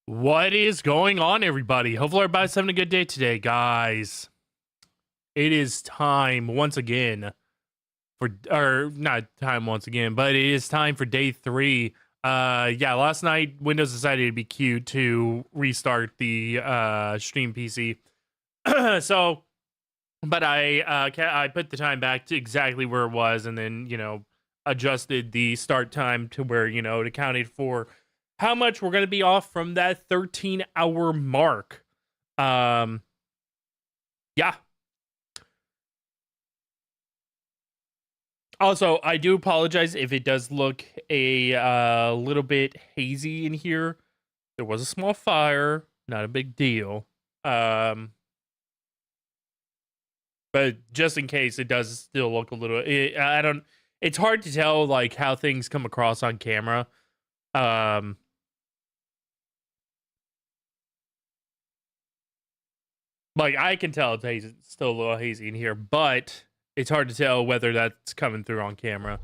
What is going on, everybody? Hopefully everybody's having a good day today, guys. It is time once again or not time once again, but it is time for day 3. Yeah, last night Windows decided it'd be cute to restart the stream PC. So, but I put the time back to exactly where it was, and then adjusted the start time to where it accounted for how much we're going to be off from that 13-hour mark. Yeah. Also, I do apologize if it does look a little bit hazy in here. There was a small fire, not a big deal. But just in case it does still look a little, it's hard to tell like how things come across on camera. Like I can tell it's hazy, it's still a little hazy in here, but it's hard to tell whether that's coming through on camera.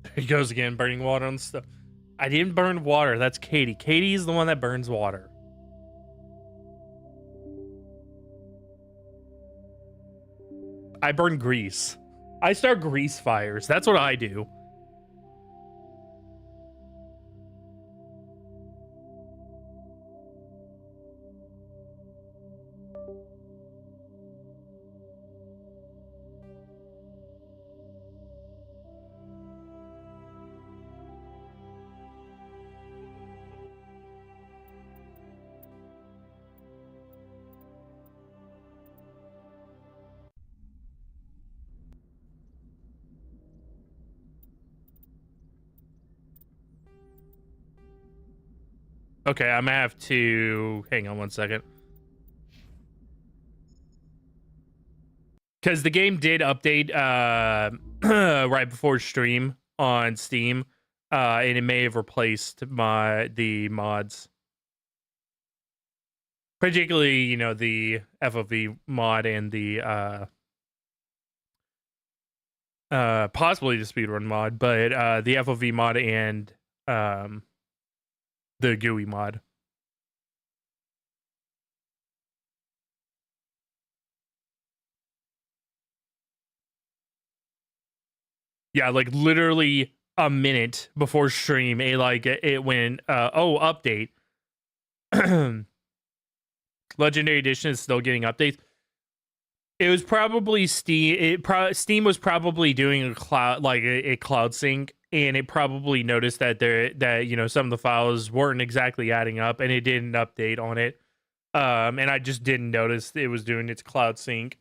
There he goes again, burning water on stuff. I didn't burn water. That's Katie. Katie's the one that burns water. I burn grease. I start grease fires. That's what I do. Okay, I'm gonna have to hang on one second. Because the game did update right before stream on Steam, and it may have replaced the mods. Particularly, the FOV mod and the possibly the speedrun mod, but the FOV mod and the GUI mod. Yeah, like literally a minute before stream, it went update. Legendary Edition is still getting updates. It was probably Steam. Steam was probably doing a cloud sync, and it probably noticed that some of the files weren't exactly adding up, and it didn't update on it. And I just didn't notice it was doing its cloud sync.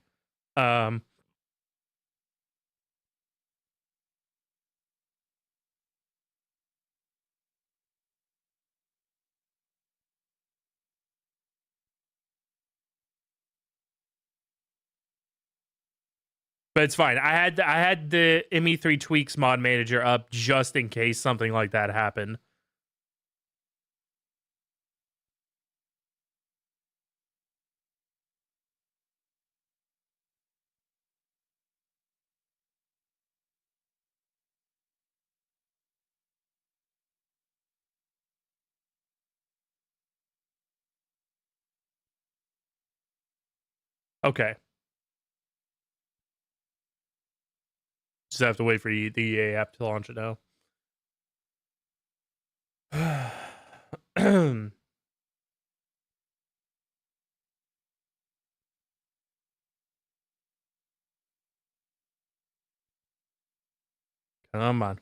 But it's fine. I had the ME3 Tweaks mod manager up just in case something like that happened. Okay. Just have to wait for the EA app to launch it now. Come on.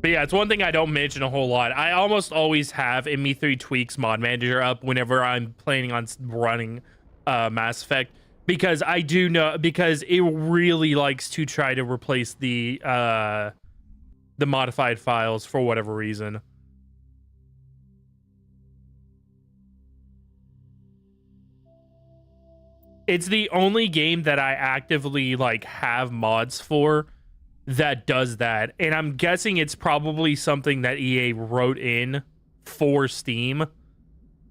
But yeah, it's one thing I don't mention a whole lot. I almost always have ME3 Tweaks mod manager up whenever I'm planning on running Mass Effect, because I do know, because it really likes to try to replace the modified files for whatever reason. It's the only game that I actively like have mods for that does that, and I'm guessing it's probably something that EA wrote in for Steam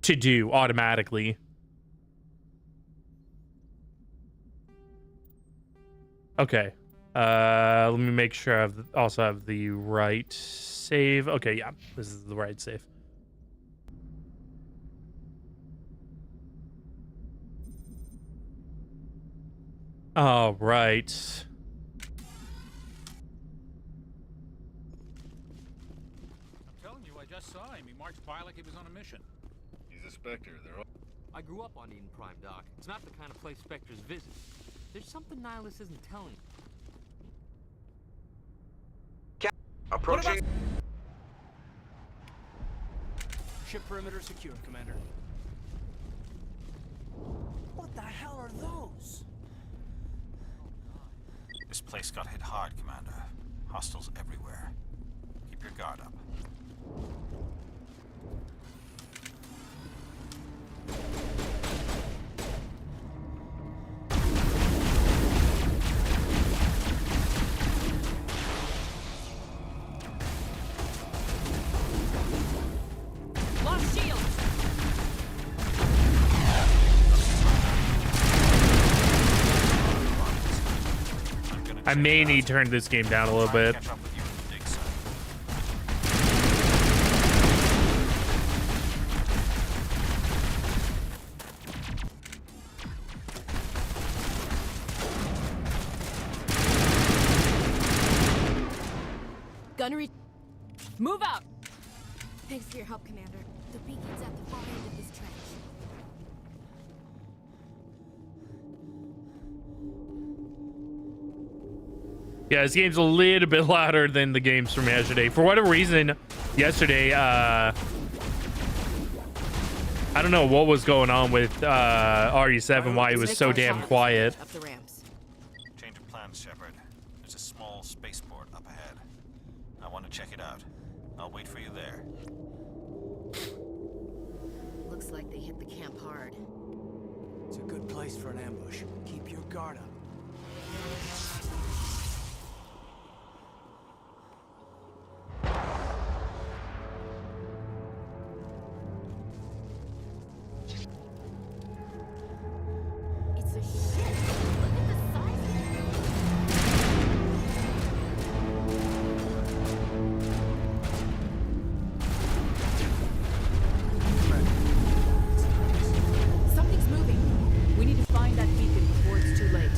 to do automatically. Okay, let me make sure I also have the right save. Okay, yeah, this is the right save. All right. I just saw him. He marched by like he was on a mission. He's a Spectre. I grew up on Eden Prime, Doc. It's not the kind of place Spectres visit. There's something Nihilus isn't telling me. Approaching. Ship perimeter secure, Commander. What the hell are those? This place got hit hard, Commander. Hostiles everywhere. Keep your guard up. Lost shield. I may need to turn this game down a little bit. Gunnery. Move out. Thanks for your help, Commander. The beacon's at the far end of this trench. Yeah, this game's a little bit louder than the games from yesterday. For whatever reason, yesterday, I don't know what was going on with RE7, why it was so damn quiet. Up the ramps. Change of plans, Shepard. There's a small spaceport up ahead. I want to check it out. I'll wait for you there. Looks like they hit the camp hard. It's a good place for an ambush. Keep your guard up. It's a ship. Look at the size of it. Something's moving. We need to find that beacon before it's too late.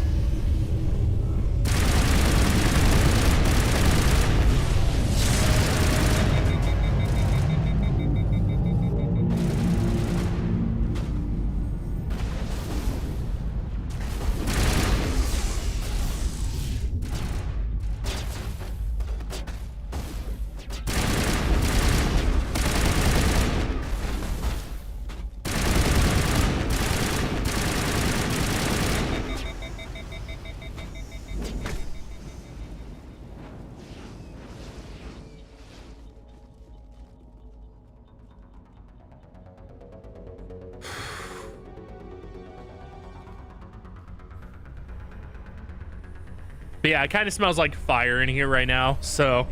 But yeah, it kind of smells like fire in here right now, so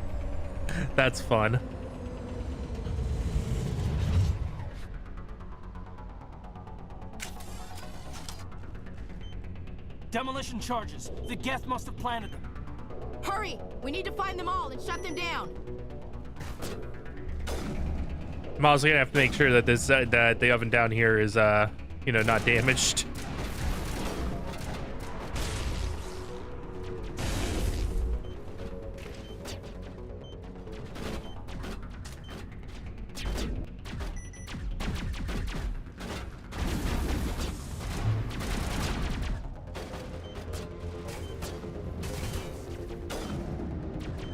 that's fun. Demolition charges. The Geth must have planted them. Hurry! We need to find them all and shut them down. I'm also gonna have to make sure that this that the oven down here is you know, not damaged.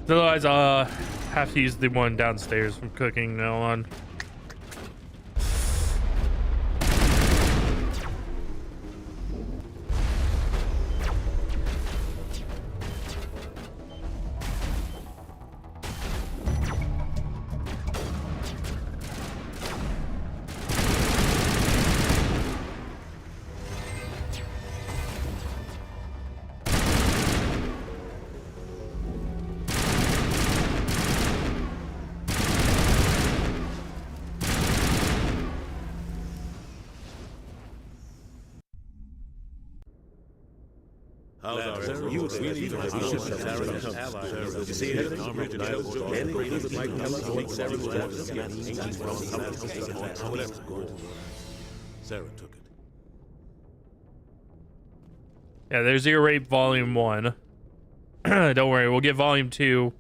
Otherwise, have to use the one downstairs from cooking now on. Sarah took it. Yeah, there's your rape volume 1. Don't worry, we'll get volume 2.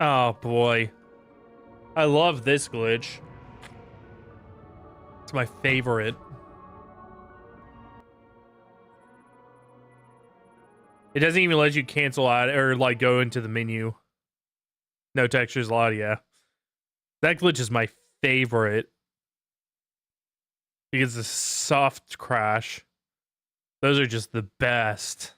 Oh boy. I love this glitch. It's my favorite. It doesn't even let you cancel out or like go into the menu. No textures allowed, yeah. That glitch is my favorite. Because the soft crash. Those are just the best.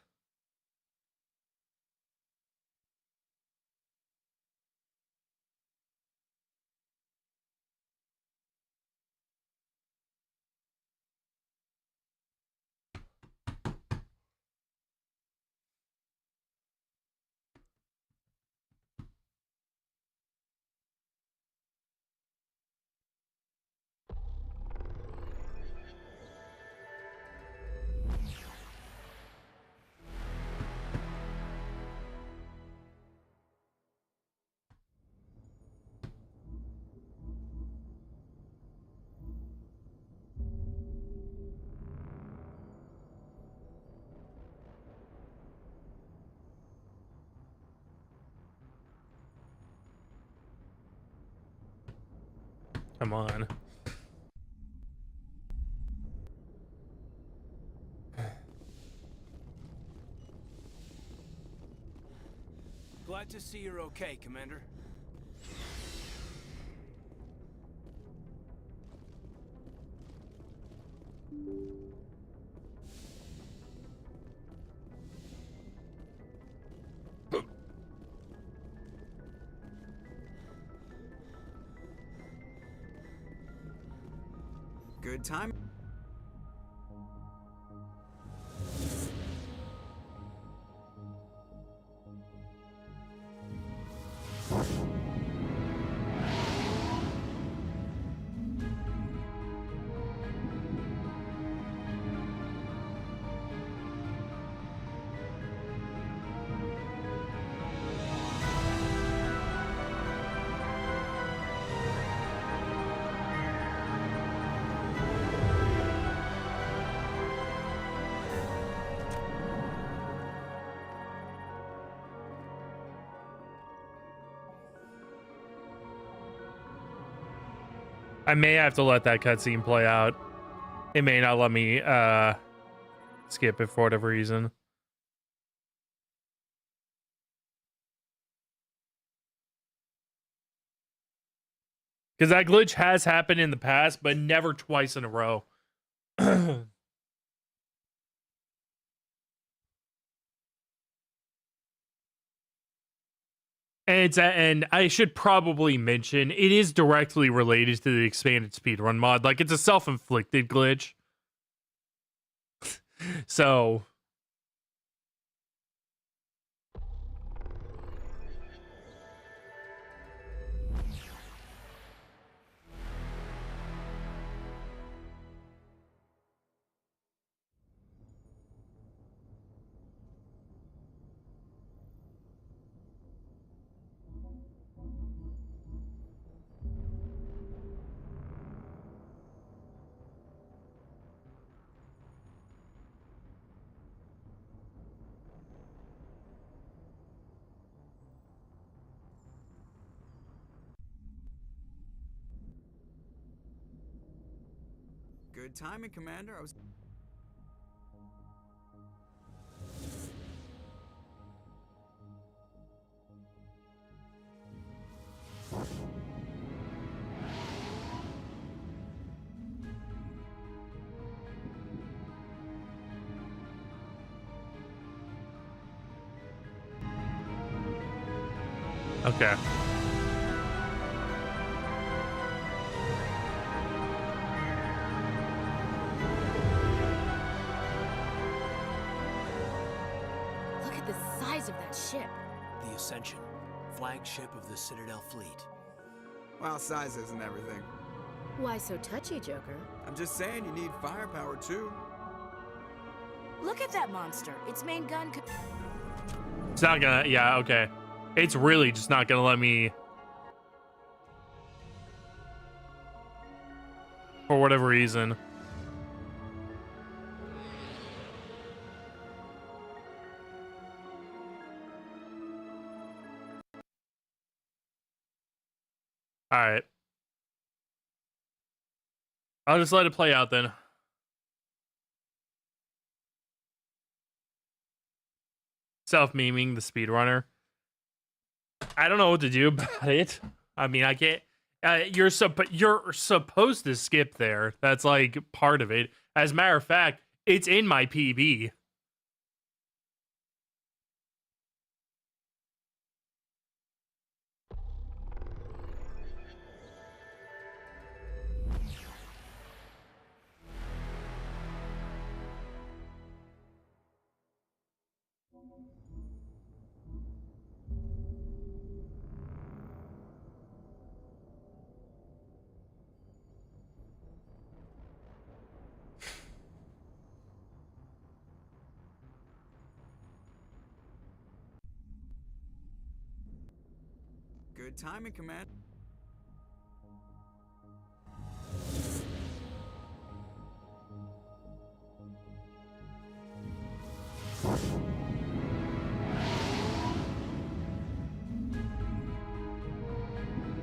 Come on. Glad to see you're okay, Commander. Good time. I may have to let that cutscene play out. It may not let me skip it for whatever reason. Because that glitch has happened in the past, but never twice in a row. And I should probably mention, it is directly related to the expanded speedrun mod. Like, it's a self-inflicted glitch. So Good timing, Commander. I was... Okay. Look at the size of that ship. The Ascension, flagship of the Citadel fleet. Well, size isn't everything. Why so touchy, Joker? I'm just saying you need firepower, too. Look at that monster. Its main gun could... It's not gonna, yeah, okay. It's really just not gonna let me, for whatever reason. All right. I'll just let it play out then. Self-memeing the speedrunner. I don't know what to do about it. I mean, I can't. You're supposed to skip there. That's like part of it. As a matter of fact, it's in my PB. Good timing, Commander.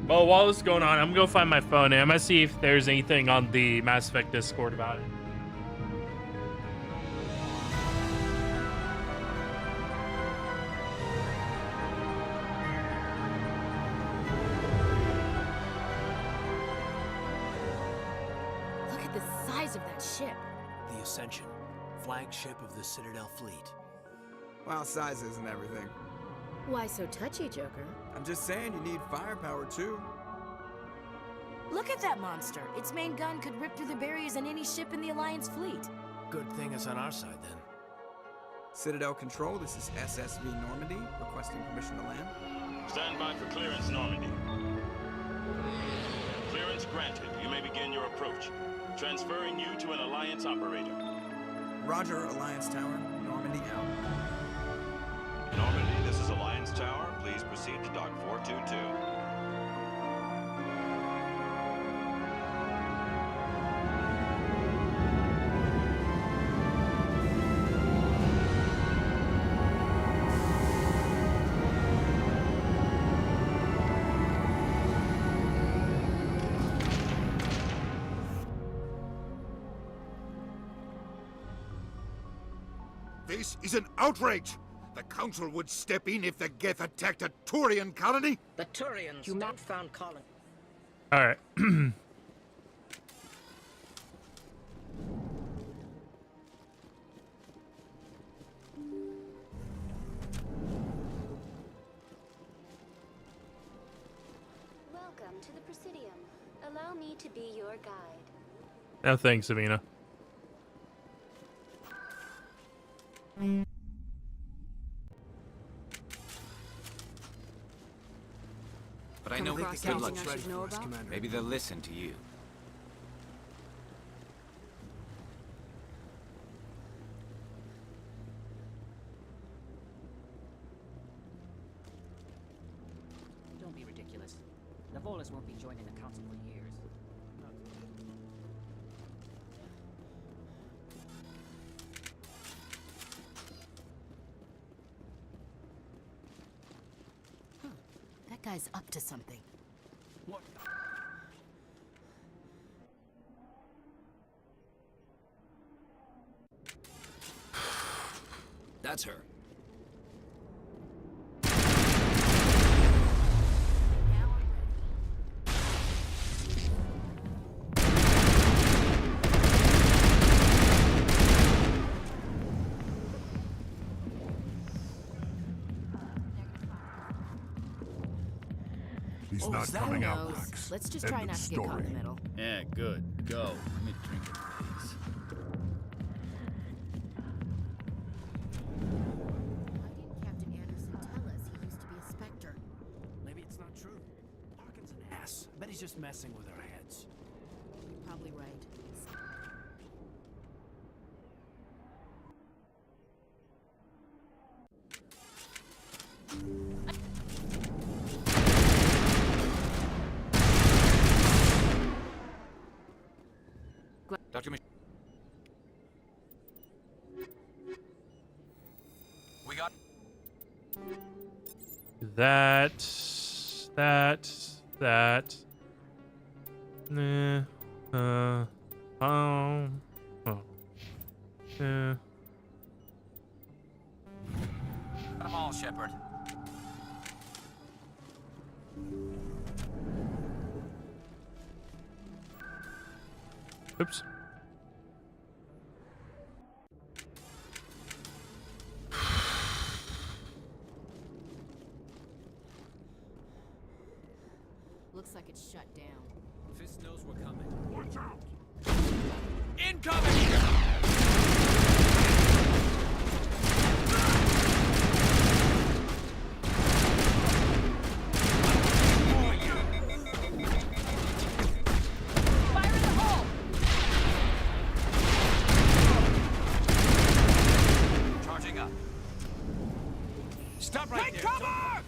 Well, while this is going on, I'm gonna go find my phone and I'm gonna see if there's anything on the Mass Effect Discord about it. Look at the size of that ship. The Ascension, flagship of the Citadel fleet. Well, size isn't everything. Why so touchy, Joker? I'm just saying you need firepower, too. Look at that monster. Its main gun could rip through the barriers in any ship in the Alliance fleet. Good thing it's on our side, then. Citadel Control, this is SSV Normandy, requesting permission to land. Stand by for clearance, Normandy. Clearance granted. You may begin your approach. Transferring you to an Alliance operator. Roger, Alliance Tower. Normandy out. Normandy, this is Alliance Tower. Please proceed to Dock 422. This is an outrage! The Council would step in if the Geth attacked a Turian colony? The Turians don't found colony. All right. Welcome to the Presidium. Allow me to be your guide. No thanks, Savina. But I know Good luck. ready for us, Commander. Maybe they'll listen to you. Don't be ridiculous. The Volus won't be joining the Council for years. That guy's up to something. What? That's her. He's not Who coming out, knows? Max. Let's just End try of not to get caught in the story. middle. Yeah, good. Go. Let me drink it, please. Why didn't Captain Anderson tell us he used to be a Spectre? Maybe it's not true. Larkin's an ass. I bet he's just messing with our heads. You're probably right. Dr. We got... That. Nah. Oh. Yeah. Got them all, Shepard. Oops. Looks like it's shut down. Fist knows we're coming. Watch out! Incoming! Fire in the hole! Charging up. Stop right Take there! cover!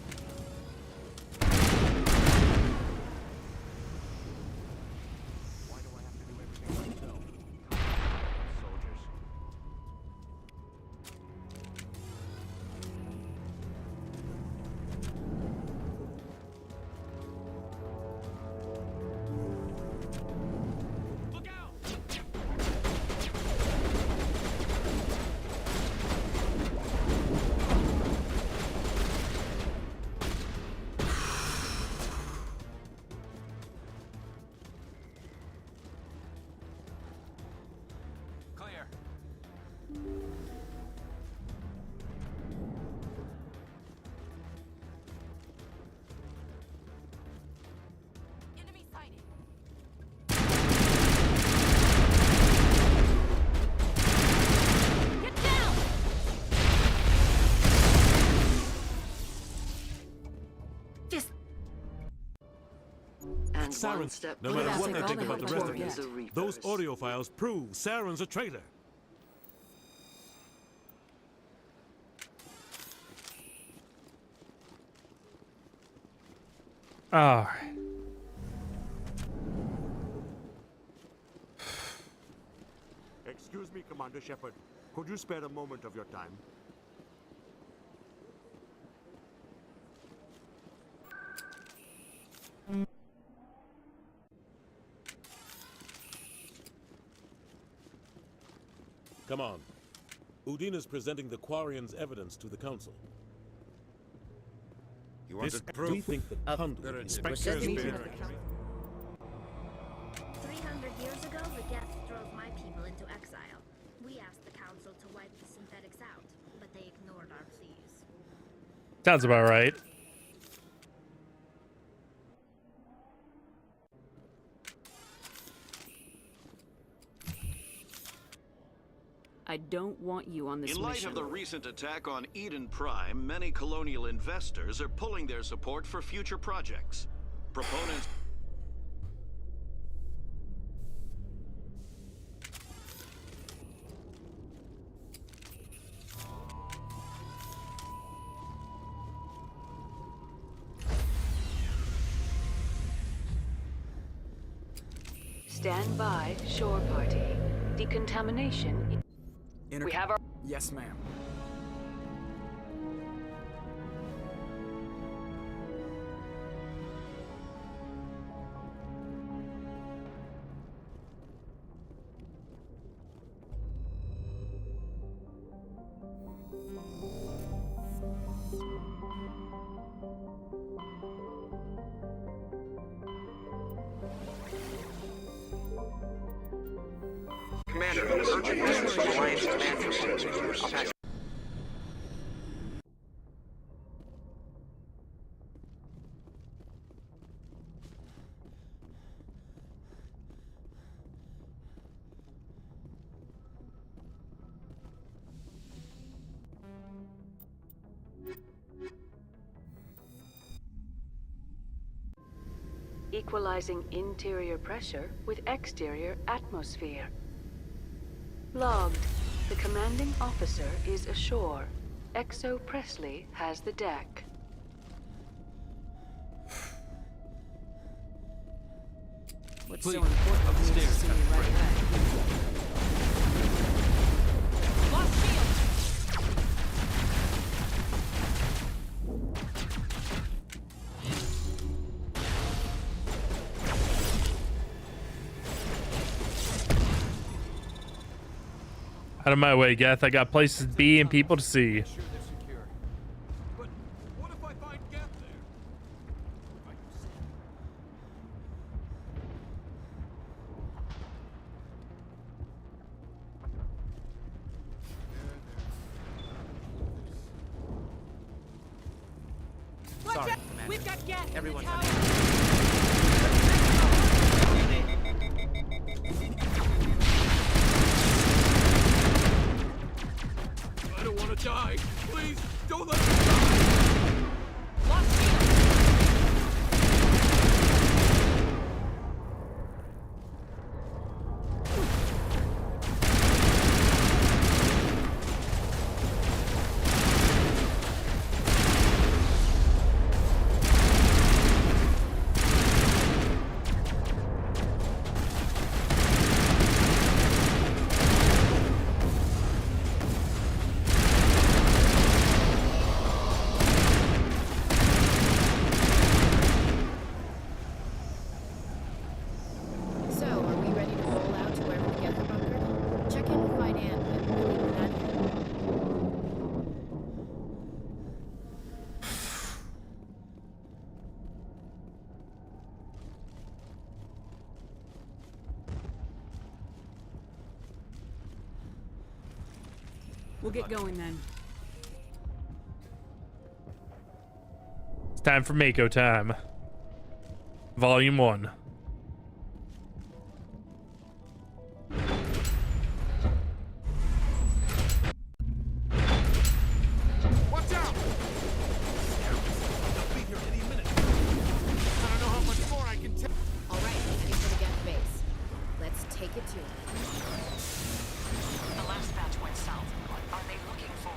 Why do I have to do everything myself? Soldiers. Look out! Clear. Enemy sighted. Get down! Just And Saren, one step no What matter about what they all think the about the help rest we of get? us, those audio files prove Saren's a traitor. All right. Excuse me, Commander Shepard. Could you spare a moment of your time? Come on. Udina's presenting the Quarians' evidence to the Council. You want This, to prove? we think the conduit is Inspector Speedrunning. 300 years ago, the Geth drove my people into exile. We asked the Council to wipe the synthetics out, but they ignored our pleas. Sounds about right. I don't want you on this In light mission. of the recent attack on Eden Prime, many colonial investors are pulling their support for future projects. Proponents... Stand by, shore party. Decontamination. We have our... Yes, ma'am. Commander, urgent message from Alliance Command Center. I'll pass. Equalizing interior pressure with exterior atmosphere. Logged. The commanding officer is ashore. Exo Presley has the deck. What's so important upstairs? See you right back. Lost field. Out of my way, Geth. I got places to be and people to see. But what if I find Geth there? Sorry, we've got Geth. Everyone's I don't want to die. Please, don't let me die. Lost field. So, are we ready to roll out to wherever we get the bunker? Check in with Fight Ann, but we'll leave that here. We'll get going then. It's time for Mako time. Volume 1. Watch out! They'll be here any minute. I don't know how much more I can take. All right, heading for the Geth base. Let's take it to them. The last batch went south. What are they looking for?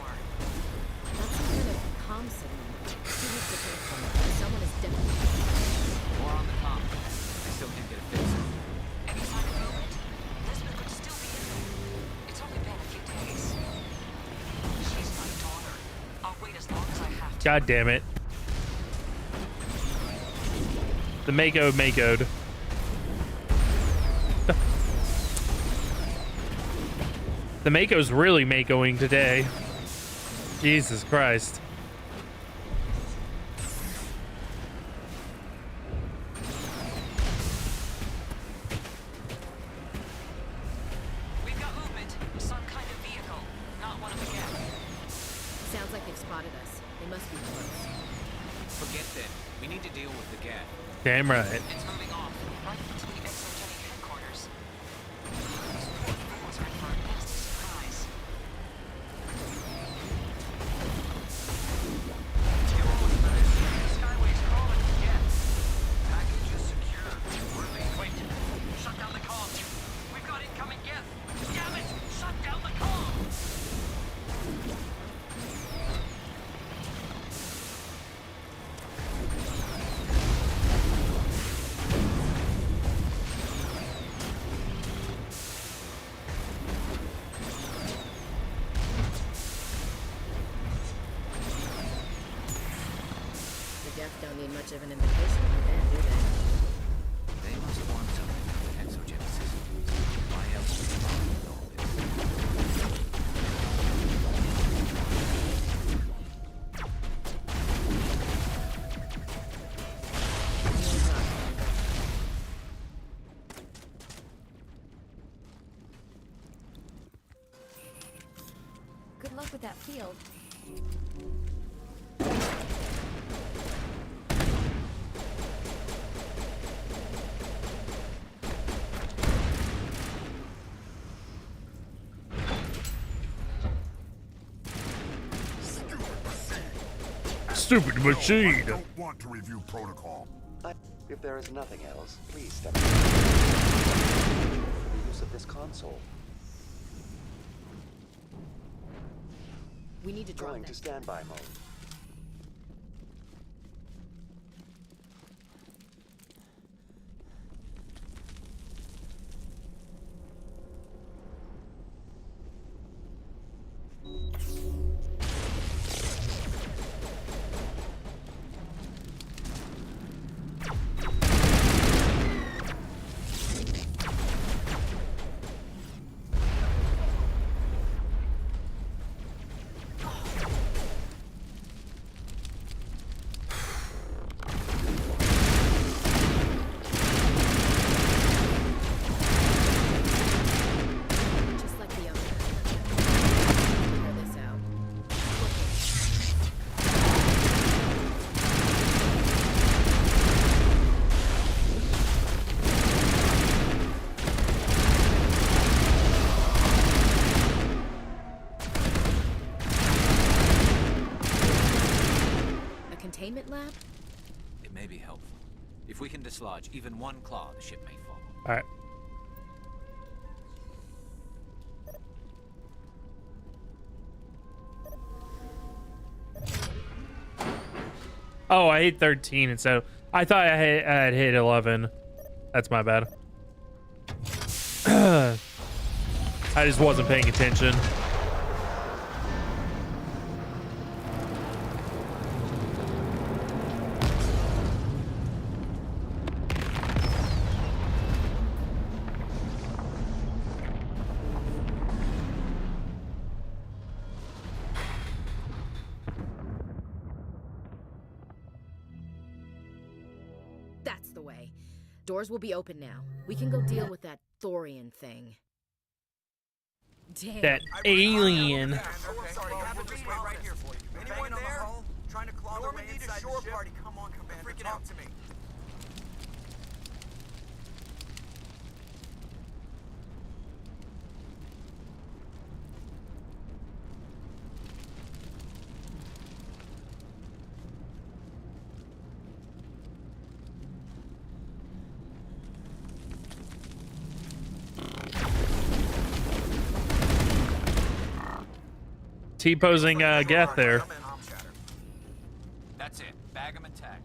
That's some kind of comm signal. 2 weeks to take from it. Someone is definitely... More on the comm. I still can't get a fix. Any sign of movement? Lisbeth could still be in there. It's only been a few days. She's my daughter. I'll wait as long as I have to. God damn it. The Mako'd. The Mako's really Makoing today. Jesus Christ. We've got movement. Some kind of vehicle. Not one of the Geth. Sounds like they've spotted us. They must be close. Forget that. We need to deal with the Geth. Damn right. It's moving off. Right into the exogenic headquarters. These poor fools are in for a nasty surprise. Skyway's calling the Geth. Package is secure. Wait. Shut down the comms. We've got incoming Geth. Damn it! Shut down the comms! The Geth don't need much of an invitation from them, do they? They must want something with exogenesis. Why else would they bother with all this? Good luck with that field. Stupid machine. I don't want to review protocol. But if there is nothing else, please step aside. The use of this console. We need to drop Going to standby mode. Just like the other. Figure this out. A containment lab? It may be helpful. If we can dislodge even one claw, the ship may fall. All right. Oh, I hit 13 instead. I thought I had hit 11. That's my bad. I just wasn't paying attention. That's the way. Doors will be open now. We can go deal with that Thorian thing. Damn. That alien. Sorry, I have to just wait right here for you. Anyone there? Trying to claw their way inside the shore party. Come on, Commander. Freaking out to me. T-posing Geth there. That's it. Bag 'em and tag 'em.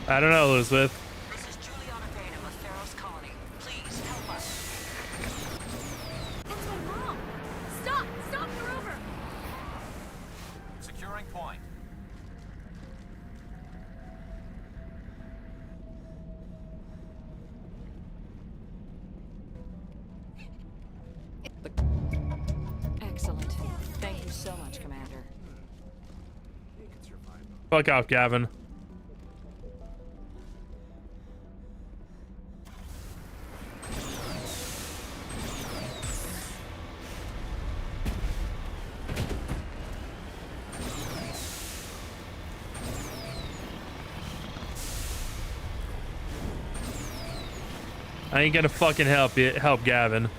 I don't know, Elizabeth. This is Juliana Dana with Pharaoh's Colony. Please help us. That's my mom! Stop! Stop the rover! Securing point. Excellent. Thank you so much, Commander. Fuck off, Gavin. I ain't gonna fucking help Gavin.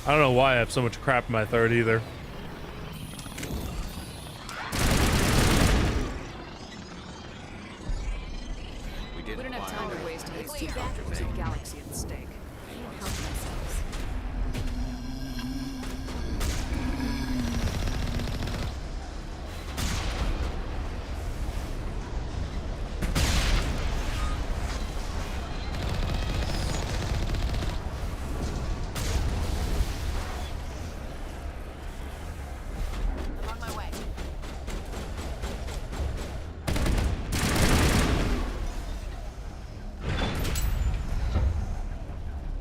I don't know why I have so much crap in my throat either. We don't have time to waste. It's 2 factors of galaxy at stake. Can't help themselves. I'm on my way.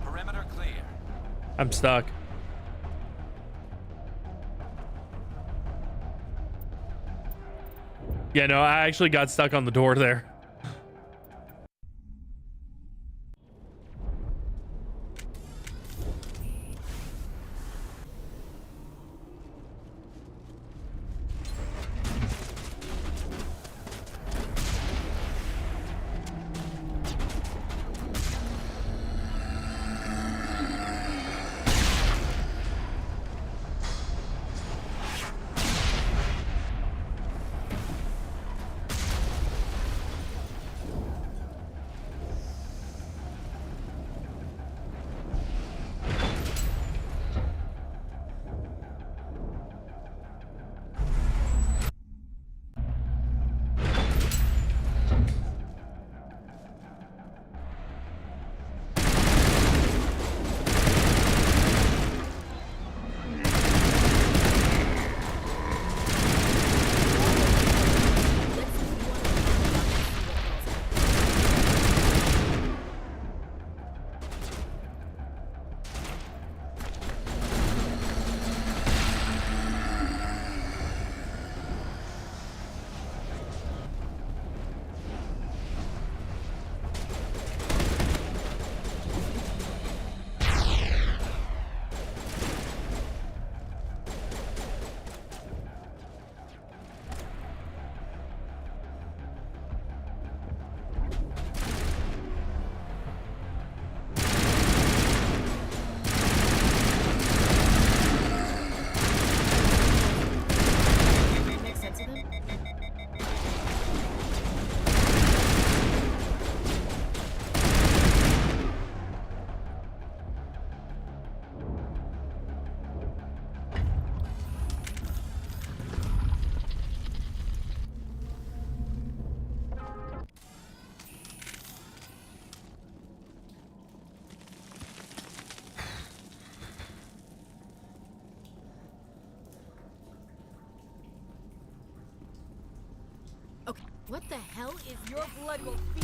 Perimeter clear. I'm stuck. Yeah, no, I actually got stuck on the door there. Okay, what the hell is your blood will feed?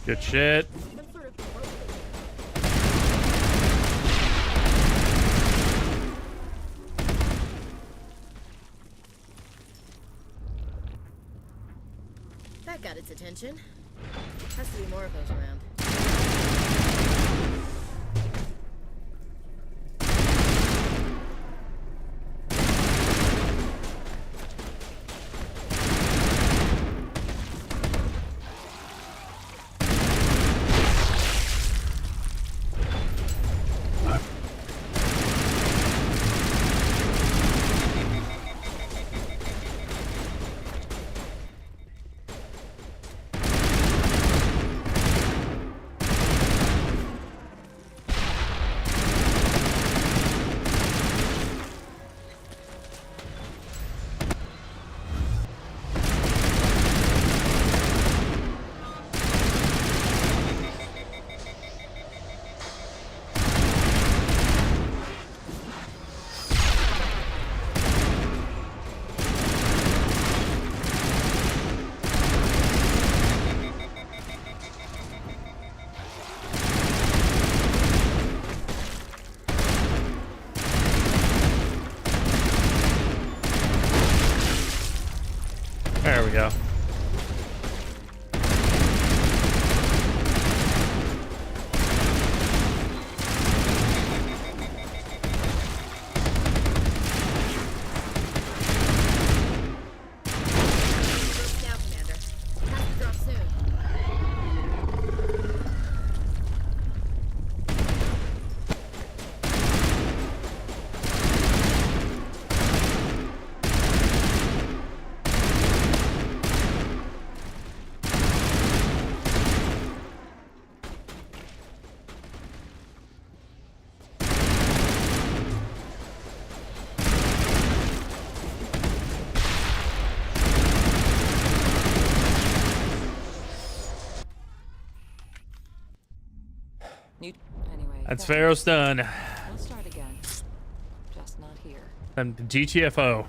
Good shit. That got its attention. Has to be more of those around. we go. Anyway, That's Pharaoh's done. We'll start again. Just not here. And GTFO.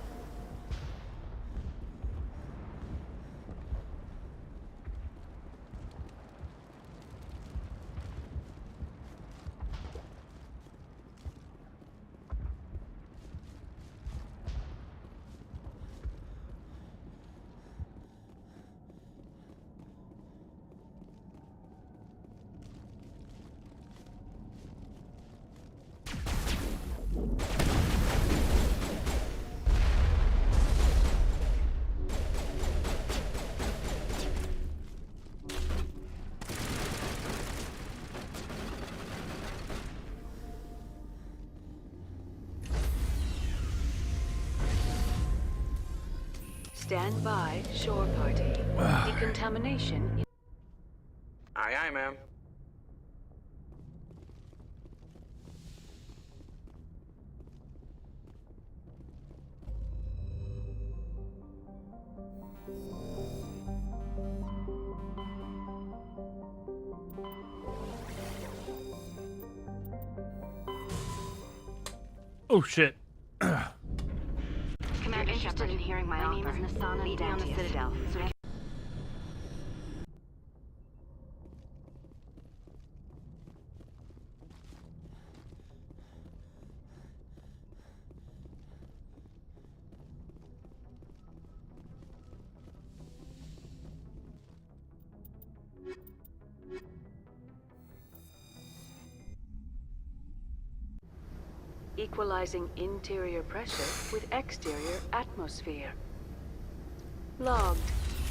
Stand by, shore party. Decontamination. Aye, aye, ma'am. Oh shit. Commander Shepard, in hearing my offer. Name is Nasana. Meet me on the Citadel. So Equalizing interior pressure with exterior atmosphere. Logged.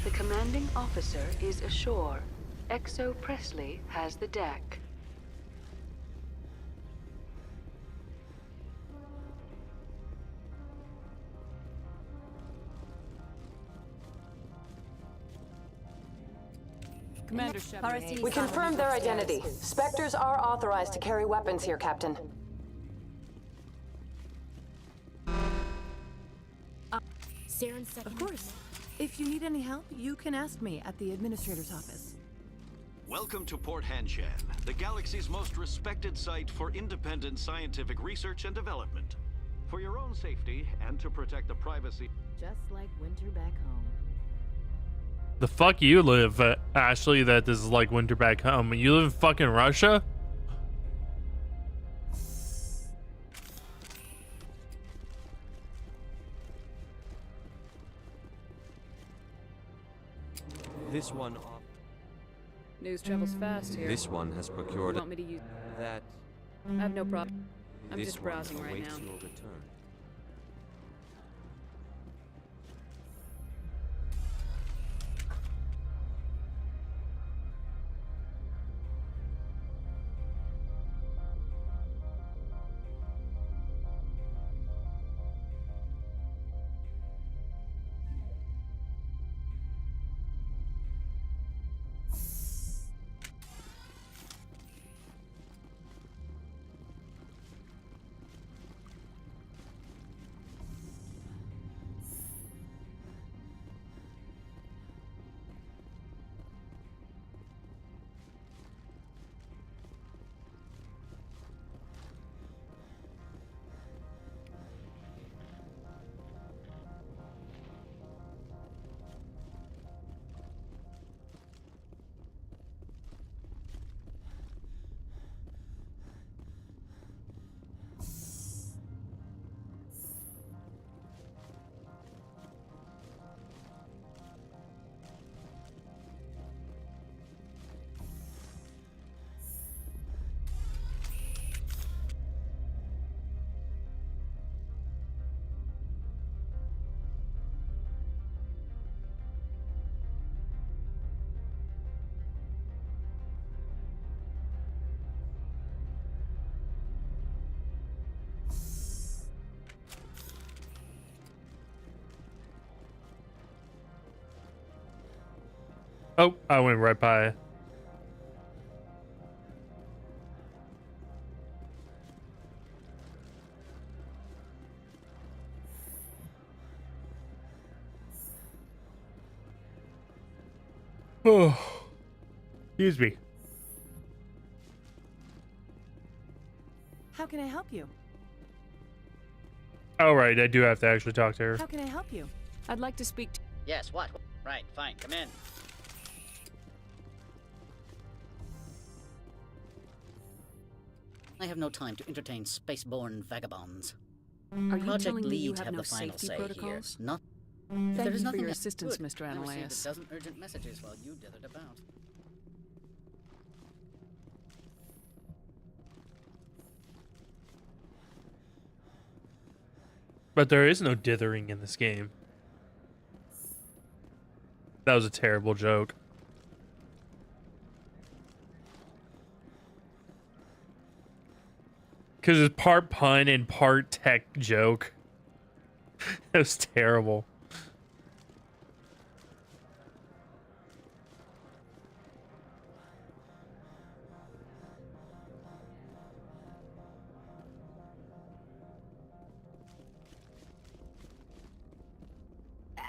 The commanding officer is ashore. XO Presley has the deck. Commander Shepard. We confirmed their identity. Spectres are authorized to carry weapons here, Captain. Of course. If you need any help, you can ask me at the administrator's office. Welcome to Port Hanshan, the galaxy's most respected site for independent scientific research and development. For your own safety and to protect the privacy. Just like winter back home. The fuck you live, Ashley, that this is like winter back home. You live in fucking Russia? This one. News travels fast here. This one has procured. You want me to use that? I have no problem. I'm This just one browsing right awaits now. your return. Oh, I went right by. Oh, excuse me. How can I help you? All right, I do have to actually talk to her. How can I help you? I'd like to speak to... Yes, what? Right, fine, come in. I have no time to entertain spaceborne vagabonds. Are you Project telling me you leads have no the final safety say protocols? here. Not. Thank There is you for nothing your else. assistance, Good. Mr. I received Analyus. a dozen urgent messages while you dithered about. But there is no dithering in this game. That was a terrible joke. Because it's part pun and part tech joke. That was terrible.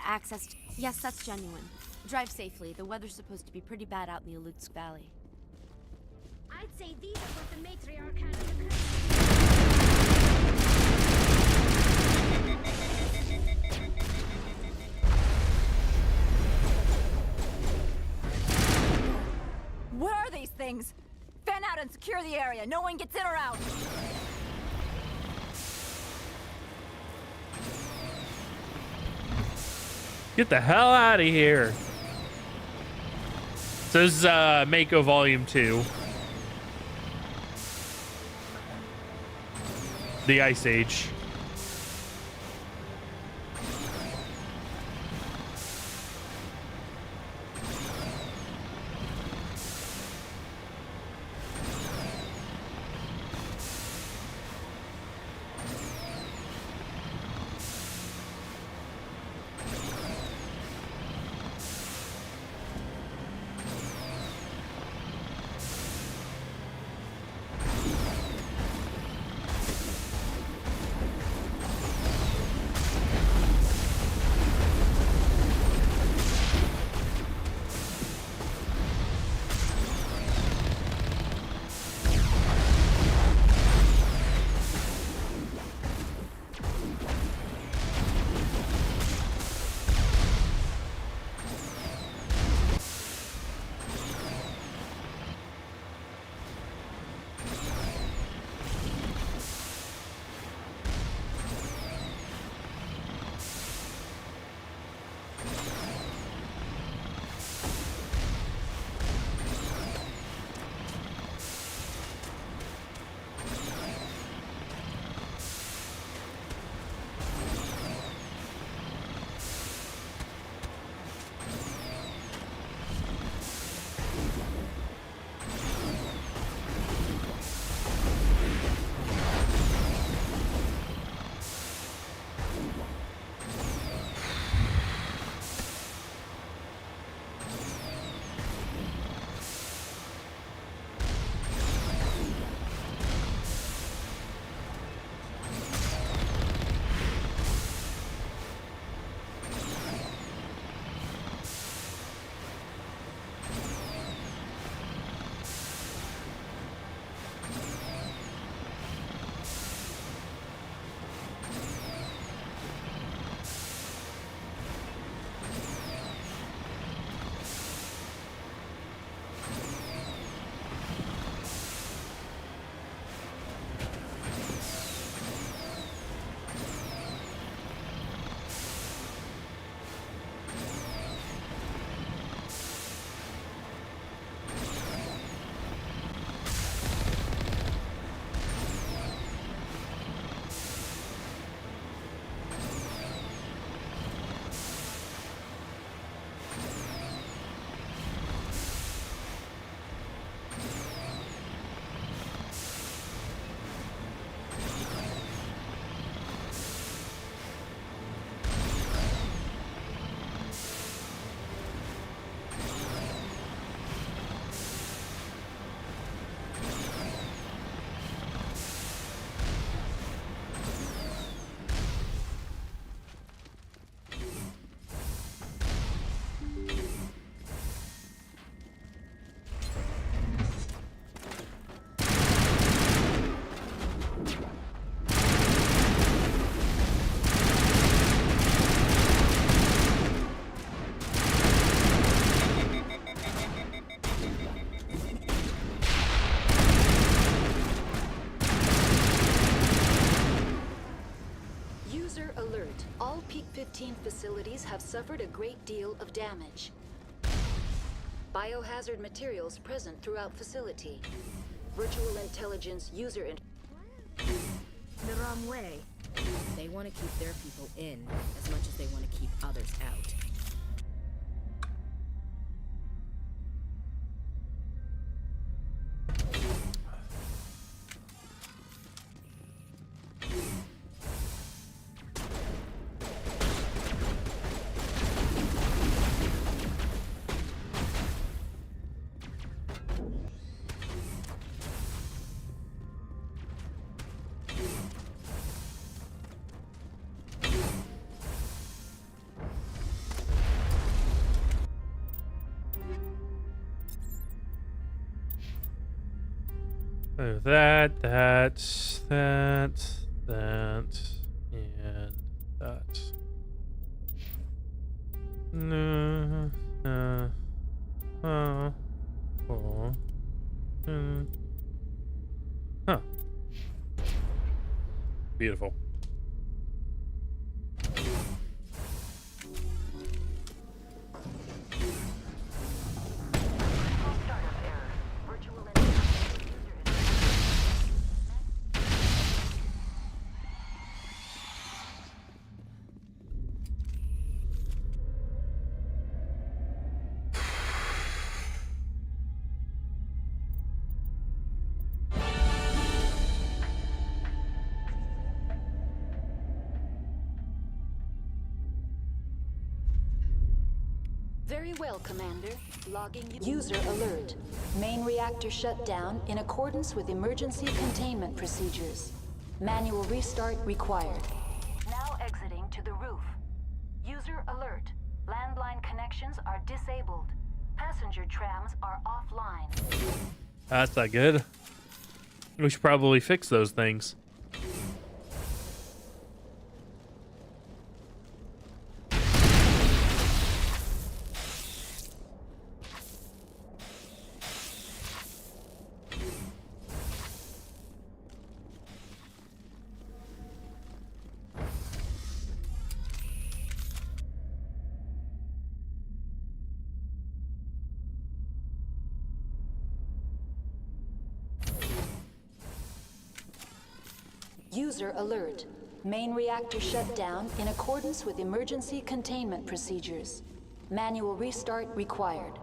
Access. Yes, that's genuine. Drive safely. The weather's supposed to be pretty bad out in the Alutsk Valley. I'd say these are what the matriarch had. What are these things? Fan out and secure the area. No one gets in or out. Get the hell out of here. So this is Mako Volume 2. The Ice Age. quarantine facilities have suffered a great deal of damage. Biohazard materials present throughout facility. Virtual intelligence user The wrong way. They want to keep their people in as much as they want to keep others out. That, and that. Huh. Beautiful. Very well, Commander. Logging user alert. Main reactor shut down in accordance with emergency containment procedures. Manual restart required. Now exiting to the roof. User alert. Landline connections are disabled. Passenger trams are offline. That's not good. We should probably fix those things. User alert. Main reactor shut down in accordance with emergency containment procedures. Manual restart required.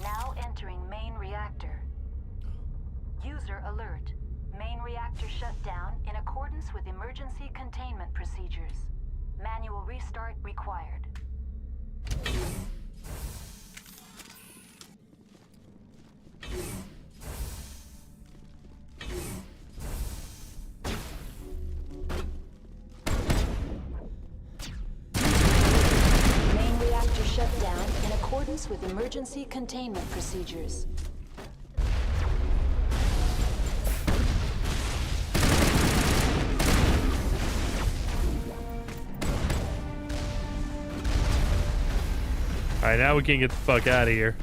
Now entering main reactor. User alert. Main reactor shut down in accordance with emergency containment procedures. Manual restart required. Main reactor shut down in accordance with emergency containment procedures. Alright, now we can get the fuck out of here.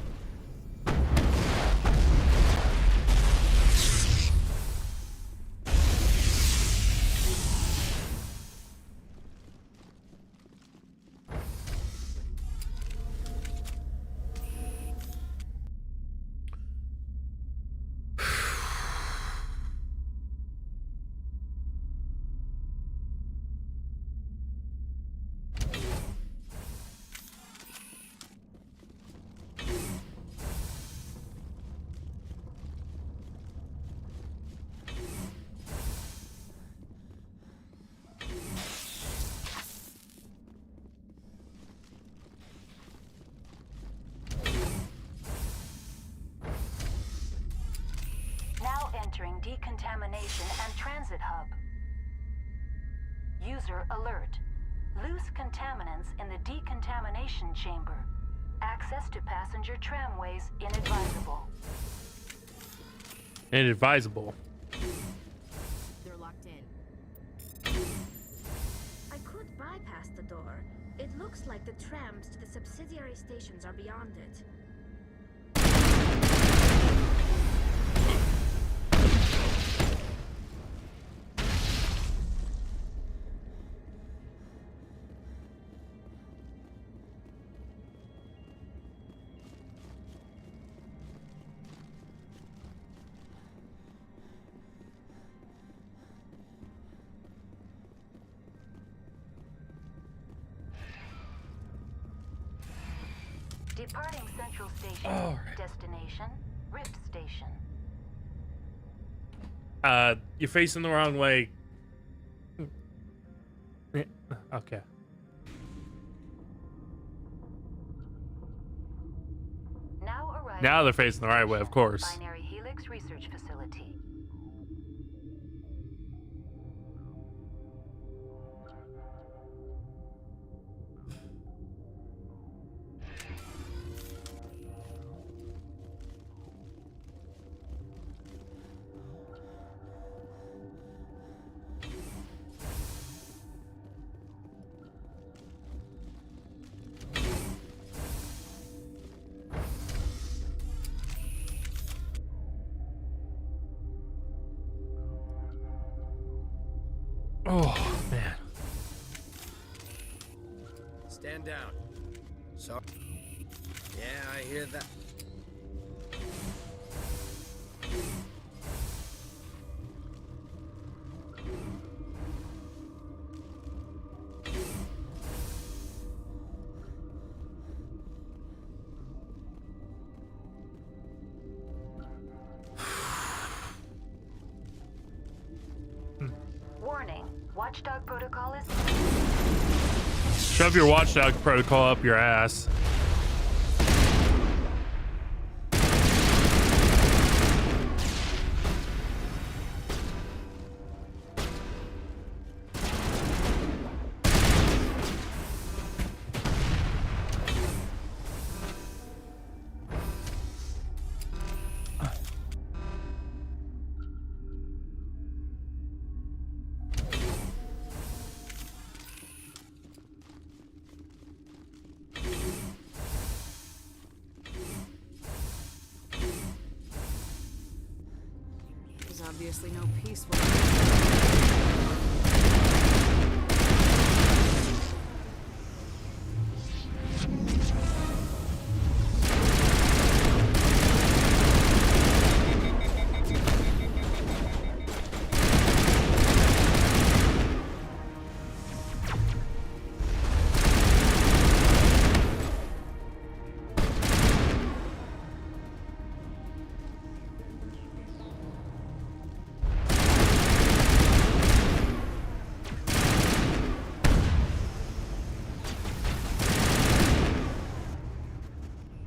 Entering decontamination and transit hub. User alert. Loose contaminants in the decontamination chamber. Access to passenger tramways inadvisable. Inadvisable. They're locked in. I could bypass the door It looks like the trams to the subsidiary stations are beyond it. Departing Central Station. All right. Destination, Rift Station. You're facing the wrong way. Okay. Now they're facing the right way, of course. Binary Helix Research Facility. Oh, man. Stand down. Sorry. Yeah, I hear that. Warning. Watchdog protocol is... Shove your watchdog protocol up your ass. There's obviously no peaceful.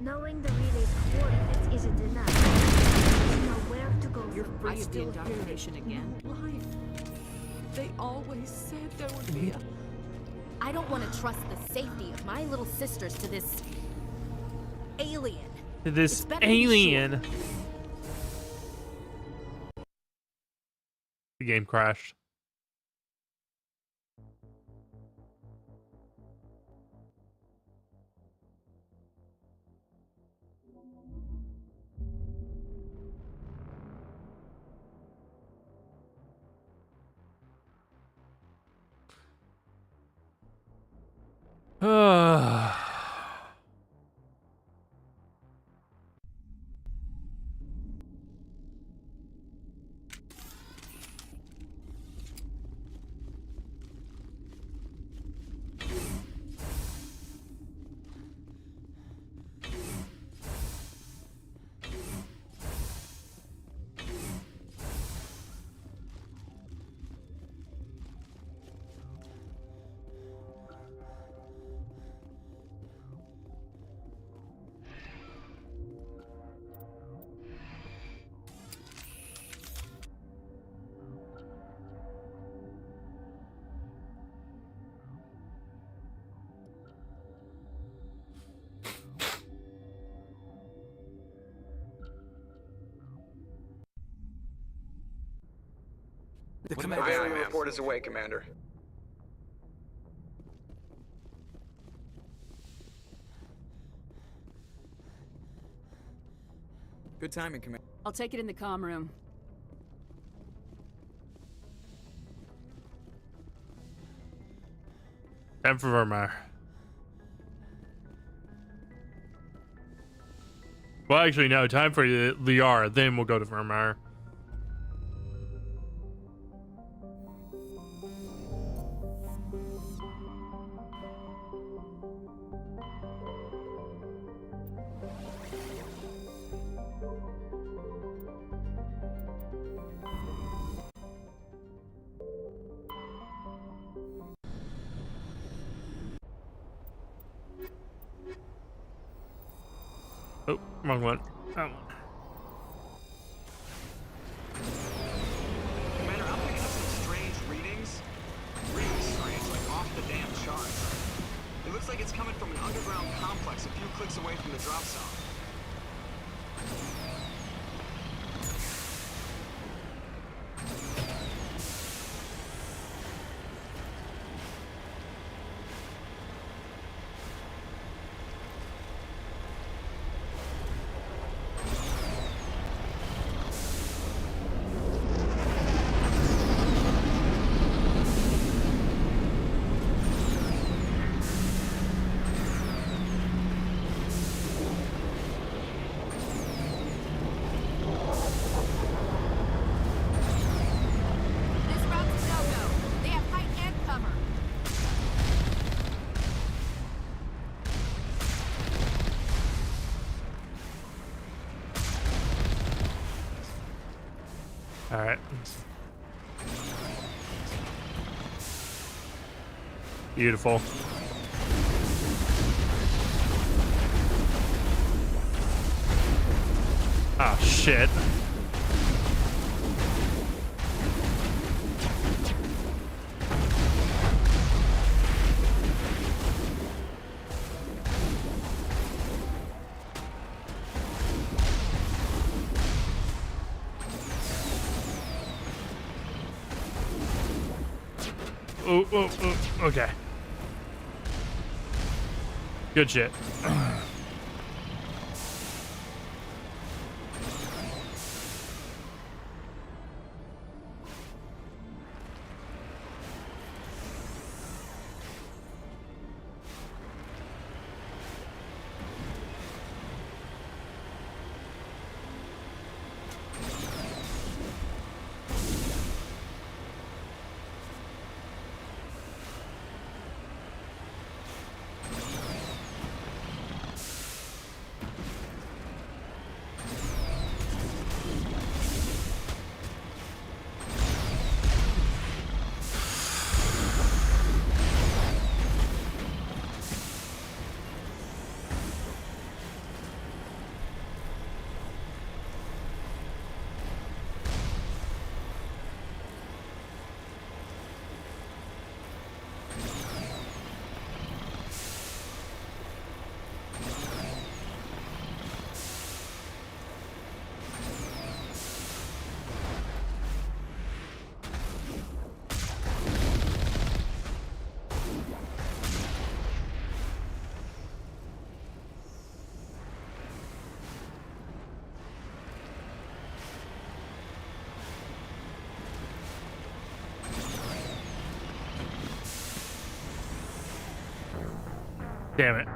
Knowing the relay's coordinates isn't enough. You know where to go. You're free I of the still indoctrination again. Life. They always said there would be a... I don't want to trust the safety of my little sisters to this alien. To this alien. The game crashed. The commander report is away, Commander. Good timing, Commander. I'll take it in the comm room. Time for Vermeer. Well, actually, no. Time for Liara. Then we'll go to Vermeer. Oh, wrong one. That one. Commander, I'm picking up some strange readings. Really strange, like off the damn charts. It looks like it's coming from an underground complex a few clicks away from the drop zone. All right. Beautiful. Ah, shit. Oh, okay. Good shit. Damn it.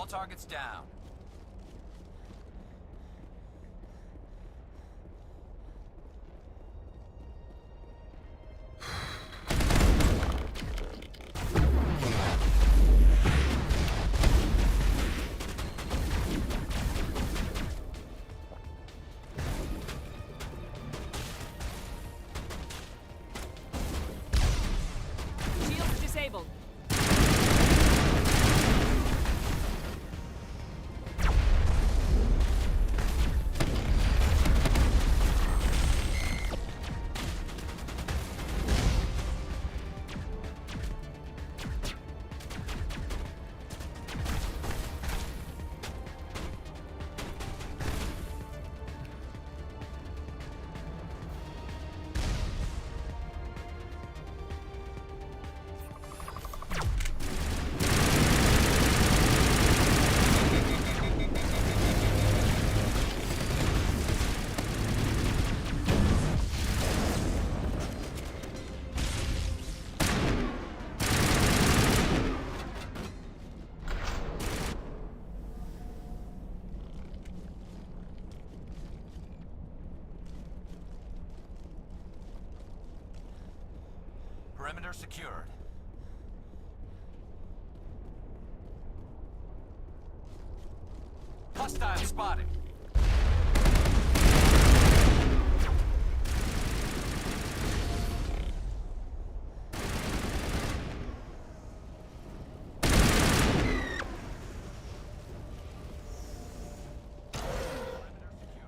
targets down. Shields disabled. Perimeter secured. Hostile spotted.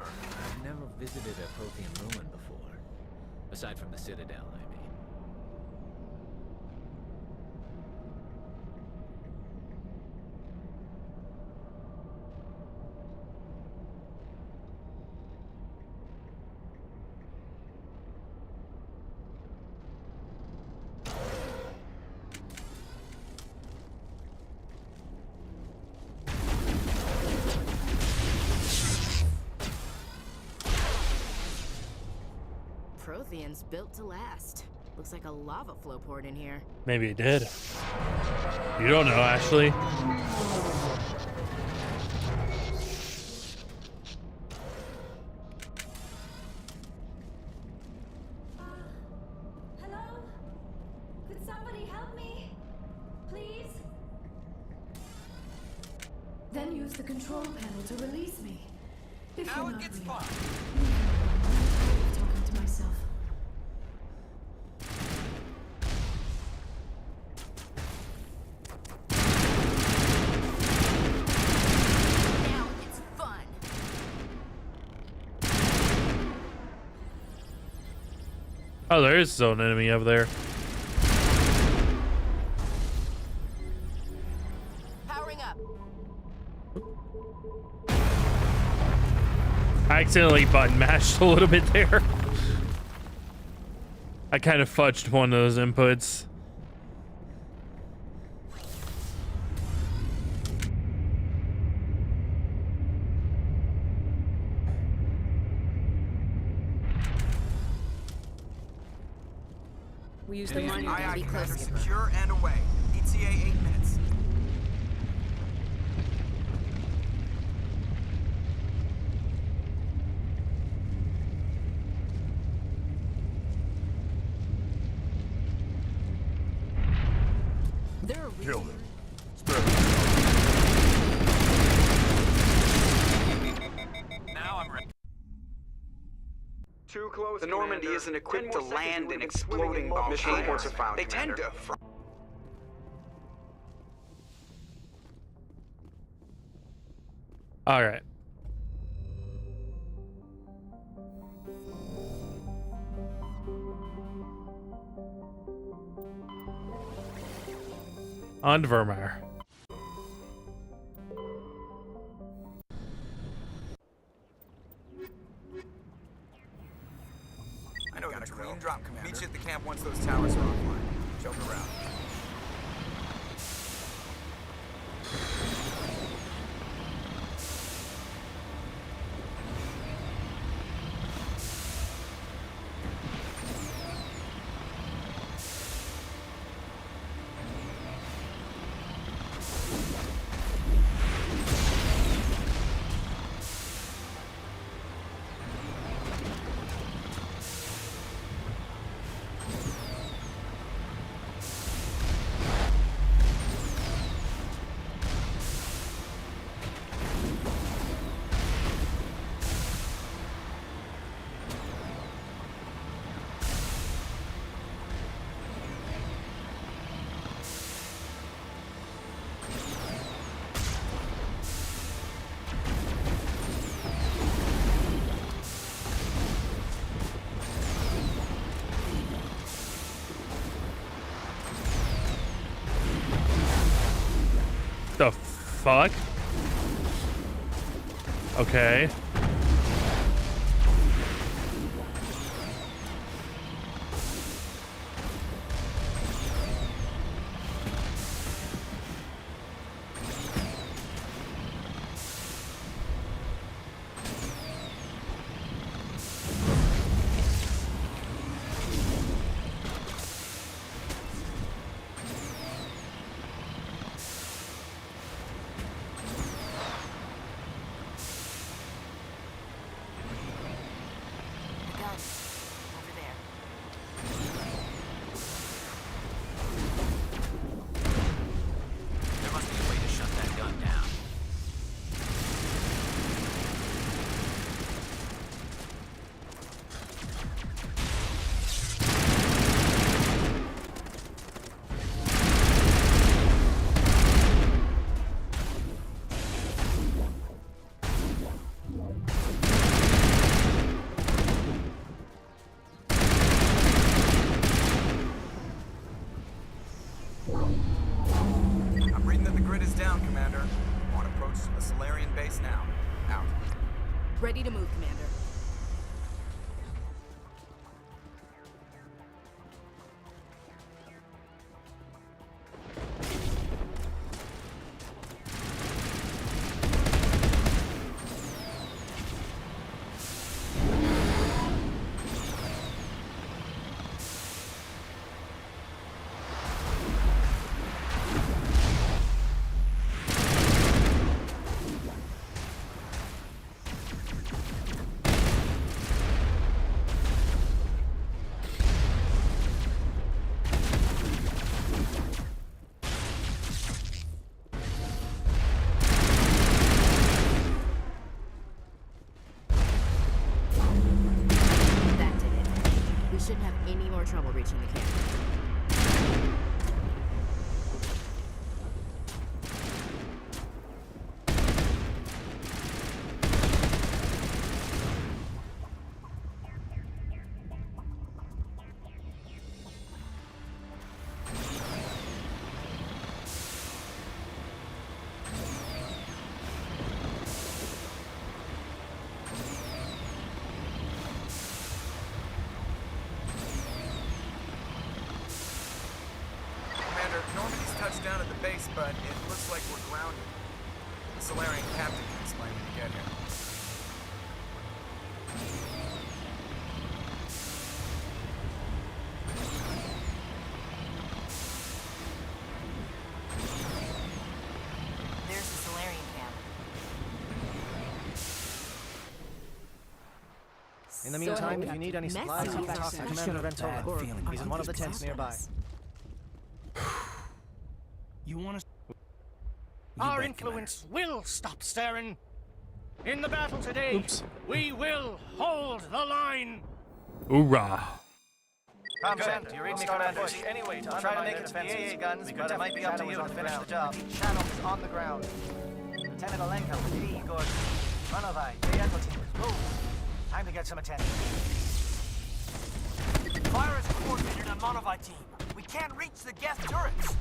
I've never visited a Prothean ruin before. Aside from the Citadel, I mean. Prothean's built to last. Looks like a lava flow poured in here. Maybe it did. You don't know, Ashley. Hello? Could somebody help me? Please? Then use the control panel to release me. If Now you're it not gets real. fun. Talking to myself. Now it's fun. Oh, there is his own enemy over there. Powering up. I accidentally button mashed a little bit there. I kind of fudged one of those inputs. We use Aye, the money to aye, be Commander. close. Secure and away. ETA 8 minutes. There are Kill him. Now I'm ready. Too close, The Normandy Commander. isn't 10 equipped more to seconds land and in we'd have been swimming exploding in molten volcanoes. reports are found, They tend Commander. to. All right. On to Vermeer. I know got a clean drop, Commander. Meet you at the camp once those towers are offline. Joke around. The fuck? Okay. There must be a way to shut that gun down. I'm reading that the grid is down, Commander. On approach to the Solarian base now. Out. Ready to move, Commander. That did it. We shouldn't have any more trouble reaching the camp. Commander, Normandy's touched down at the base, but it looks like we're grounded. The Solarian captain can explain when you get here. There's the Solarian camp. In the meantime, if you need any supplies, you can talk to Commander Ventola. He's in one of the tents nearby. You want to... Our influence will stop staring. In the battle today, we will hold the line. Hoorah. Good. Do you read me, Commander? Anyway, to try to make it to the AA guns, but it might be up to you to finish the job. Channel is on the ground. Lieutenant Alenko, with D. Gordon. Runovi, the Echo team. Move. Time to get some attention. Fire is coordinated on Monovi team. We can't reach the Geth turrets.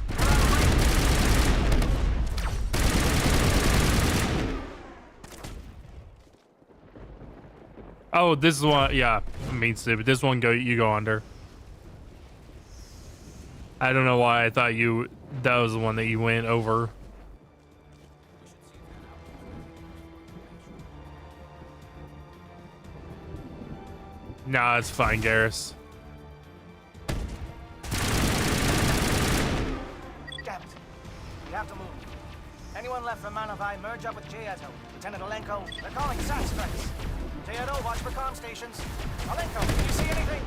Oh, this is one. Yeah, I mean, stupid. This one you go under. I don't know why I thought that was the one that you went over. Nah, it's fine, Garrus. Damn it. We have to move. Anyone left from Monovi, merge up with Jayato. Lieutenant Alenko, they're calling SAT strikes. Jayato, watch for comm stations. Alenko, can you see anything?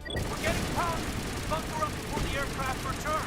We're getting power. Bunker up before the aircraft return.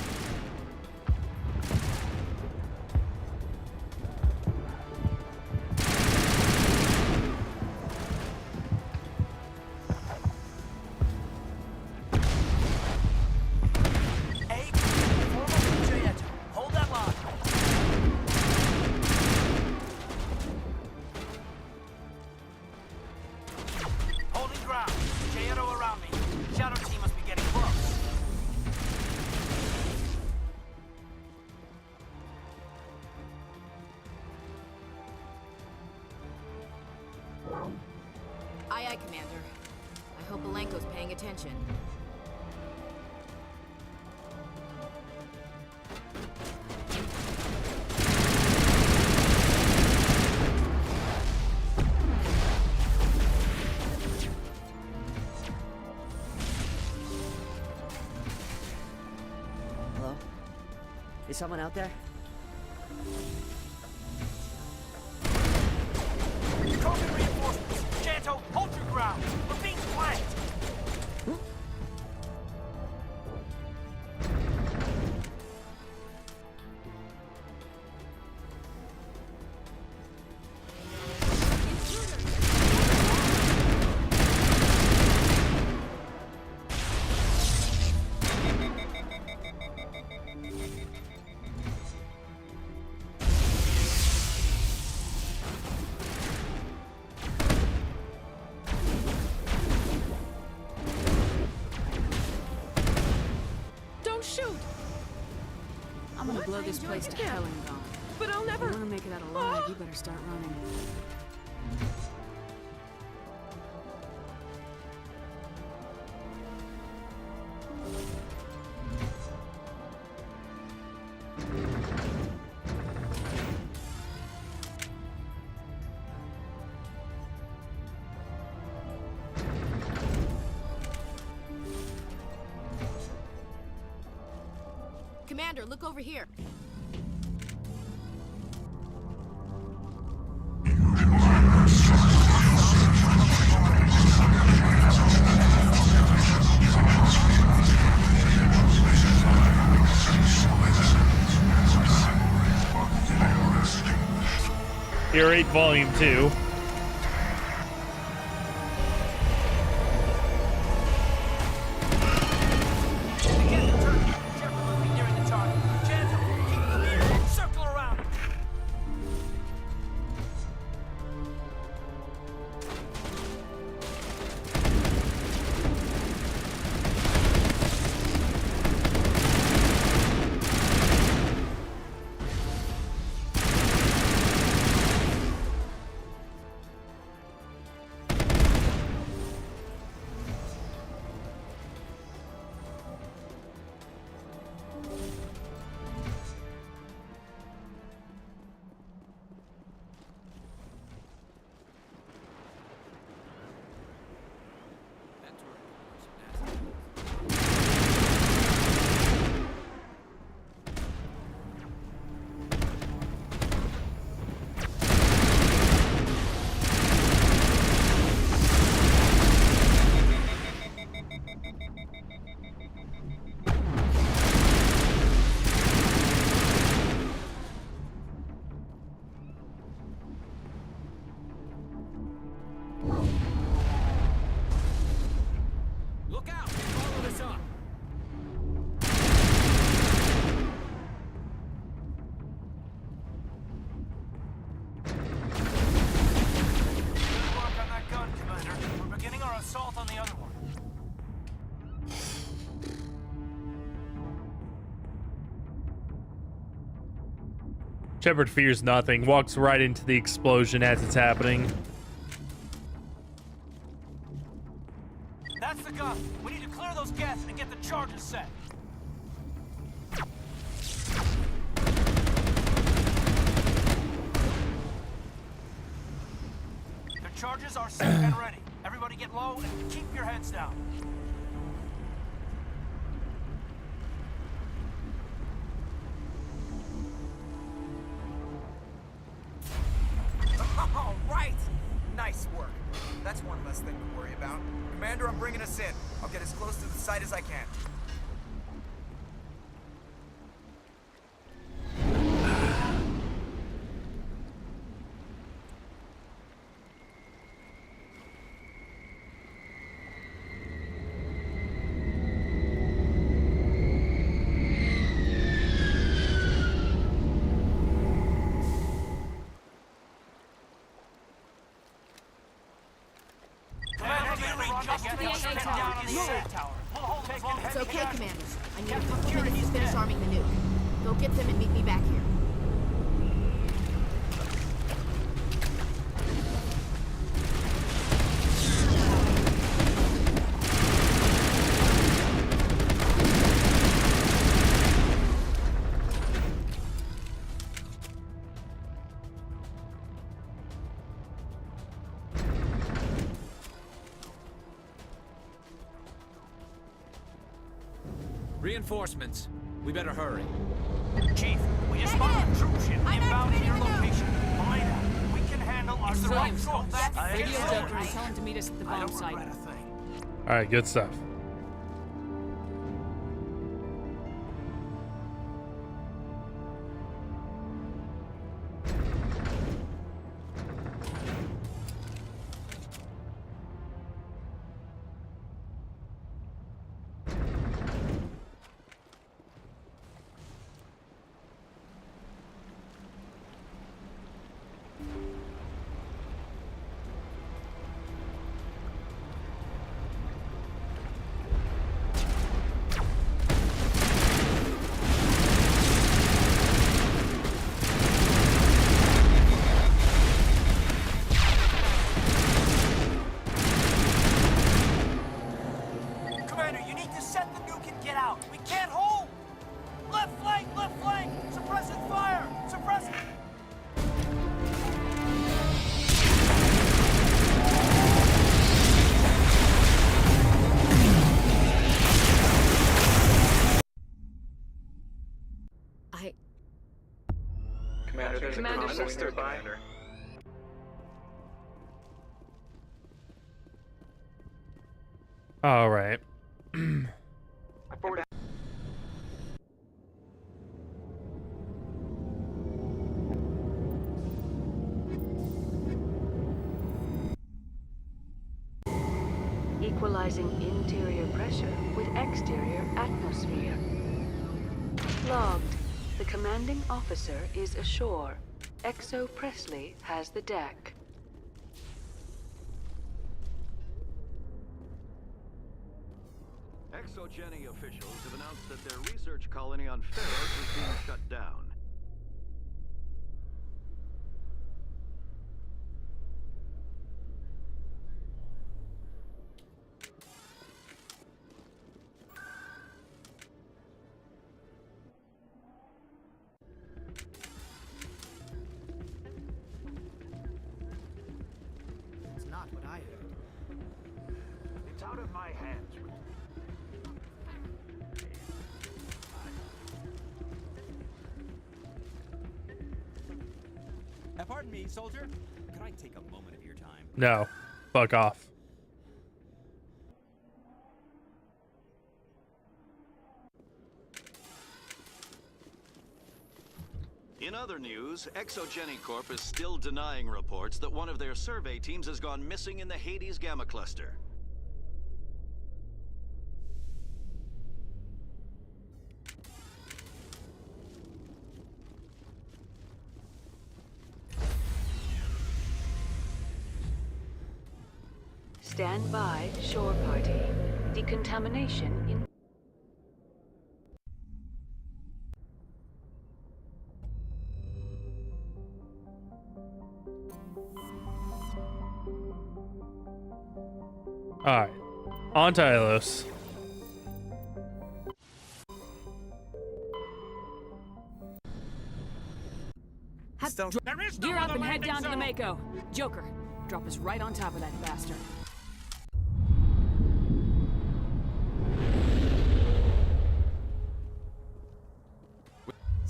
Commander. I hope Alenko's paying attention. Hello? Is someone out there? Covert reinforcements! Janto, hold your ground! We're being flanked! Shoot! I'm gonna blow this place to hell and gone. But I'll never. If you wanna make it out alive, you better start running. Commander, look over here. Here 8 Volume 2. Shepard fears nothing, walks right into the explosion as it's happening. That's the gun. We need to clear those gases and get the charges set. The charges are set and ready. Everybody get low and keep your heads down. All right! Nice work. That's one less thing to worry about. Commander, I'm bringing us in. I'll get as close to the site as I can. It's okay, Commander. I need a couple minutes to finish arming the nuke. Go get them and meet me back here. Reinforcements. We better hurry. Chief, we just spotted a troop ship inbound to your location. Mine, we can handle our Williams, survival. radio Joker and tell him to meet us at the bomb site. All right, good stuff. Commander, you need to set the nuke and get out. We can't hold. Left flank, suppressing fire, suppressing. Commander, there's Commander, a conflict sir. nearby. All right. Equalizing interior pressure with exterior atmosphere. Logged. The commanding officer is ashore. Exo Presley has the deck. ExoGeni officials have announced that their research colony on Pharos is being shut down. It's not what I heard. It's out of my hands. Pardon me, soldier. Could I take a moment of your time? No. Fuck off. In other news, ExoGeni Corp is still denying reports that one of their survey teams has gone missing in the Hades Gamma Cluster. Stand by, shore party. Decontamination in... Alright. On to Ilos. Gear up and head down to the Mako. Joker, drop us right on top of that bastard.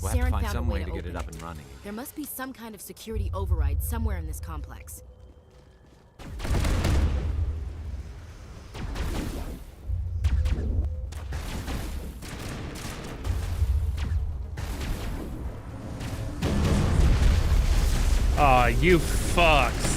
We'll have to Saren find found some a way way to to get it open up it. and running. There must be some kind of security override somewhere in this complex. Aw, you fucks.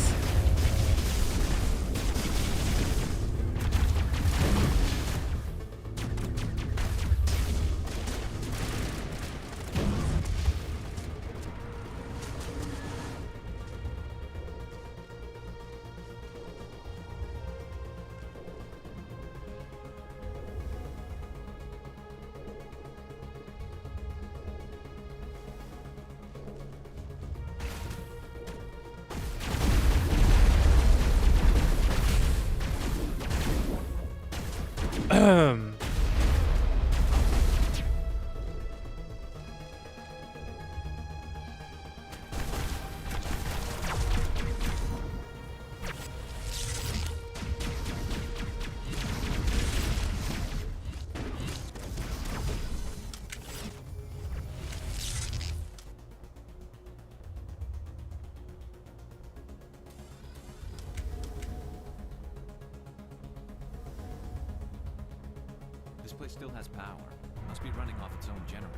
This place still has power. Must be running off its own generator.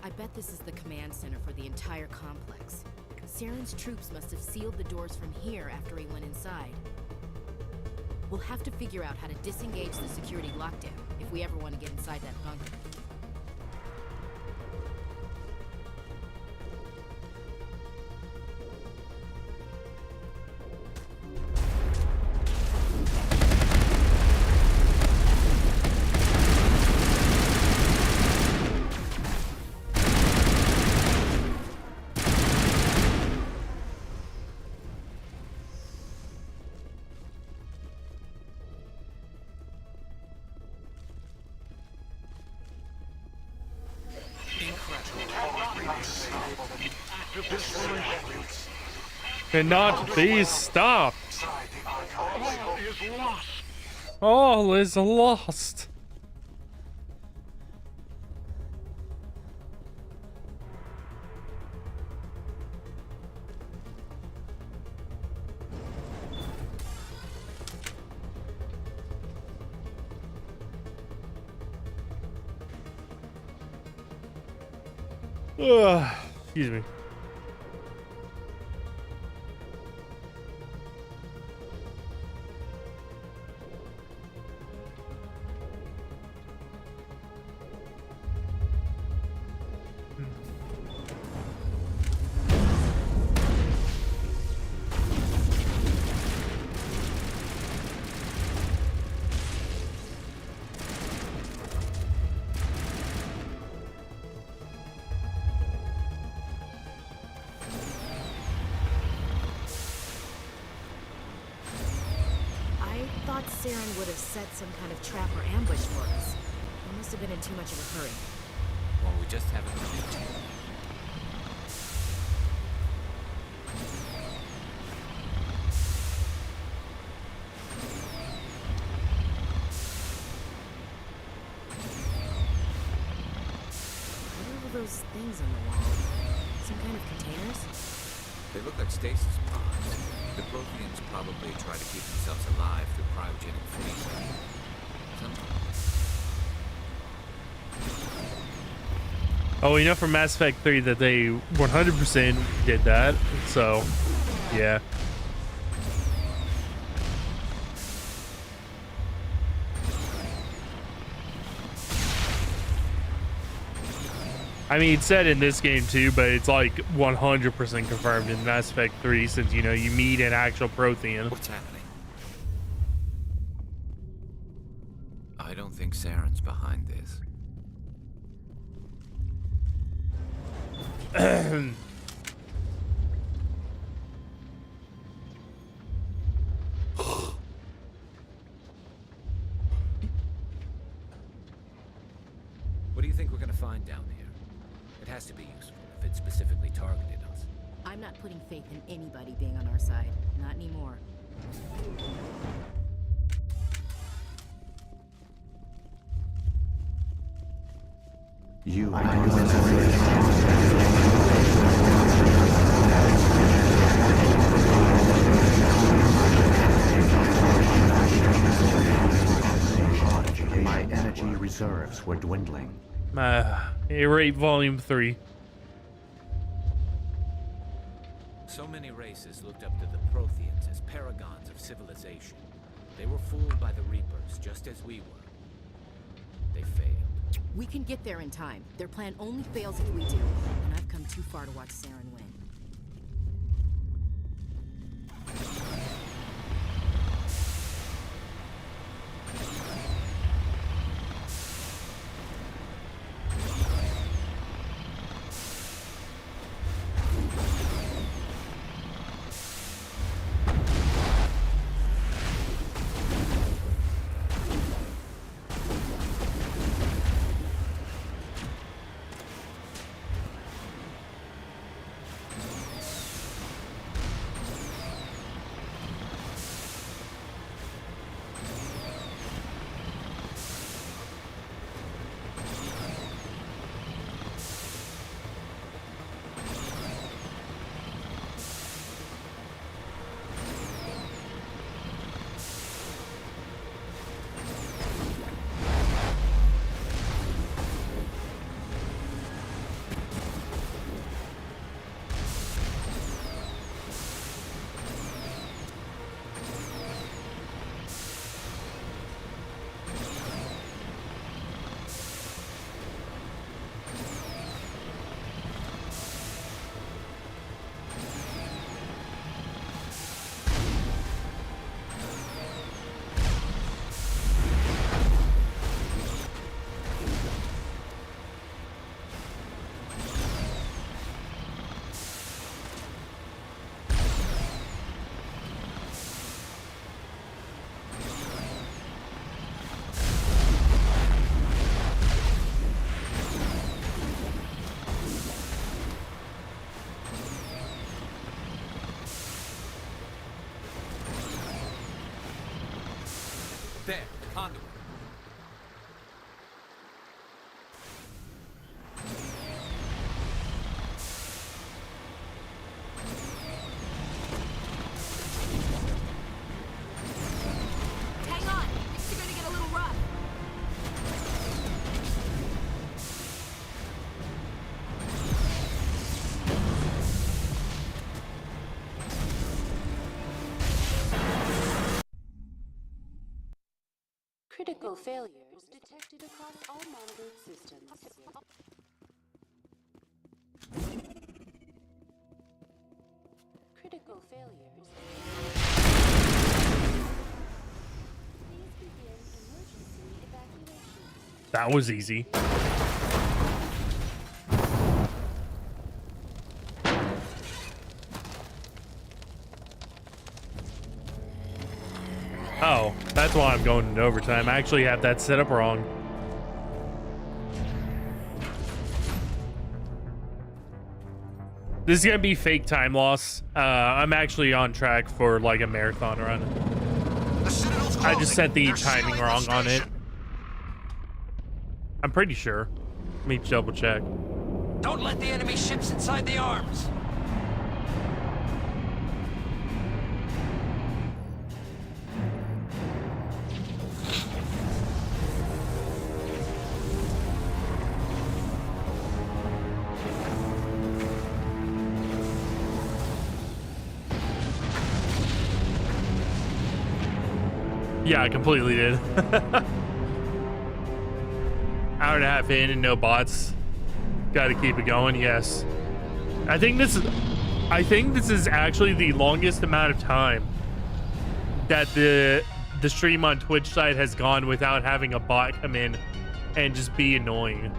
I bet this is the command center for the entire complex. Saren's troops must have sealed the doors from here after he went inside. We'll have to figure out how to disengage the security lockdown if we ever want to get inside that bunker. Cannot be stopped. All is lost. Excuse me. Saren would have set some kind of trap or ambush for us. He must have been in too much of a hurry. Well, we just haven't run into him. What are all those things on the wall? Some kind of containers? They look like stasis pods. The Protheans probably try to keep themselves alive through cryogenic freezing. Oh, we know from Mass Effect 3 that they 100% did that, so yeah. I mean, it's said in this game too, but it's like 100% confirmed in Mass Effect 3 since, you know, you meet an actual Prothean. What's happening? I don't think Saren's behind this. What do you think we're gonna find down there? It has to be useful if it specifically targeted us. I'm not putting faith in anybody being on our side. Not anymore. You My energy reserves were dwindling. Rate Volume 3. So many races looked up to the Protheans as paragons of civilization. They were fooled by the Reapers, just as we were. They failed. We can get there in time. Their plan only fails if we do, and I've come too far to watch Saren win. There, conduit. Hang on, things are gonna get a little rough. Critical failures detected across all monitored systems. Critical failures. Please begin emergency evacuation. That was easy. Oh, that's why I'm going into overtime. I actually have that set up wrong. This is gonna be fake time loss. I'm actually on track for like a marathon run. I just set the timing wrong on it. I'm pretty sure. Let me double check. Don't let the enemy ships inside the arms. Yeah, I completely did. Hour and a half in and no bots. Got to keep it going. Yes. I think this is actually the longest amount of time that the stream on Twitch side has gone without having a bot come in and just be annoying.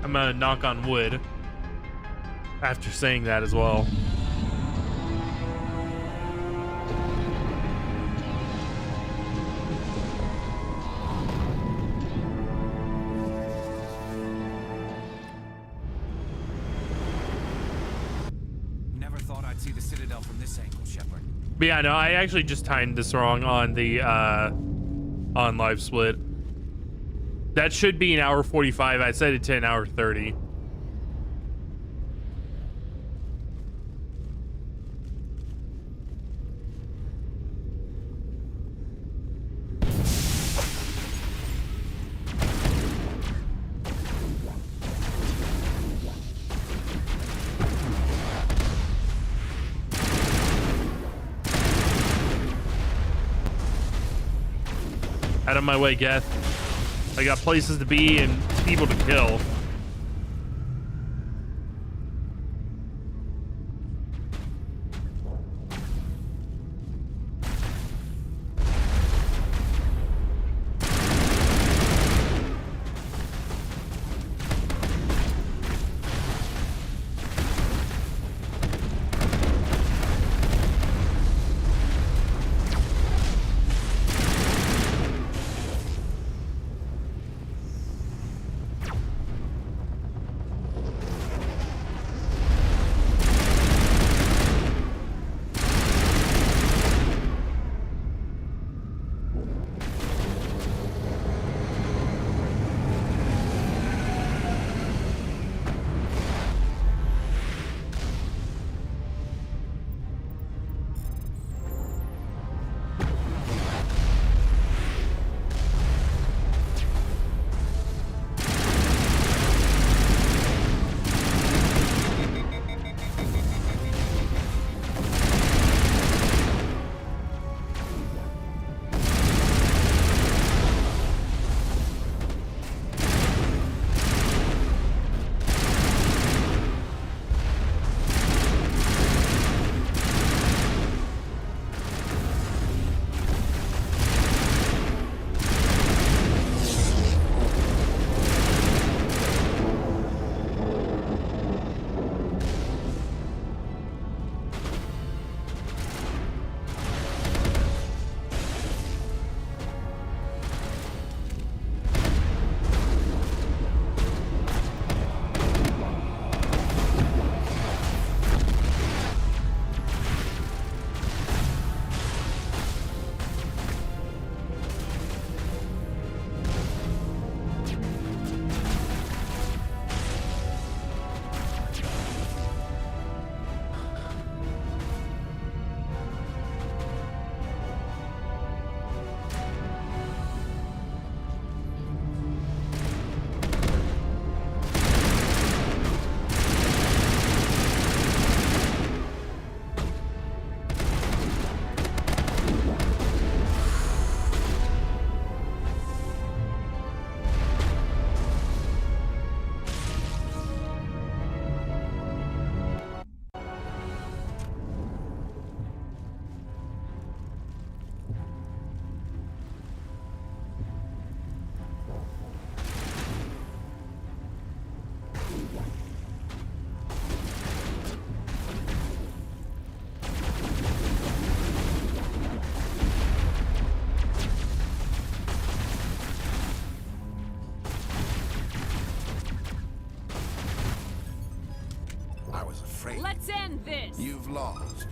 I'm gonna knock on wood after saying that as well. Never thought I'd see the Citadel from this angle, Shepard. But yeah, no, I actually just timed this wrong on the on live split. That should be an hour 45. I set it to an hour 30. Out of my way, Geth. I got places to be and people to kill. was afraid. Let's end this! You've lost.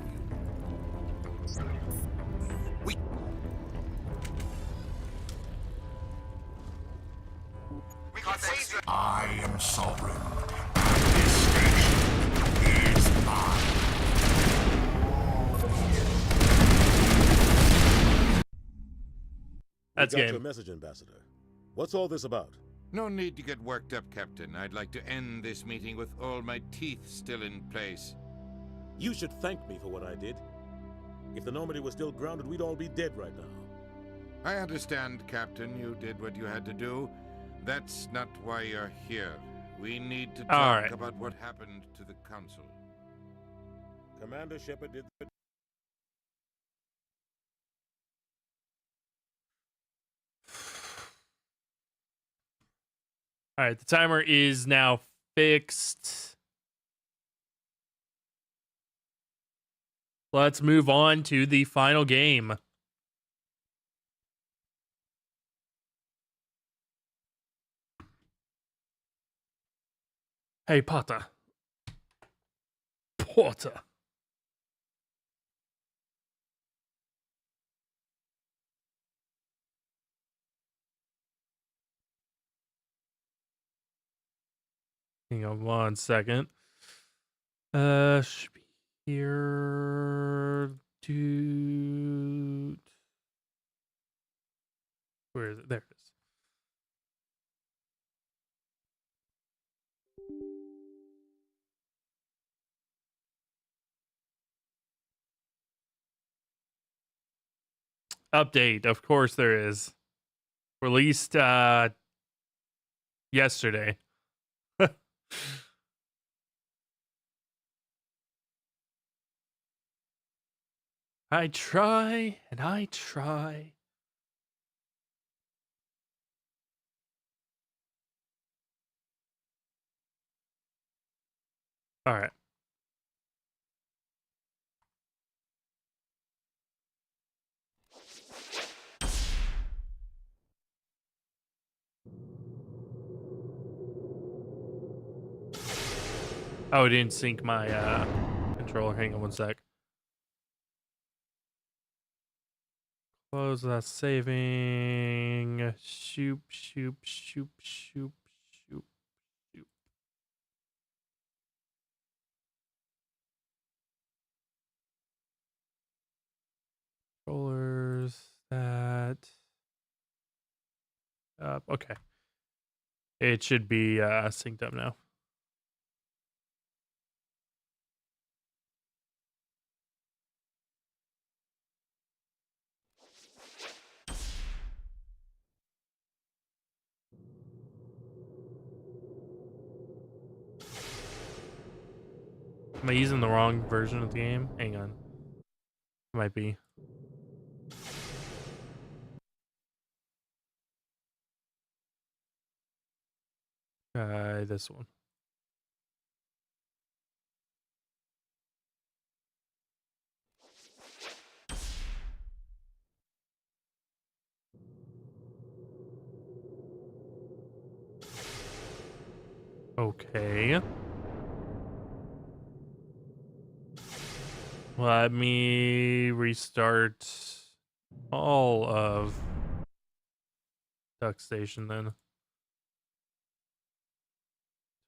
I am sovereign. This station is mine. That's got game. your message, Ambassador. What's all this about? No need to get worked up, Captain. I'd like to end this meeting with all my teeth still in place. You should thank me for what I did. If the Normandy was still grounded, we'd all be dead right now. I understand, Captain. You did what you had to do. That's not why you're here. We need to talk about what happened to the Council. Commander Shepard did the... All right, the timer is now fixed. Let's move on to the final game. Hey, Potter. Potter. Hang on 1 second. Should be here, dude. Where is it? There it is. Update. Of course there is. Released yesterday. I try and I try. All right. Oh, it didn't sync my controller. Hang on 1 sec. Close that saving. Shoop, shoop, shoop, shoop, shoop, shoop. Controllers, that. Okay. It should be synced up now. Am I using the wrong version of the game? Hang on. Might be. This one. Okay. Let me restart all of Duck Station then.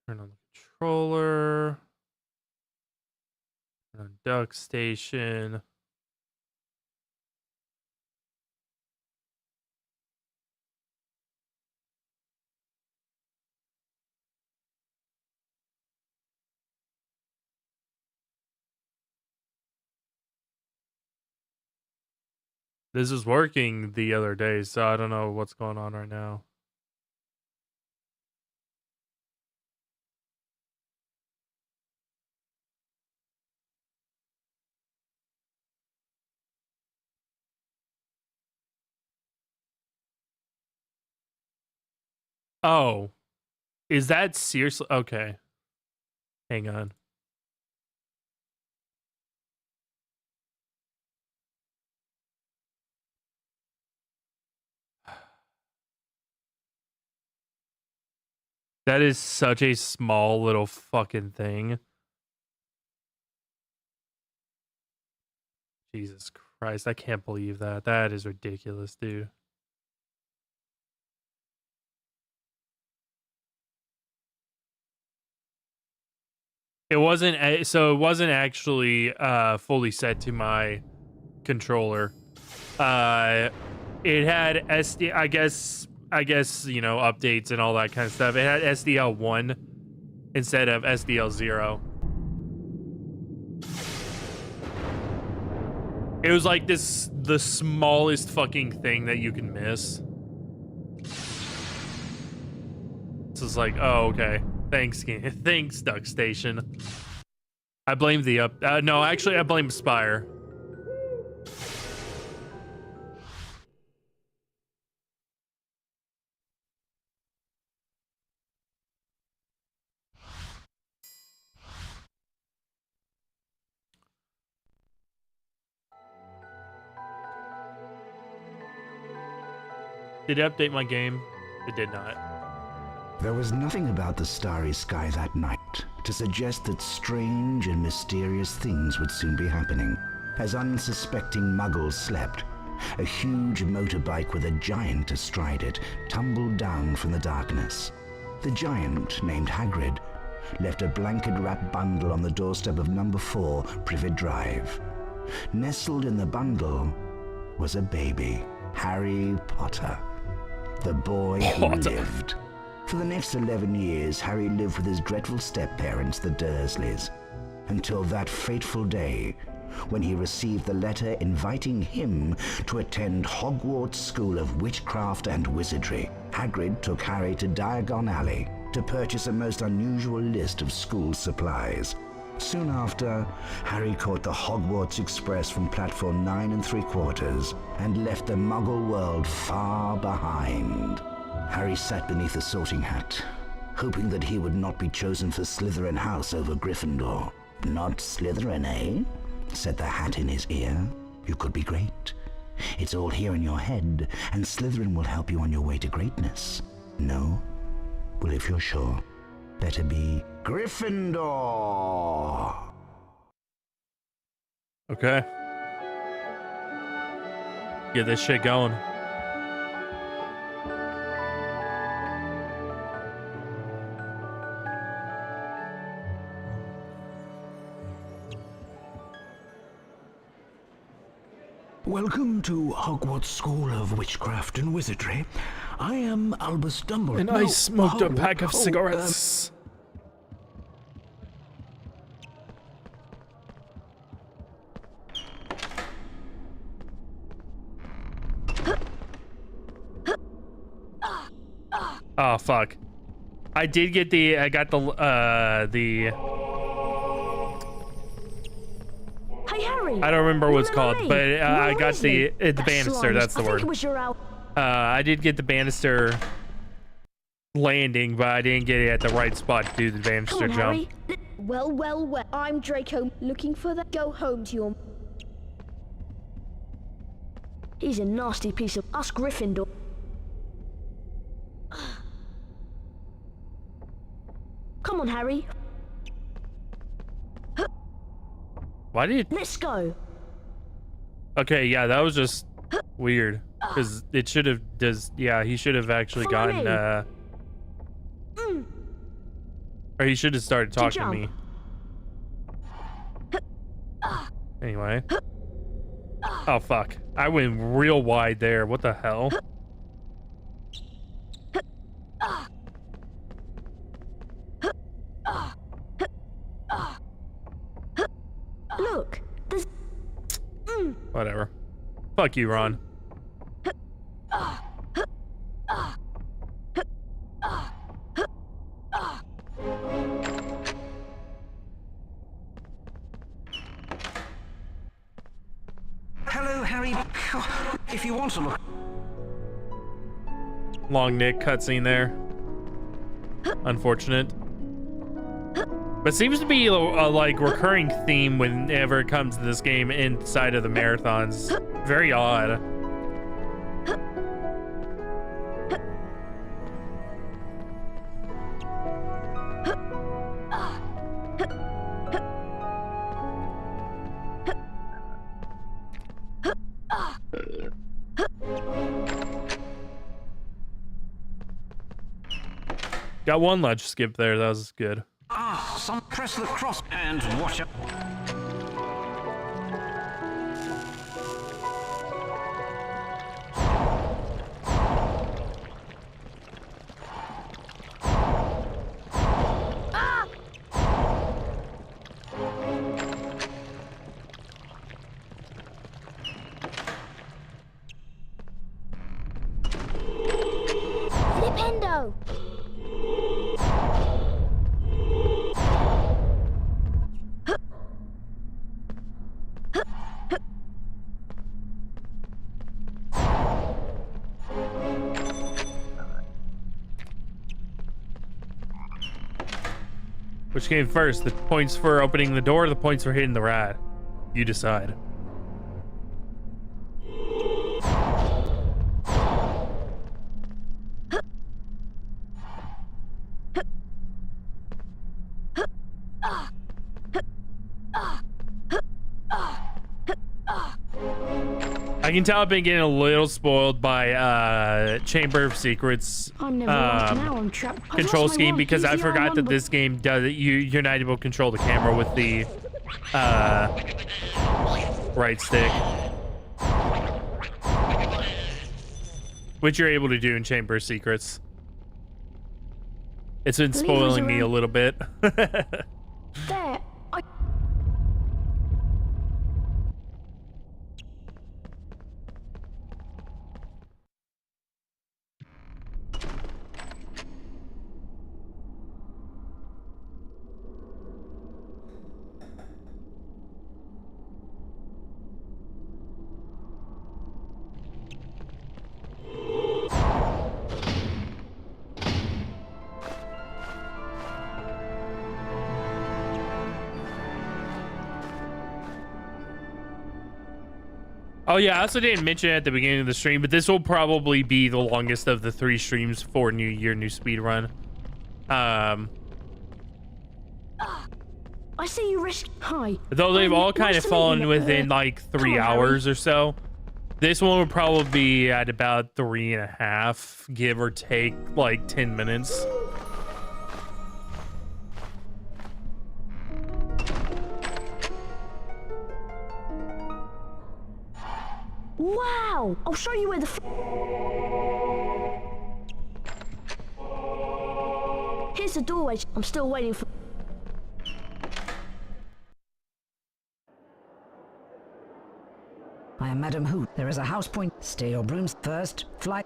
Turn on the controller. Turn on Duck Station. This is working the other day, so I don't know what's going on right now. Oh, is that seriously? Okay. Hang on. That is such a small little fucking thing. Jesus Christ, I can't believe that. That is ridiculous, dude. It wasn't actually fully set to my controller. It had SD, I guess, you know, updates and all that kind of stuff. It had SDL1 instead of SDL0. It was like the smallest fucking thing that you can miss. So it's like, oh, okay. Thanks, thanks, Duck Station. I blame the no, actually, I blame Spire. Did it update my game? It did not. There was nothing about the starry sky that night to suggest that strange and mysterious things would soon be happening. As unsuspecting muggles slept, a huge motorbike with a giant astride it tumbled down from the darkness. The giant, named Hagrid, left a blanket-wrapped bundle on the doorstep of number 4 Privet Drive. Nestled in the bundle was a baby, Harry Potter, the boy who lived. For the next 11 years, Harry lived with his dreadful step-parents, the Dursleys, until that fateful day when he received the letter inviting him to attend Hogwarts School of Witchcraft and Wizardry. Hagrid took Harry to Diagon Alley to purchase a most unusual list of school supplies. Soon after, Harry caught the Hogwarts Express from platform 9 3/4 and left the Muggle world far behind. Harry sat beneath a sorting hat, hoping that he would not be chosen for Slytherin House over Gryffindor. Not Slytherin, eh? Said the hat in his ear. You could be great. It's all here in your head, and Slytherin will help you on your way to greatness. No? Well, if you're sure, better be Gryffindor! Okay. Get this shit going. Welcome to Hogwarts School of Witchcraft and Wizardry. I am Albus Dumbledore. And I smoked a pack of cigarettes. Oh fuck! I did get the. I got the. Hey Harry. I don't remember what it's called, but I got the banister. That's the word. I did get the banister landing, but I didn't get it at the right spot to do the banister jump. Harry. Well. I'm Draco, looking for the go home to your. He's a nasty piece of us Gryffindor. Come on, Harry. Why did? Let's go. Okay, yeah, that was just weird because it should have. Yeah, he should have actually gotten. Or he should have started talking to me. Anyway. Oh fuck! I went real wide there. What the hell? Look, there's... Whatever. Fuck you, Ron. Hello, Harry. If you want to look... Long Nick cutscene there. Unfortunate. But seems to be a like recurring theme whenever it comes to this game inside of the marathons. Very odd. Got one ledge skip there. That was good. Ah, some press the cross and watch out. Flipendo! Which came first? The points for opening the door or the points for hitting the rat? You decide. I can tell I've been getting a little spoiled by Chamber of Secrets control scheme because I forgot that this game does it. You're not able to control the camera with the right stick, which you're able to do in Chamber of Secrets. It's been spoiling me a little bit. There. Oh yeah, I also didn't mention it at the beginning of the stream, but this will probably be the longest of the 3 streams for New Year, New Speedrun. I see you risk high. Though they've all kind of fallen within like 3 hours or so. This one will probably be at about 3.5, give or take like 10 minutes. Wow! I'll show you where the. Here's the doorway. I'm still waiting for. I am Madam Hoot. There is a house point. Stay your brooms first. Flight.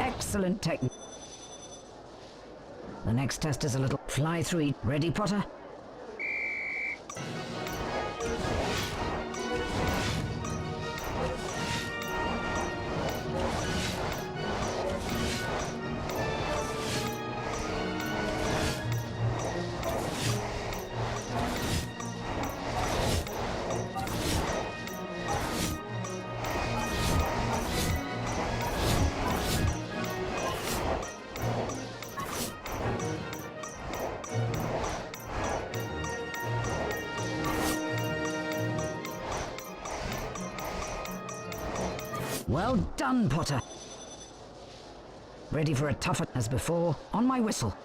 Excellent technique. The next test is a little fly through. Ready, Potter? Well done, Potter. Ready for a tougher as before. On my whistle.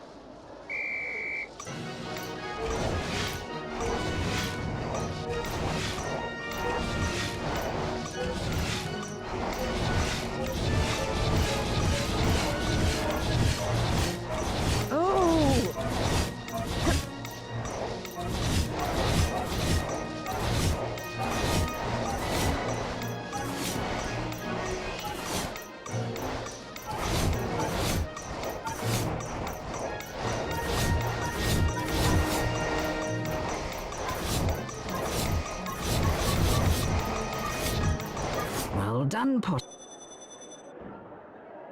Well done, Potter.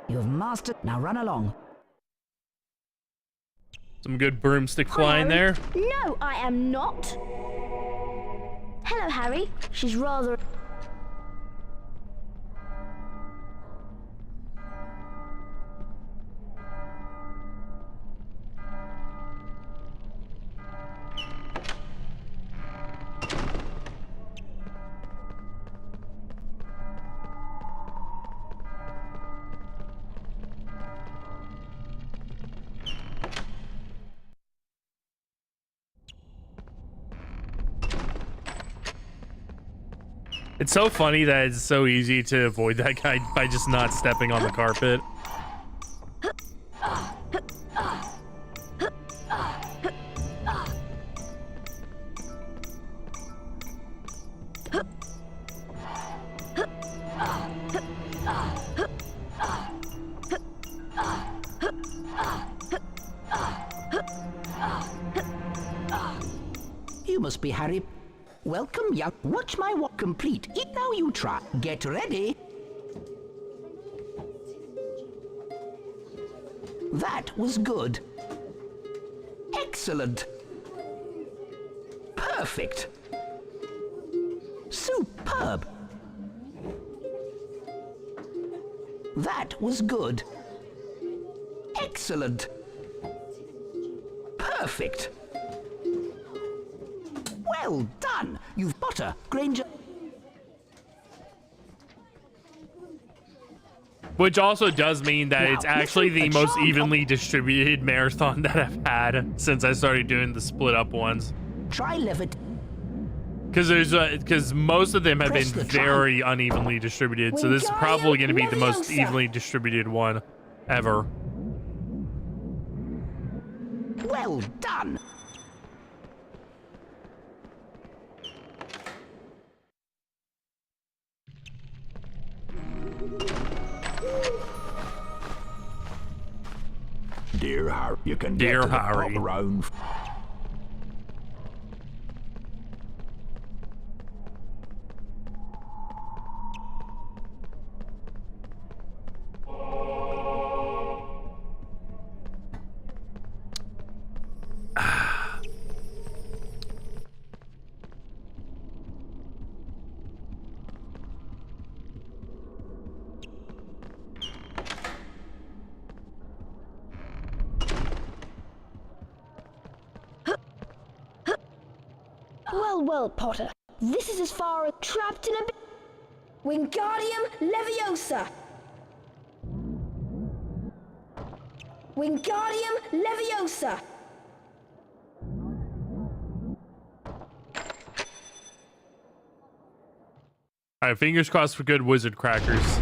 You have mastered. Now run along. Some good broomstick flying there. No, I am not. Hello, Harry. She's rather. It's so funny that it's so easy to avoid that guy by just not stepping on the carpet. You must be Harry. Welcome, young. Watch my walk complete. Now you try. Get ready. That was good. Excellent. Perfect. Superb. That was good. Excellent. Perfect. Well done. You've Potter, Granger. Which also does mean that it's actually the most evenly distributed marathon that I've had since I started doing the split up ones. Try levitate. Because most of them have been very unevenly distributed, so this is probably going to be the most evenly distributed one ever. Well done. Dear Harry, you can Dear get to Harry. the top round. Well, Potter. This is as far as trapped in a Wingardium Leviosa. Wingardium Leviosa. Alright, fingers crossed for good wizard crackers.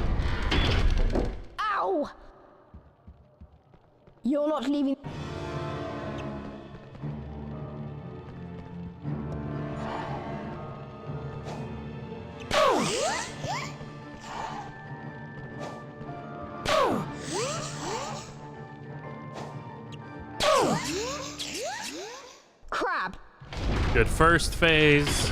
Ow! You're not leaving. Crab. Good first phase.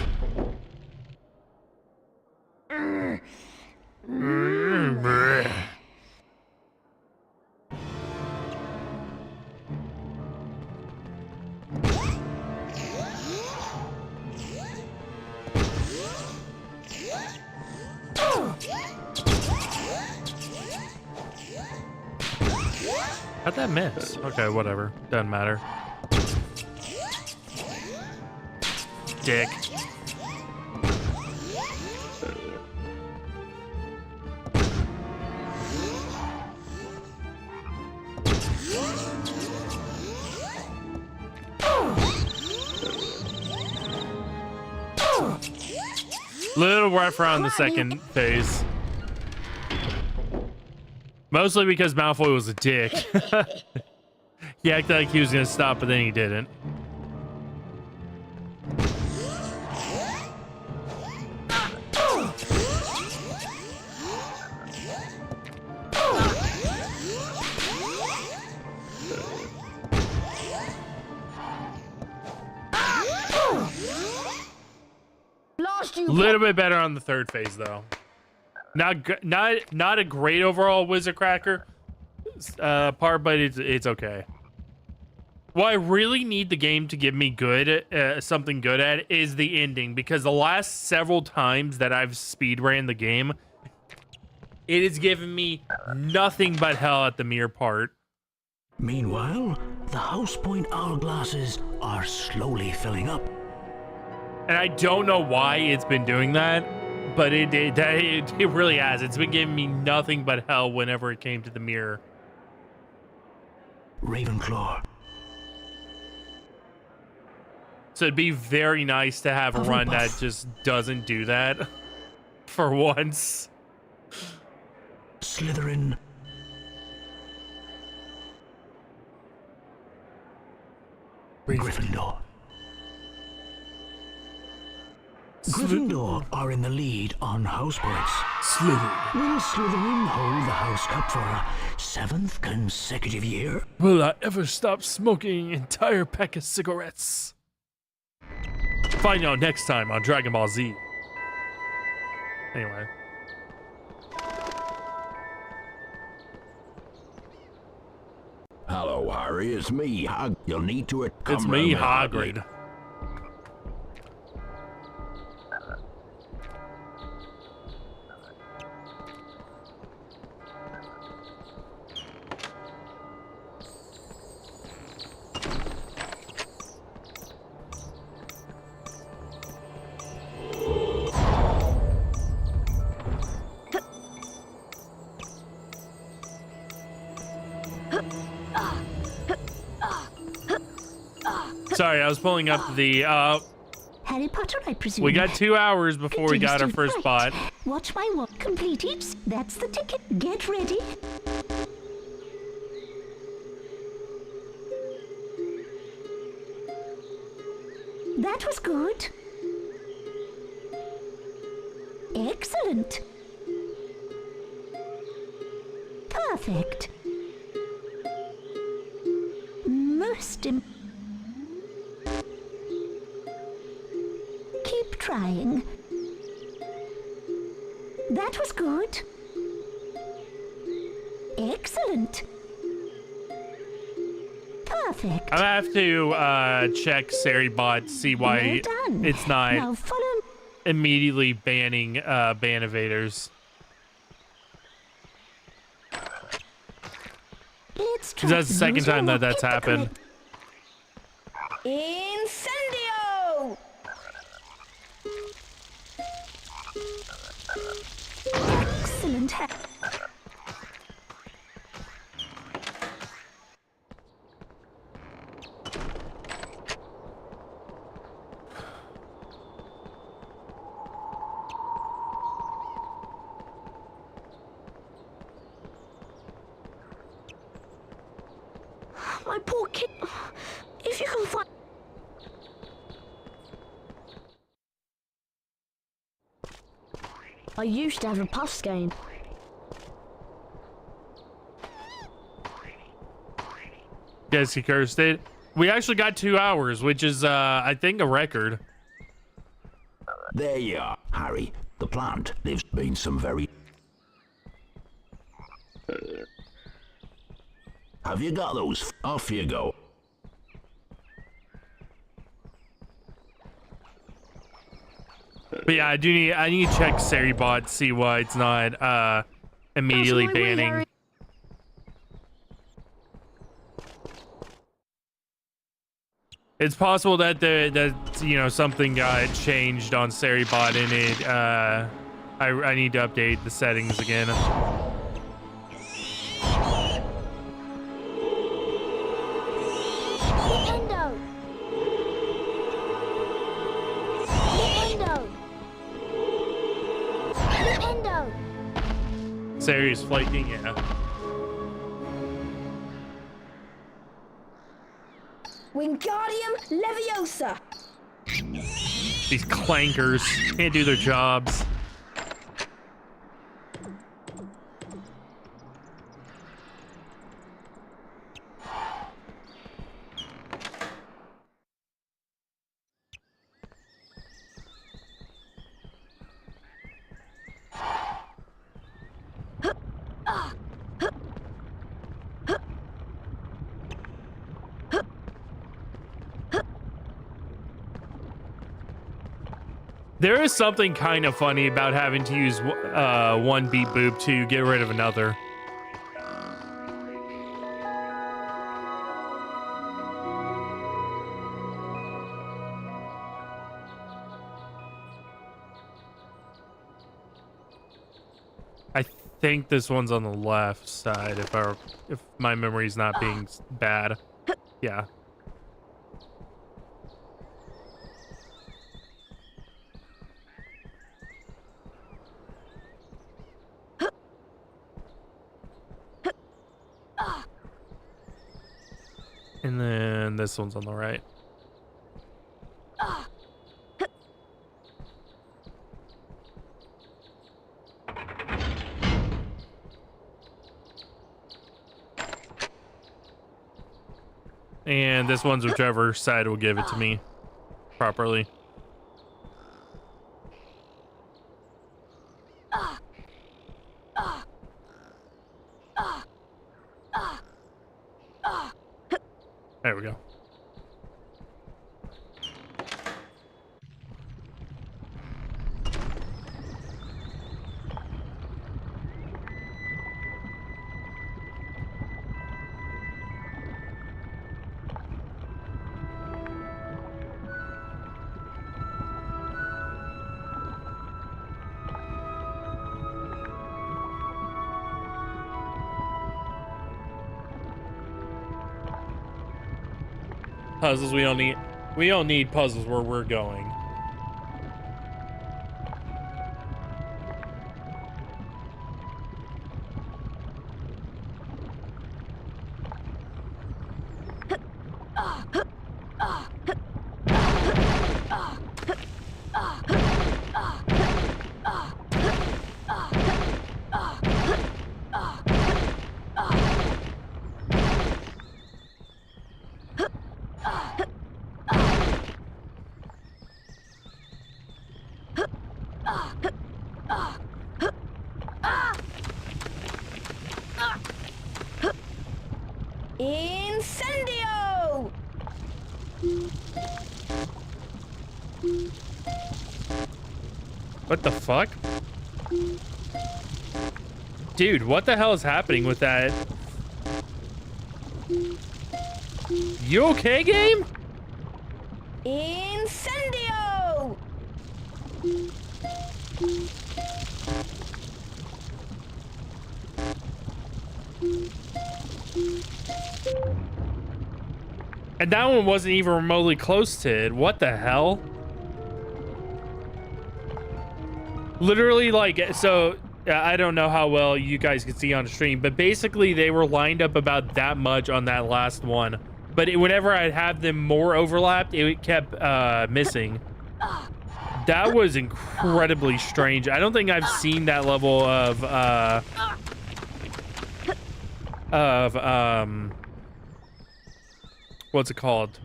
How'd that miss? Okay, whatever. Doesn't matter. Dick. Little rough around the second phase. Mostly because Malfoy was a dick. He acted like he was gonna stop, but then he didn't. A little bit better on the third phase, though. Not a great overall wizard cracker part, but it's okay. What I really need the game to give me something good at is the ending, because the last several times that I've speedran the game, it has given me nothing but hell at the mirror part. Meanwhile, the house point hourglasses are slowly filling up. And I don't know why it's been doing that, but it really has. It's been giving me nothing but hell whenever it came to the mirror. Ravenclaw. So it'd be very nice to have a run that just doesn't do that. for once. Slytherin. Gryffindor. Gryffindor are in the lead on house points. Slytherin. Will Slytherin hold the house cup for a 7th consecutive year? Will I ever stop smoking an entire pack of cigarettes? Find out next time on Dragon Ball Z. Anyway. Hello, Harry. It's me, Hag. You'll need to come. It's me, Hagrid. Sorry, I was pulling up the, Harry Potter, I presume. we got 2 hours before we got our first spot. Watch my walk completed. That's the ticket. Get ready. That was good. Excellent. Perfect. Most Keep trying. That was good. Excellent. Perfect. I have to check SariBot, see why it's not Now follow. immediately banning ban evaders. Let's try. Because that's the second time that that's happened. Incendio! Excellent. My poor kid. If you can find. I used to have a puffs game. Guess he cursed it. We actually got 2 hours, which is, I think, a record. There you are, Harry. The plant. There's been some very... Have you got those? Off you go. But yeah, I need to check SariBot, see why it's not immediately banning. It's possible that something got changed on SariBot and it I need to update the settings again. Sari's flaking, yeah. Wingardium Leviosa! These clankers can't do their jobs. There is something kind of funny about having to use one beat boop to get rid of another. I think this one's on the left side if my memory's not being bad. Yeah. And then this one's on the right. And this one's whichever side will give it to me properly. There we go. Puzzles we don't need puzzles where we're going. Incendio! What the fuck? Dude, what the hell is happening with that? You okay, game? Incendio! And that one wasn't even remotely close to it. What the hell? Literally, like, so I don't know how well you guys can see on the stream, but basically they were lined up about that much on that last one. But whenever I'd have them more overlapped, it kept missing. That was incredibly strange. I don't think I've seen that level of what's it called?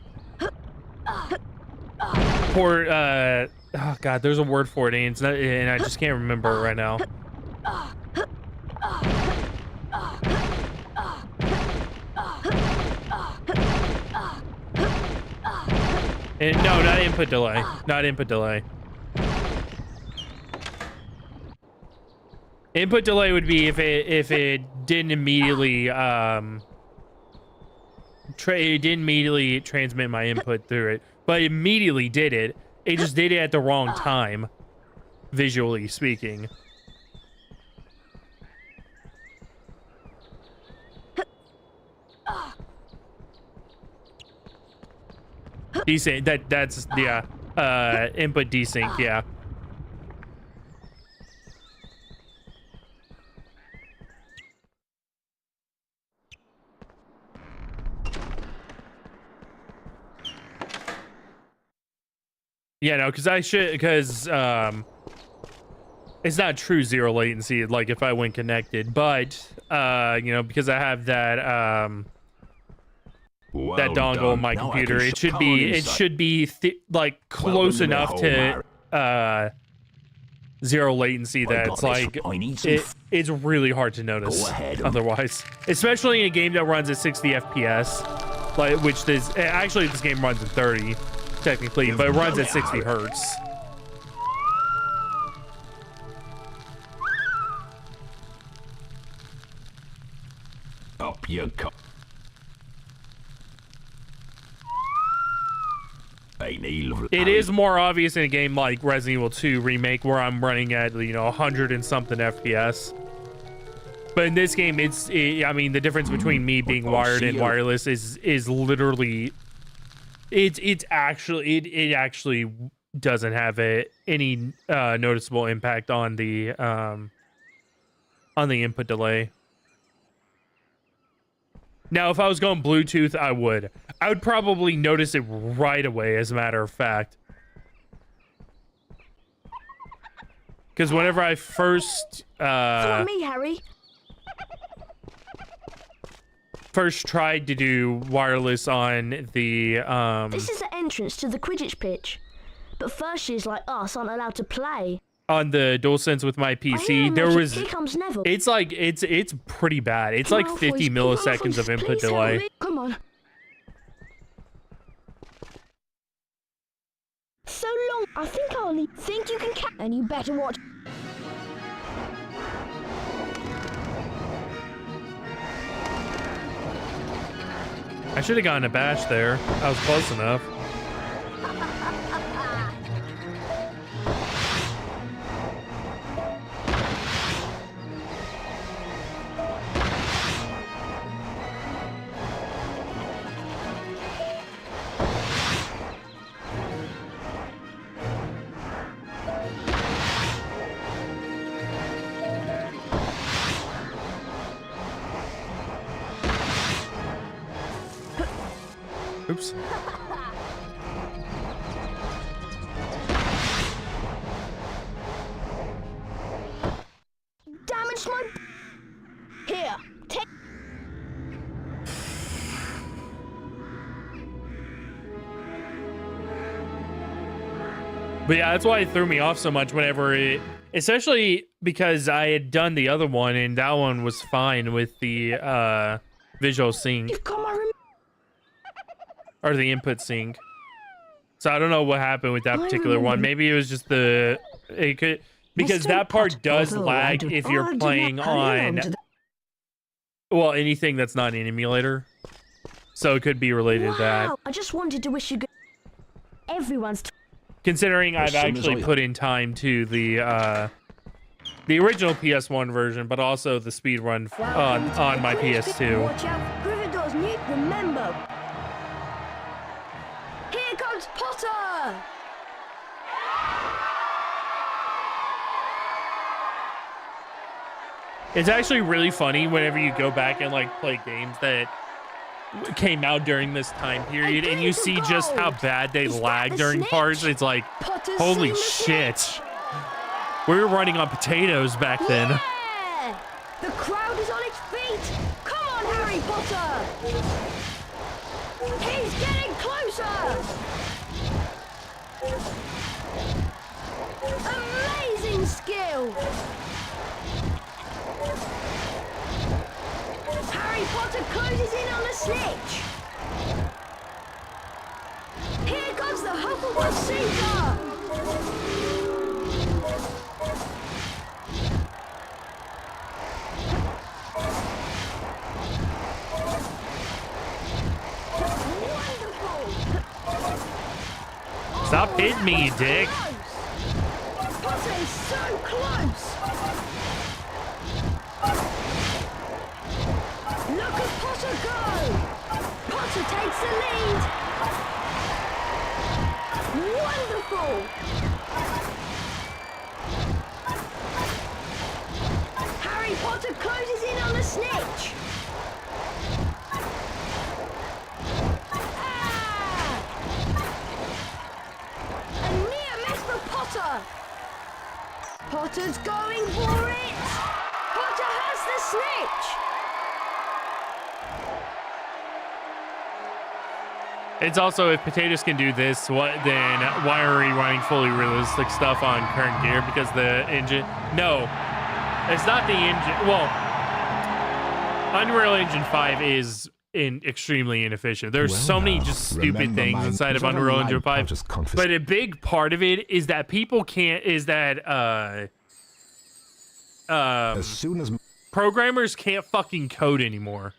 Port, oh god, there's a word for it, and it's not, and I just can't remember it right now. And no, not input delay. Not input delay. Input delay would be if it didn't immediately transmit my input through it, but it immediately did it. It just did it at the wrong time, visually speaking. Desync, that's yeah. Input desync, yeah. Yeah, no, because it's not true zero latency, like if I went connected, but you know, because I have that that dongle on my computer, it should be like close enough to zero latency that it's like it's really hard to notice otherwise, especially in a game that runs at 60 FPS, like which is actually this game runs at 30 technically, but it runs at 60 hertz. Up your cup. It is more obvious in a game like Resident Evil 2 Remake where I'm running at, you know, 100 and something FPS. But in this game, I mean, the difference between me being wired and wireless is literally, it actually doesn't have any noticeable impact on the input delay. Now, if I was going Bluetooth, I would probably notice it right away, as a matter of fact. Because whenever I first Follow me, Harry. first tried to do wireless on the This is the entrance to the Quidditch pitch. But first years like us aren't allowed to play. on the DualSense with my PC, there was Here comes Neville. it's like it's pretty bad. It's like 50 milliseconds of input delay. Come on. So long. I think I'll leave. Think you can catch, and you better watch. I should have gotten a bash there. I was close enough. Oops. Damaged my. Here. Take. But yeah, that's why it threw me off so much whenever it, especially because I had done the other one and that one was fine with the visual sync or the input sync. So I don't know what happened with that particular one. Maybe it was just it could, because that part does lag if you're playing on, well, anything that's not an emulator. So it could be related to that. I just wanted to wish you good. Everyone's. Considering I've actually put in time to the original PS1 version, but also the speedrun on my PS2. Watch out, Gryffindor's new. Remember. Here comes Potter. It's actually really funny whenever you go back and like play games that came out during this time period and you see just how bad they lag during parts. It's like, holy shit. We were running on potatoes back then. Yeah! The crowd is on its feet. Come on, Harry Potter. He's getting closer. Amazing skill. Harry Potter closes in on the snitch. Here comes the Hufflepuff Sinker. Stop hitting me, you dick. Potter is so close. Look at Potter go! Potter takes the lead! Wonderful! Harry Potter closes in on the snitch! Ah! A near miss for Potter! Potter's going for it! Potter has the snitch! It's also, if Potatoes can do this, then why are we running fully realistic stuff on current gear? Because the engine... No, it's not the engine. Well, Unreal Engine 5 is extremely inefficient. There's so many just stupid things inside of Unreal Engine 5. But a big part of it is that people can't... Is that... as soon as programmers can't fucking code anymore.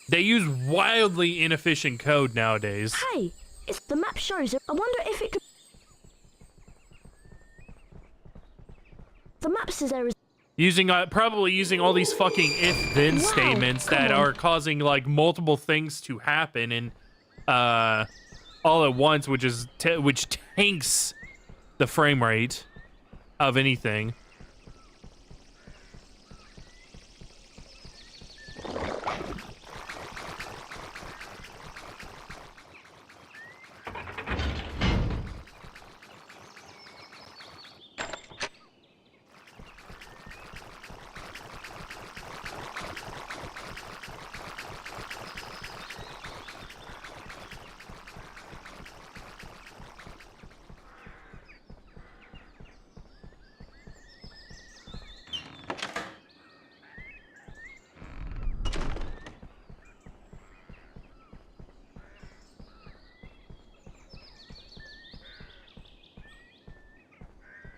They use wildly inefficient code nowadays. Hey, if the map shows it, I wonder if it could... The map says there is... Probably using all these fucking if-then statements that are causing, like, multiple things to happen and, all at once, which tanks the frame rate of anything.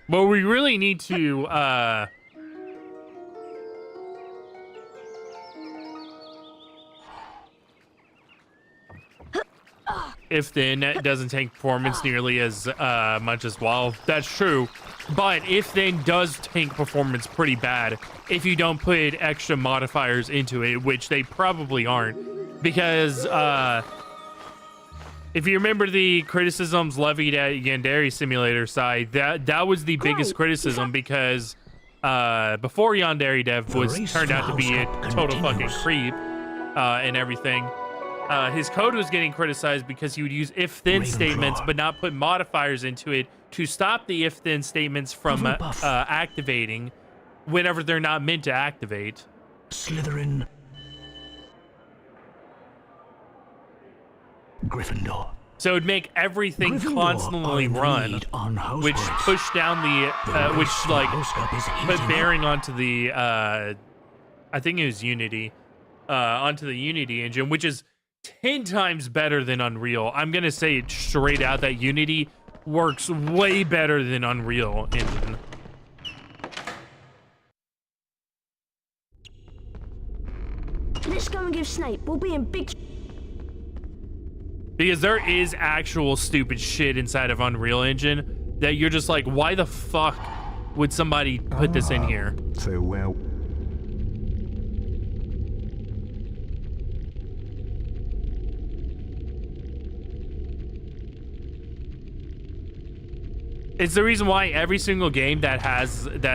Well, we really need to if then doesn't tank performance nearly as much as well. That's true. But if then does tank performance pretty bad if you don't put extra modifiers into it, which they probably aren't. Because if you remember the criticisms levied at Yandere Simulator side, that was the biggest criticism because before Yandere Dev turned out to be a total fucking creep and everything. His code was getting criticized because he would use if-then statements but not put modifiers into it to stop the if-then statements from activating whenever they're not meant to activate. Slytherin. Gryffindor. So it'd make everything constantly run, which pushed down the, which like put bearing onto the, I think it was Unity, onto the Unity engine, which is 10 times better than Unreal. I'm gonna say it straight out that Unity works way better than Unreal engine. Let's go and give Snape. We'll be in big... Because there is actual stupid shit inside of Unreal Engine that you're just like, why the fuck would somebody put this in here? So well. It's the reason why every single game that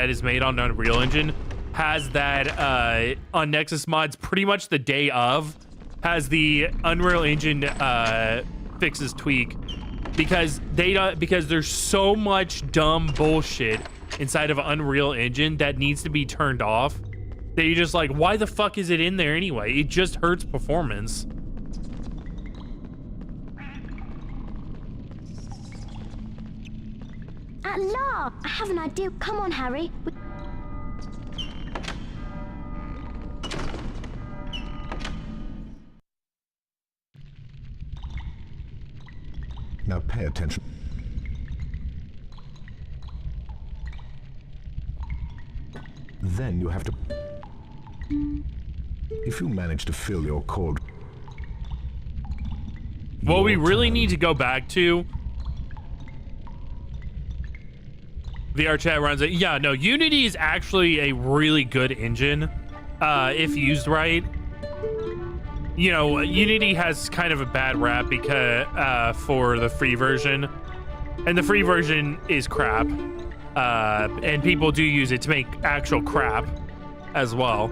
is made on Unreal Engine has that on Nexus mods pretty much the day of has the Unreal Engine fixes tweak because there's so much dumb bullshit inside of Unreal Engine that needs to be turned off that you're just like, why the fuck is it in there anyway? It just hurts performance. At last! I have an idea. Come on, Harry. Now pay attention. Then you have to... If you manage to fill your code... What we really need to go back to... VR chat runs it. Yeah, no, Unity is actually a really good engine if used right. You know, Unity has kind of a bad rap because for the free version, and the free version is crap. And people do use it to make actual crap as well.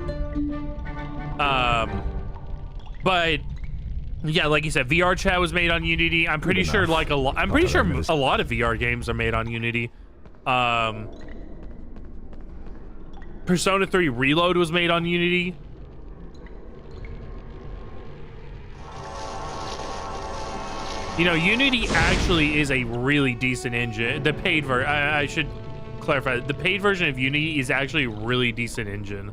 But yeah, like you said, VR chat was made on Unity. I'm pretty sure like a lot of VR games are made on Unity. Persona 3 Reload was made on Unity. You know, Unity actually is a really decent engine. The paid version, I should clarify, the paid version of Unity is actually a really decent engine.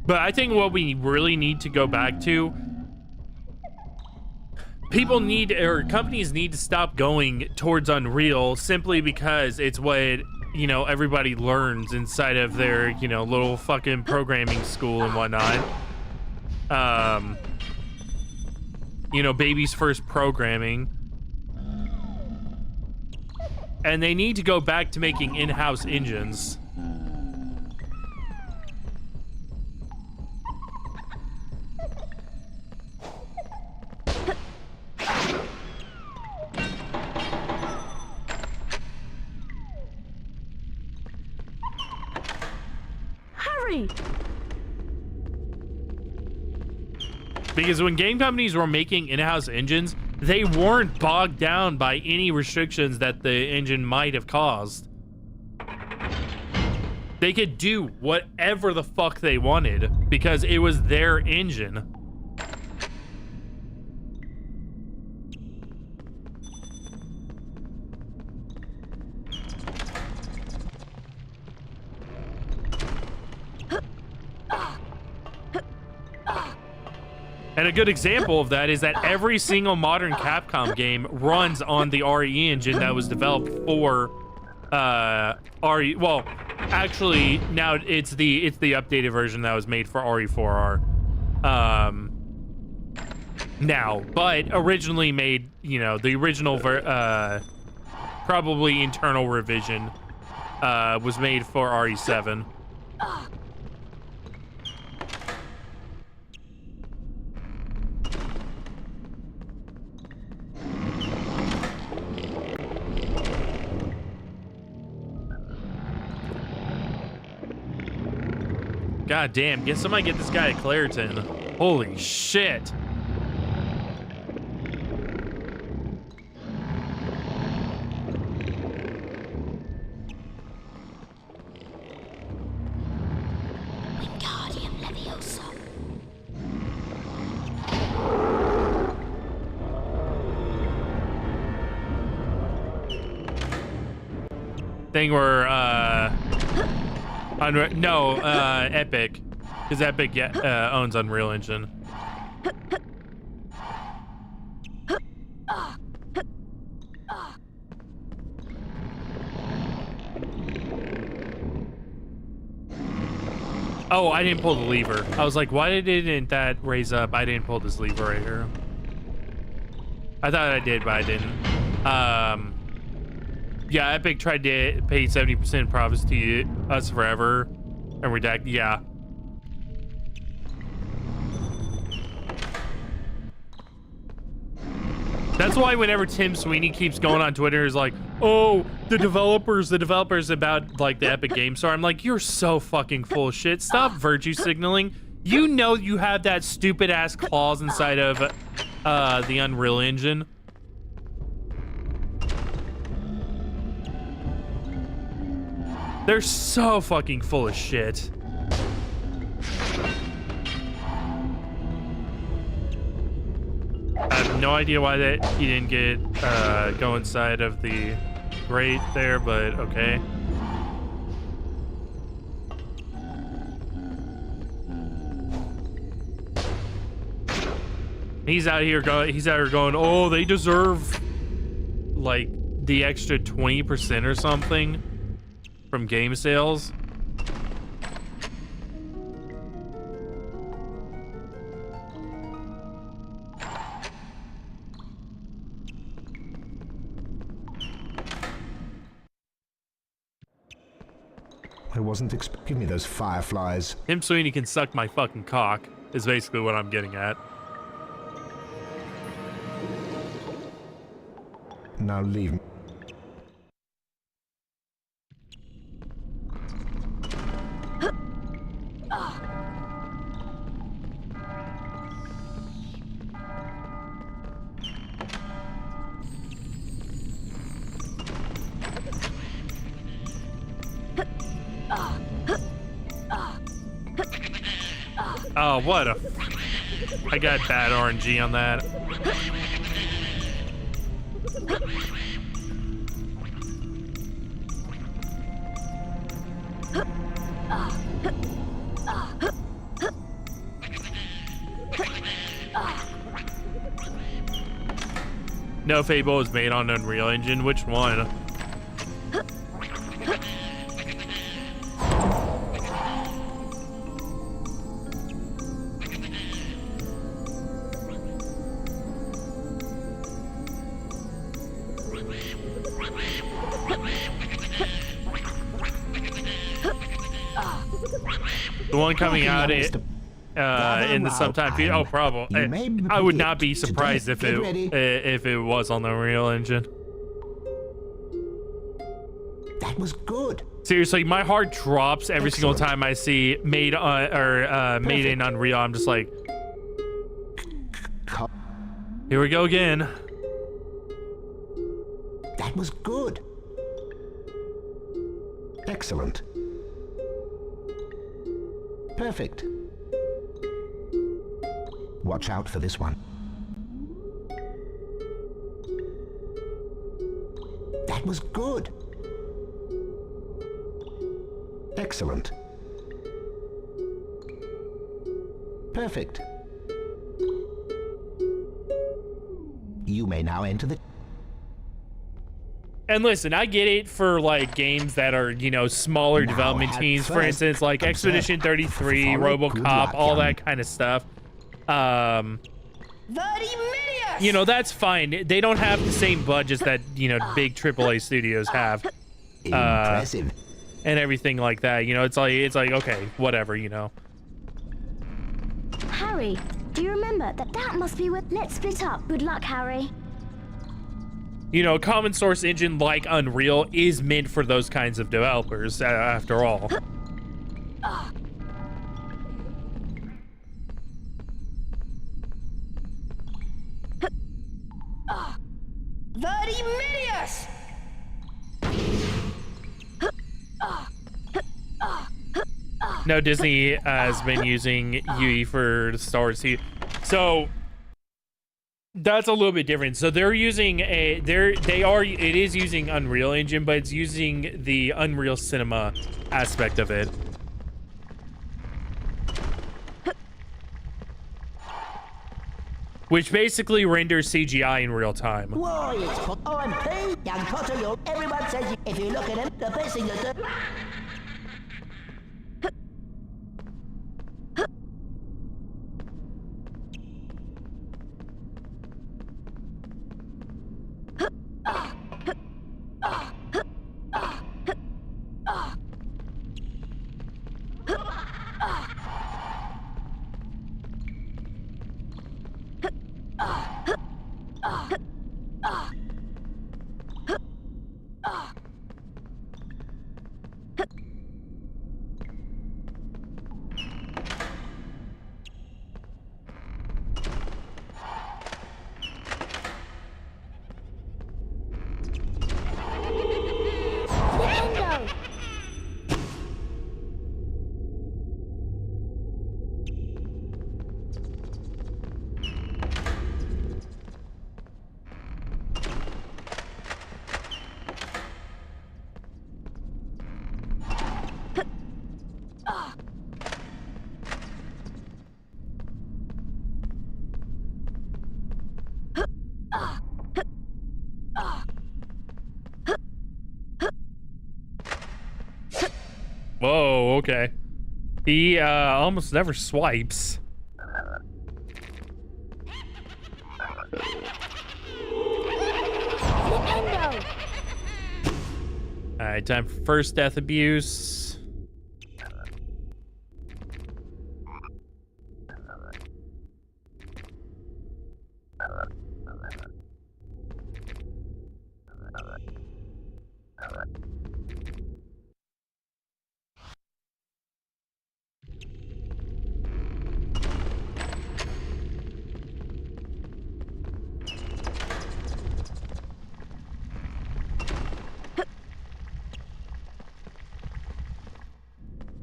But I think what we really need to go back to, companies need to stop going towards Unreal simply because it's what, you know, everybody learns inside of their, you know, little fucking programming school and whatnot. You know, baby's first programming. And they need to go back to making in-house engines. Because when game companies were making in-house engines, they weren't bogged down by any restrictions that the engine might have caused. They could do whatever the fuck they wanted because it was their engine. And a good example of that is that every single modern Capcom game runs on the RE engine that was developed for RE. Well, actually, now it's the updated version that was made for RE4R. Now, but originally made, you know, the original probably internal revision was made for RE7. God damn, get somebody get this guy at Claritin. Holy shit. Thing where Epic, because Epic owns Unreal Engine. Oh, I didn't pull the lever. I was like, why didn't that raise up? I didn't pull this lever right here. I thought I did, but I didn't. Yeah, Epic tried to pay 70% profits to us forever and redact. Yeah. That's why whenever Tim Sweeney keeps going on Twitter is like, oh, the developers about like the Epic Game Store. I'm like, you're so fucking full of shit. Stop virtue signaling. You know you have that stupid ass clause inside of the Unreal Engine. They're so fucking full of shit. I have no idea why that he didn't get go inside of the grate there, but okay. He's out here going, oh, they deserve like the extra 20% or something from game sales. I wasn't expecting me those fireflies. Tim Sweeney can suck my fucking cock, is basically what I'm getting at. Now leave me. Oh, what a... I got bad RNG on that. No Fable is made on Unreal Engine. Which one? The one coming out in the sometime future. Oh, probably. I would not be surprised if it was on the Unreal Engine. That was good. Seriously, my heart drops every single time I see made made in Unreal. I'm just like, here we go again. That was good. Excellent. Perfect. Watch out for this one. That was good. Excellent. Perfect. You may now enter the... And listen, I get it for like games that are, you know, smaller Now development have teams, for first instance, like observe. Expedition 33, Follow. Good RoboCop, luck, all young. that kind of stuff. You know, that's fine. They don't have the same budgets that, you know, big AAA studios have. Impressive. And everything like that. You know, it's like okay, whatever, you know. Harry, do you remember that must be what... Let's split up. Good luck, Harry. You know, a common source engine like Unreal is meant for those kinds of developers, after all. Vertiminius! No, Disney has been using UE for the Star Wars. So that's a little bit different. So they're using it is using Unreal Engine, but it's using the Unreal Cinema aspect of it. Which basically renders CGI in real time. Whoa, it's OMP, young Potter. Everyone says if you look at him, the best thing to do... Whoa, okay. He almost never swipes. Alright, time for first death abuse.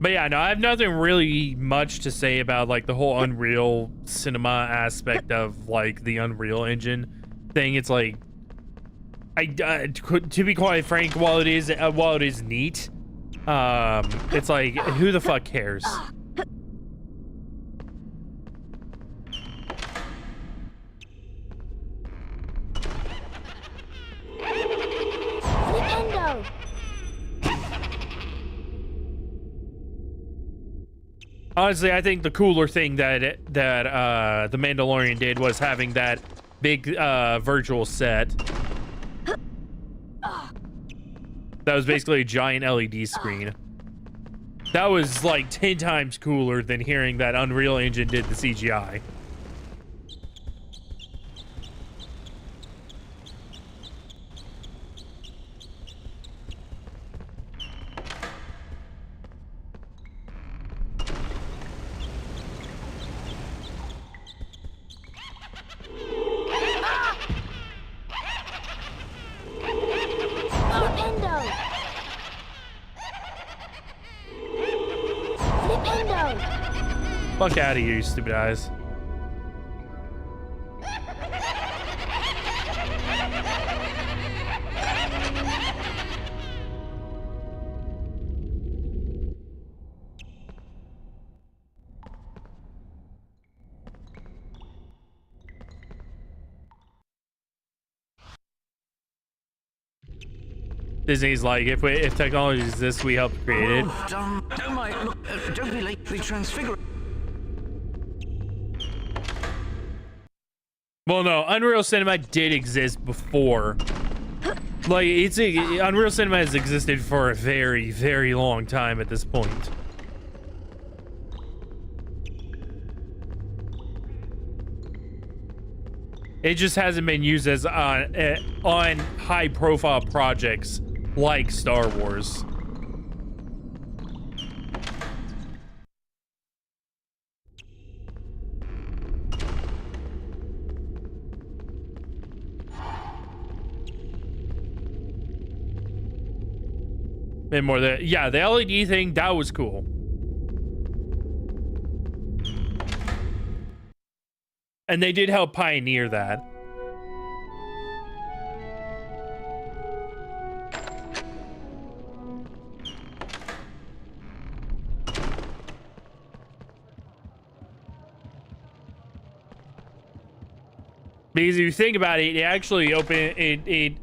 But yeah, no, I have nothing really much to say about like the whole Unreal Cinema aspect of like the Unreal Engine thing. It's like, to be quite frank, while it is neat, it's like, who the fuck cares? Honestly, I think the cooler thing that the Mandalorian did was having that big virtual set. That was basically a giant LED screen. That was like 10 times cooler than hearing that Unreal Engine did the CGI. Fuck out of here, you stupid eyes. Disney's like, if technology exists, we help create it. Don't mind. Look, don't be late. They transfigure. Well, no, Unreal Cinema did exist before. Like, Unreal Cinema has existed for a very, very long time at this point. It just hasn't been used as on high-profile projects like Star Wars. And more the the LED thing, that was cool. And they did help pioneer that. Because if you think about it, it actually opened it.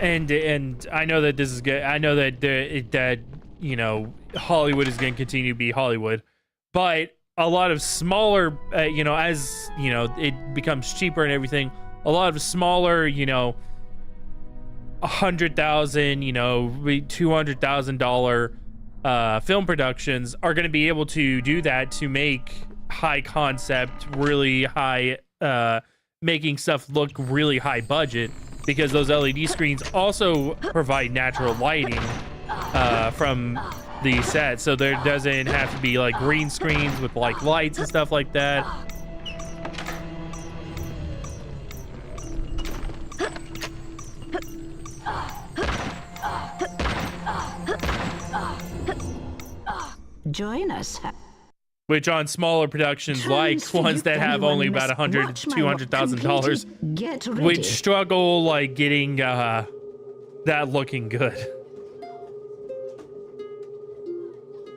And I know that this is good. I know that that you know, Hollywood is going to continue to be Hollywood, but a lot of smaller, you know, as you know, it becomes cheaper and everything. A lot of smaller, you know, $100,000, you know, $200,000 film productions are going to be able to do that to make high concept, really high, making stuff look really high budget. Because those LED screens also provide natural lighting from the set, so there doesn't have to be like green screens with like lights and stuff like that. Join us. Which on smaller productions, like ones that have only about $100,000 to $200,000, which struggle like getting that looking good.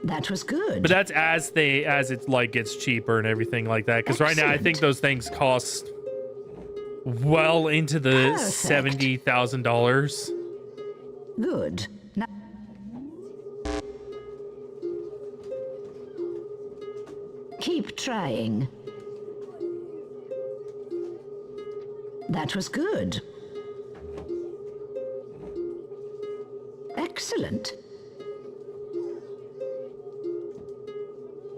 That was good. But that's as it like gets cheaper and everything like that. Because right now I think those things cost well into the $70,000. Good. Now keep trying. That was good. Excellent.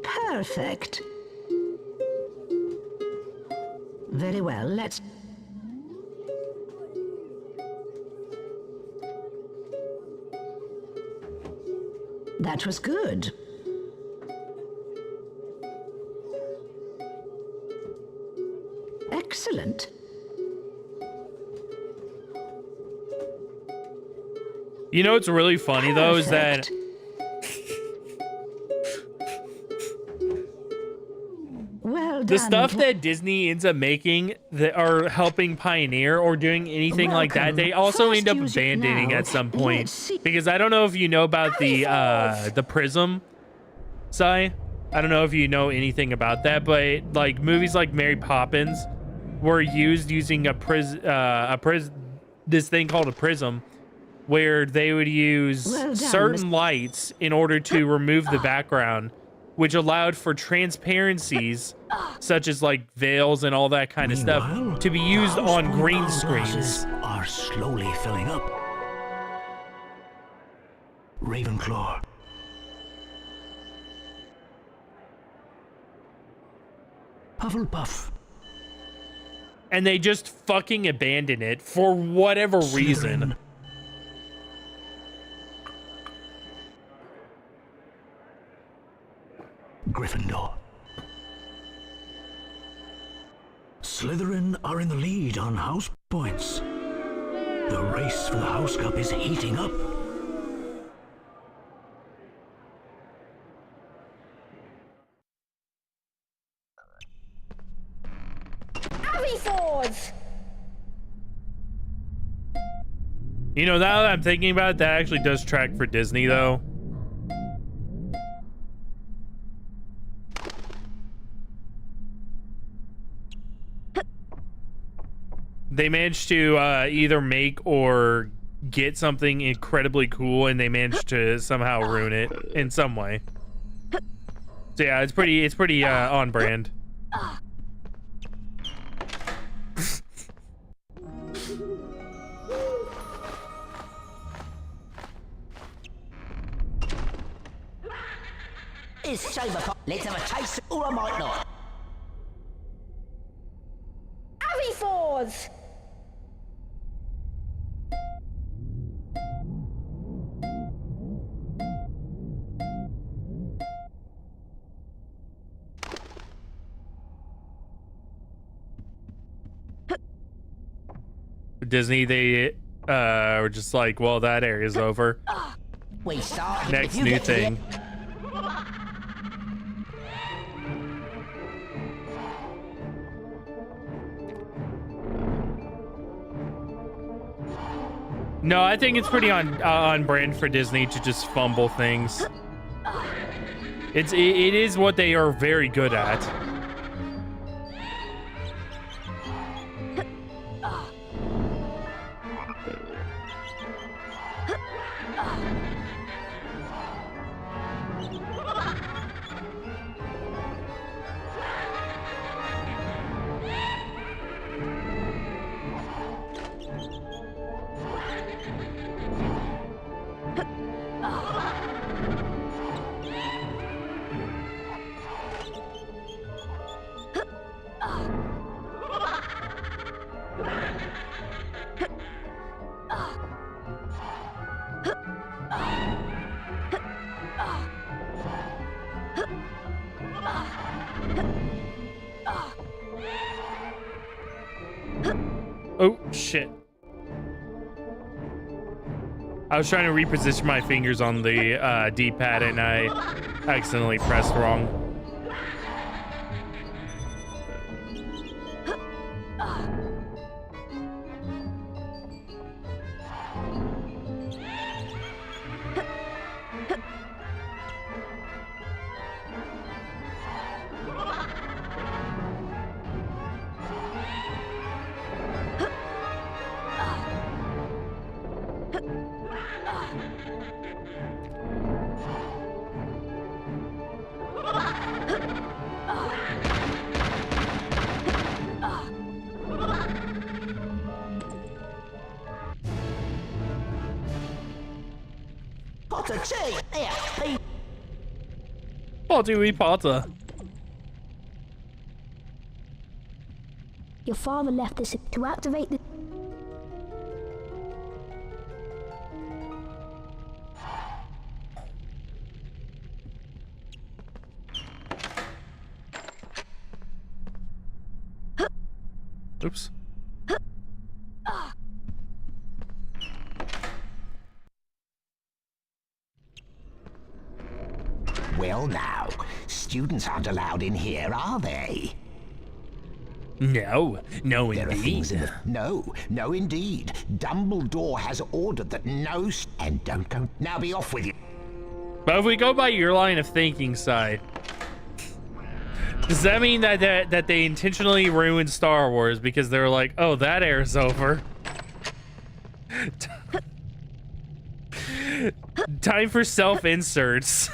Perfect. Very well, let's... That was good. Excellent. You know what's really funny though is that well the stuff that Disney ends up making that are helping pioneer or doing anything like that, they also end up abandoning at some point. Because I don't know if you know about the Prism, Sai. I don't know if you know anything about that, but like movies like Mary Poppins were using this thing called a prism, where they would use certain lights in order to remove the background, which allowed for transparencies such as like veils and all that kind of stuff to be used on green screens. Are slowly filling up. Ravenclaw. Hufflepuff. And they just fucking abandon it for whatever reason. Gryffindor. Slytherin are in the lead on house points. The race for the House Cup is heating up. You know, now that I'm thinking about it, that actually does track for Disney, though. they managed to either make or get something incredibly cool, and they managed to somehow ruin it in some way. So yeah, it's pretty on brand. It's Saber. Let's have a taste, or I might not. Abby Fours! Disney, they were just like, well, that area's over. We start. Next new thing. No, I think it's pretty on brand for Disney to just fumble things. It is what they are very good at. Oh, shit. I was trying to reposition my fingers on the D-pad and I accidentally pressed wrong. Potter tea. Here, please. Potty Potter. Your father left this to activate the... Oops. Well now, students aren't allowed in here, are they? No, no There are indeed. things in the... No indeed. Dumbledore has ordered that no... And don't go... Now be off with you. But if we go by your line of thinking, Si, does that mean that they intentionally ruined Star Wars because they were like, oh, that era's over? Time for self-inserts.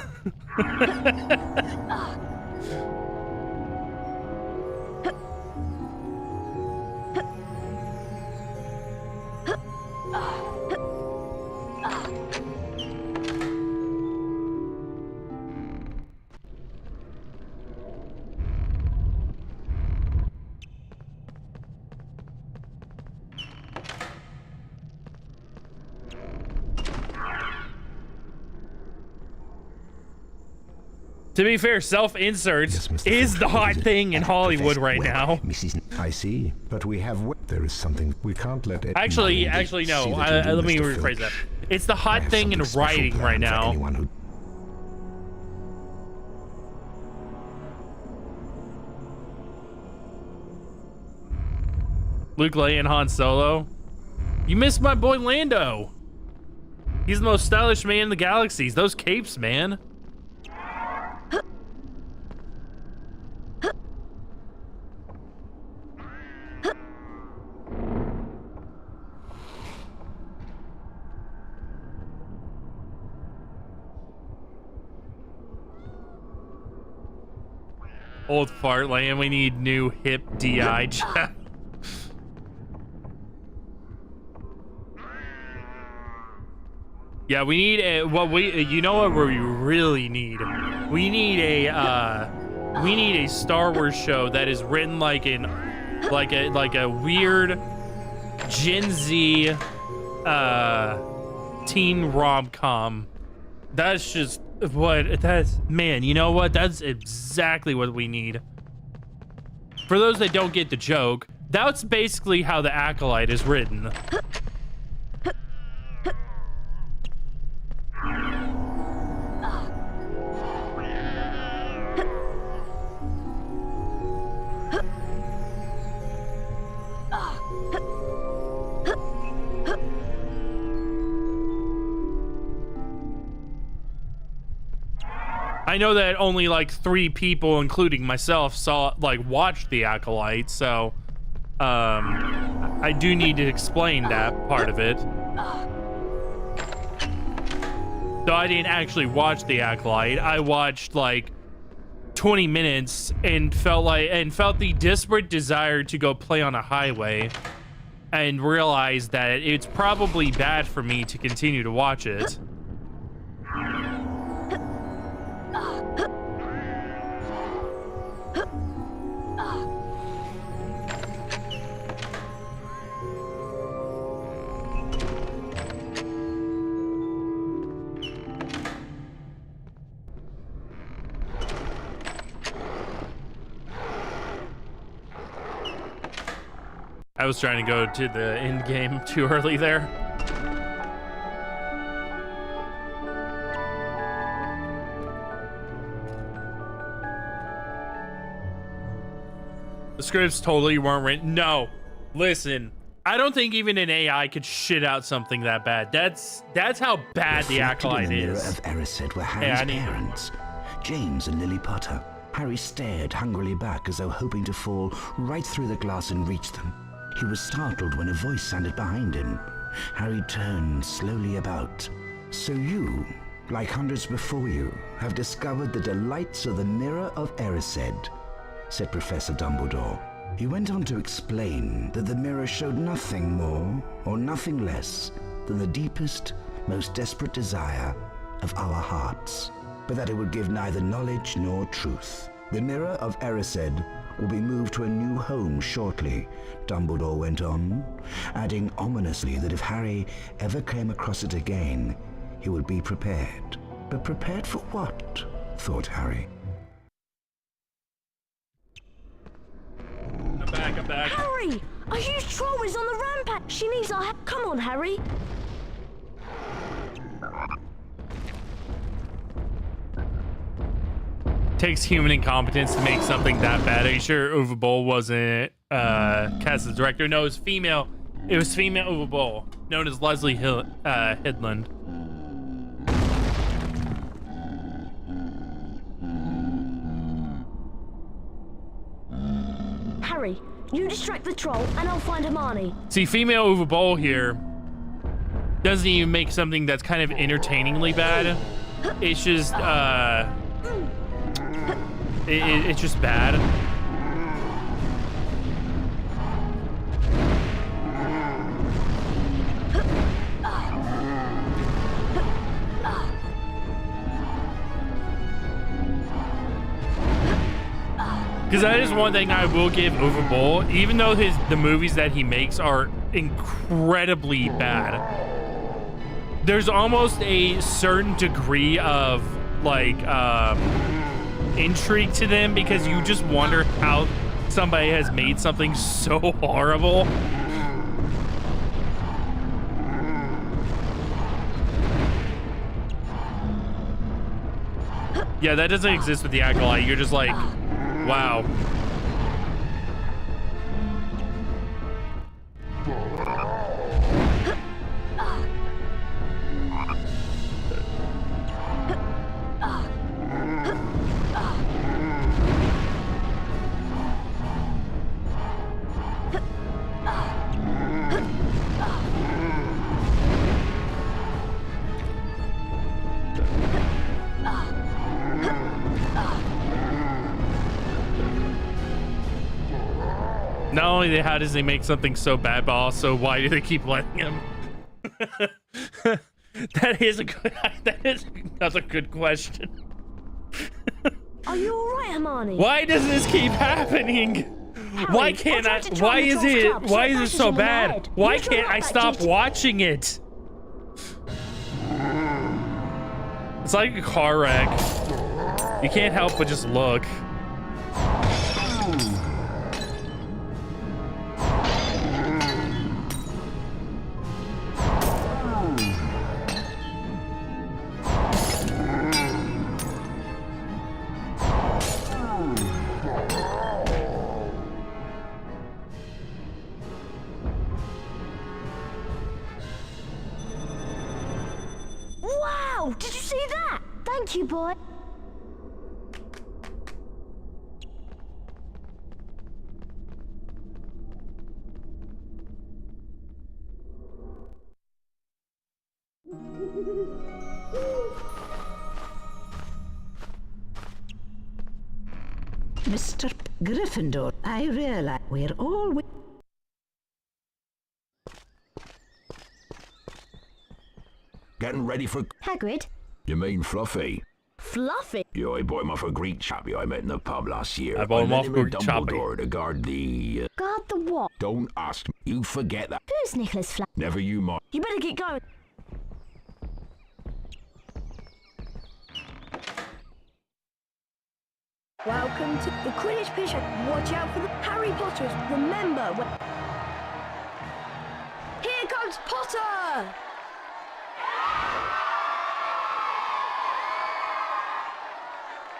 To be fair, self-inserts is the hot thing in Hollywood right now. I see, but we have... There is something we can't let it... Actually, no. Let me rephrase that. It's the hot thing in writing right now. Luke, Leia, and Han Solo. You missed my boy Lando. He's the most stylish man in the galaxies. Those capes, man. Old fart land. We need new hip DI. Yeah, we need a you know what we really need? We need a Star Wars show that is written like a weird Gen Z teen rom-com. That's just man, you know what? That's exactly what we need. For those that don't get the joke, that's basically how The Acolyte is written. I know that only like 3 people, including myself, watched The Acolyte, so I do need to explain that part of it. So I didn't actually watch The Acolyte. I watched like 20 minutes and felt the desperate desire to go play on a highway and realized that it's probably bad for me to continue to watch it. I was trying to go to the end game too early there. The scripts totally weren't written. No, listen, I don't think even an AI could shit out something that bad. That's how bad The Acolyte is. Of Erised were Harry's parents, James and Lily Potter. Harry stared hungrily back as though hoping to fall right through the glass and reach them. He was startled when a voice sounded behind him. Harry turned slowly about. So you, like hundreds before you, have discovered the delights of the Mirror of Erised, said Professor Dumbledore. He went on to explain that the mirror showed nothing more or nothing less than the deepest, most desperate desire of our hearts, but that it would give neither knowledge nor truth. The Mirror of Erised will be moved to a new home shortly, Dumbledore went on, adding ominously that if Harry ever came across it again, he would be prepared. But prepared for what? Thought Harry. I'm back. Harry! A huge troll is on the rampage! She needs our help. Come on, Harry! Takes human incompetence to make something that bad. Are you sure Uwe Boll wasn't cast as director? No, it was female. It was female Uwe Boll, known as Leslie Hidland. Harry, you distract the troll and I'll find Hermione. See, female Uwe Boll here doesn't even make something that's kind of entertainingly bad. It's just it's just bad. Because that is one thing I will give Uwe Boll, even though the movies that he makes are incredibly bad. There's almost a certain degree of like intrigue to them because you just wonder how somebody has made something so horrible. Yeah, that doesn't exist with The Acolyte. You're just like, wow. only how does he make something so bad, but also why do they keep letting him? That's a good question. Are you alright, Hermione? Why does this keep happening? Harry, Why can't I? Why is it so bad? Why can't I stop watching it? It's like a car wreck. You can't help but just look. Wow! Did you see that? Thank you, boy. Mr. Gryffindor, I realize we're all... Getting ready for... Hagrid? You mean Fluffy? Fluffy? Yeah, I bought him off a Greek chappie I met in the pub last year. I bought him off Greek Dumbledore to guard the... Guard the what? Don't ask me. You forget that. Who's Nicholas Flack? Never you mind. You better get going. Welcome to the Quidditch pitch. Watch out for the Harry Potters. Remember, here comes Potter!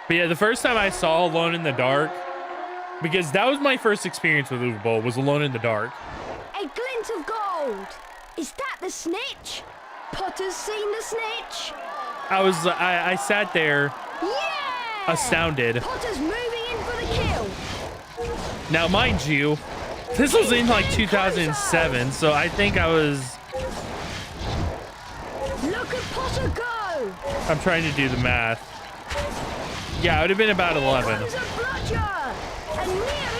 But yeah, the first time I saw Alone in the Dark, because that was my first experience with Uwe Boll, was Alone in the Dark. A glint of gold. Is that the snitch? Potter's seen the snitch. I sat there, astounded. Potter's moving in for the kill. Now, mind you, this was in like 2007, so I think I was... Look at Potter go! I'm trying to do the math. Yeah, it would have been about 11. A near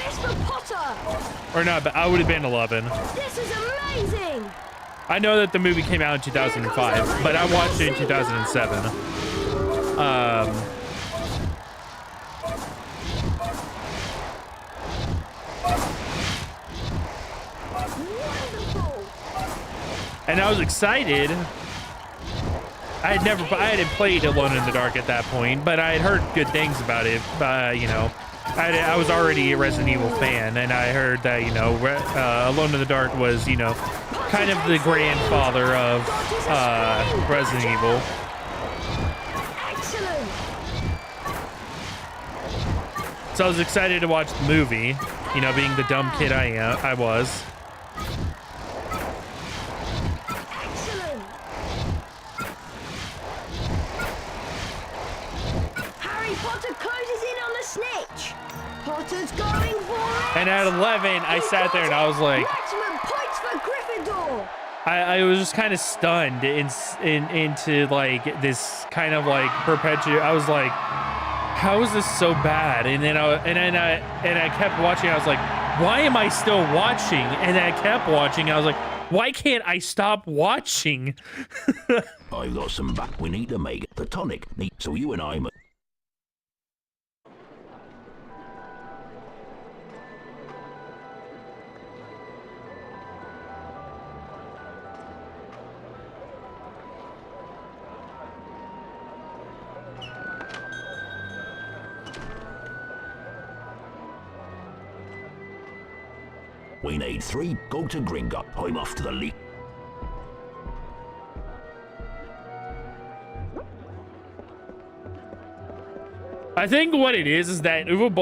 miss for Potter. Or not, but I would have been 11. This is amazing. I know that the movie came out in 2005, but I watched it in 2007. And I was excited. I hadn't played Alone in the Dark at that point, but I had heard good things about it. You know, I was already a Resident Evil fan, and I heard that, you know, Alone in the Dark was, you know, kind of the grandfather of Resident Evil. Excellent. So I was excited to watch the movie, you know, being the dumb kid I was. Potter's going for it. And at 11, I sat there and I was like, maximum points for Gryffindor. I was just kind of stunned into like this kind of like perpetual. I was like, how is this so bad? And then I kept watching. I was like, why am I still watching? And then I kept watching. I was like, why can't I stop watching? I got some back. We need to make it the tonic. So you and I. We need 3. Go to Gringot. I'm off to the lead. I think what it is that Uwe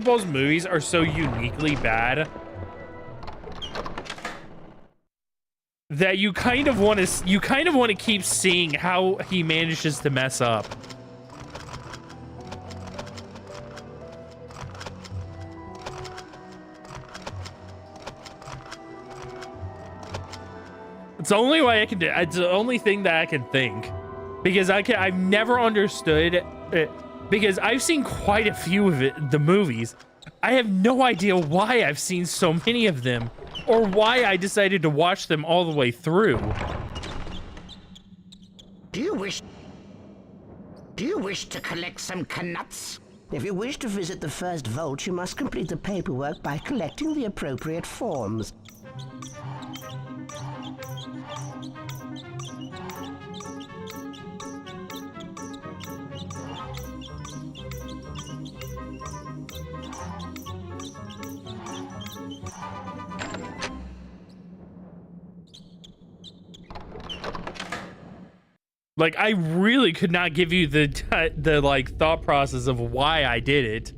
Boll's movies are so uniquely bad that you kind of want to keep seeing how he manages to mess up. It's the only way I can do it. It's the only thing that I can think, because I've never understood it, because I've seen quite a few of the movies, I have no idea why I've seen so many of them, or why I decided to watch them all the way through. Do you wish to collect some knuts? If you wish to visit the first vault, you must complete the paperwork by collecting the appropriate forms. Like, I really could not give you the like thought process of why I did it.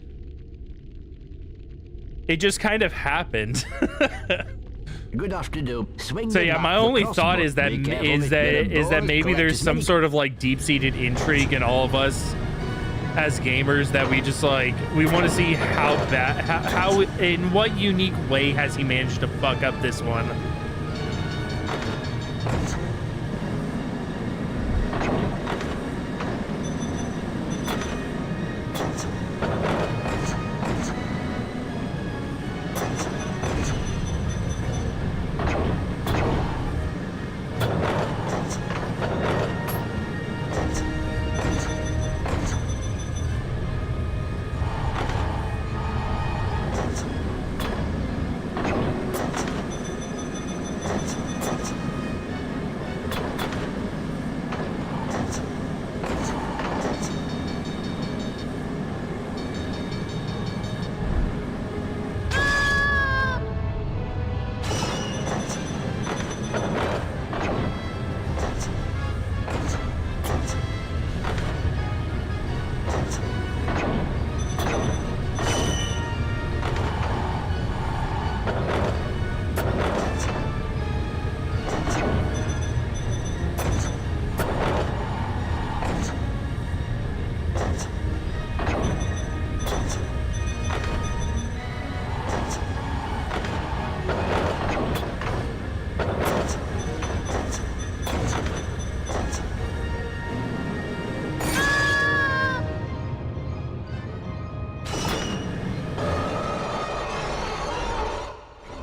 It just kind of happened. Good afternoon. Swing so yeah, my only thought is that maybe there's some sort of like deep-seated intrigue in all of us as gamers that we just like we want to see how bad how in what unique way has he managed to fuck up this one.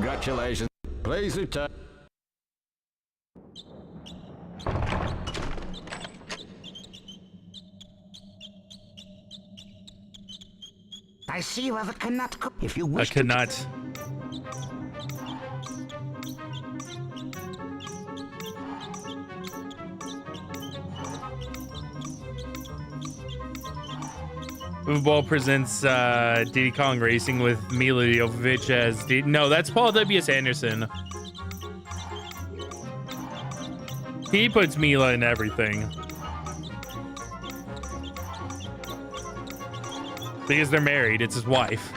Congratulations. Please return. I see you have a cannot. If you I wish cannot. Football presents Diddy Kong Racing with Mila Jovovich as no, that's Paul W.S. Anderson. He puts Mila in everything. Because they're married, it's his wife.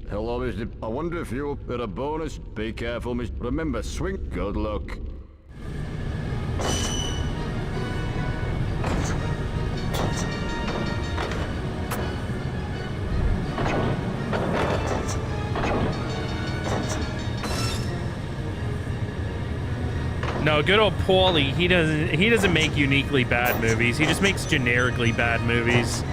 Hello, Mr. I wonder if you'll get a bonus. Be careful, Mr. Remember, swing. Good luck. No, good old Paulie, he doesn't make uniquely bad movies. He just makes generically bad movies.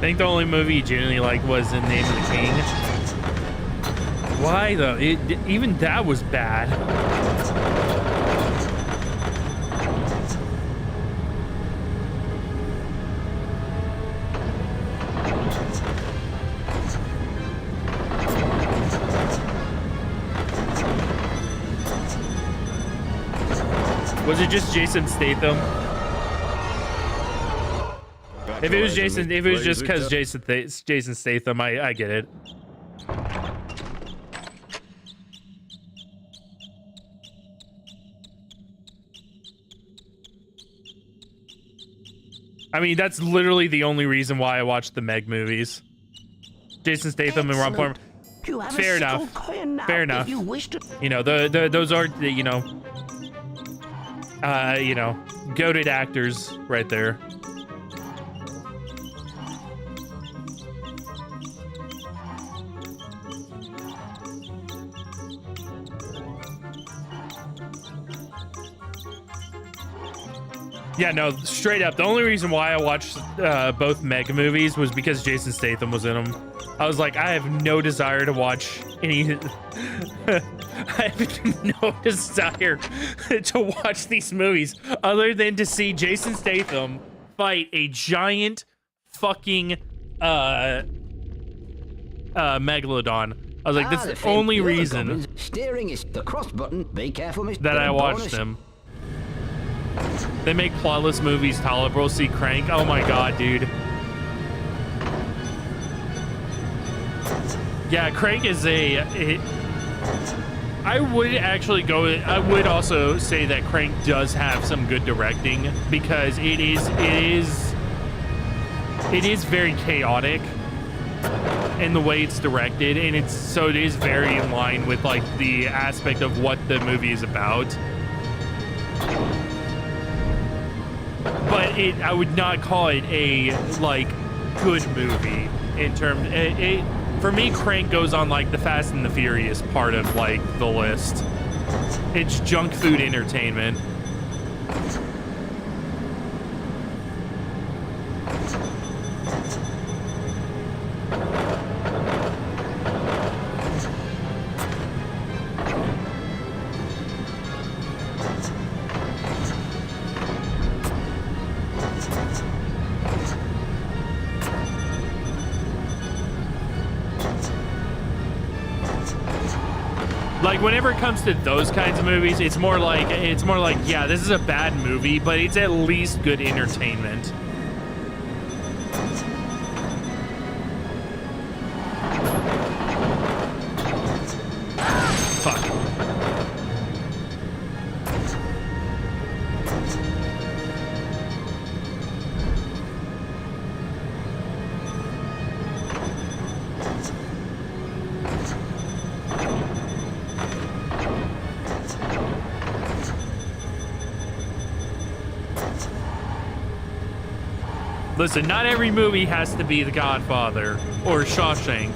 think the only movie he genuinely liked was The Name of the King. Why though? Even that was bad. Was it just Jason Statham? If it was Jason, if it was just because Jason Statham, I get it. I mean, that's literally the only reason why I watched the Meg movies. Jason Statham and Ron Perlman. Fair enough. Fair enough. You know, those are the, you know, goated actors right there. Yeah, no, straight up. The only reason why I watched both Meg movies was because Jason Statham was in them. I was like, I have no desire to watch any... I have no desire to watch these movies other than to see Jason Statham fight a giant fucking megalodon. I was like, that's the only reason steering is the cross button. Be careful, Mr. that I watched them. They make plottless movies tolerable. See Crank. Oh my god, dude. Yeah, Crank is I would actually go. I would also say that Crank does have some good directing because it is very chaotic in the way it's directed, and it is very in line with like the aspect of what the movie is about. But I would not call it a like good movie in terms. For me, Crank goes on like the Fast and the Furious part of like the list. It's junk food entertainment. Like whenever it comes to those kinds of movies, it's more like yeah, this is a bad movie, but it's at least good entertainment. Fuck. Listen, not every movie has to be The Godfather or Shawshank.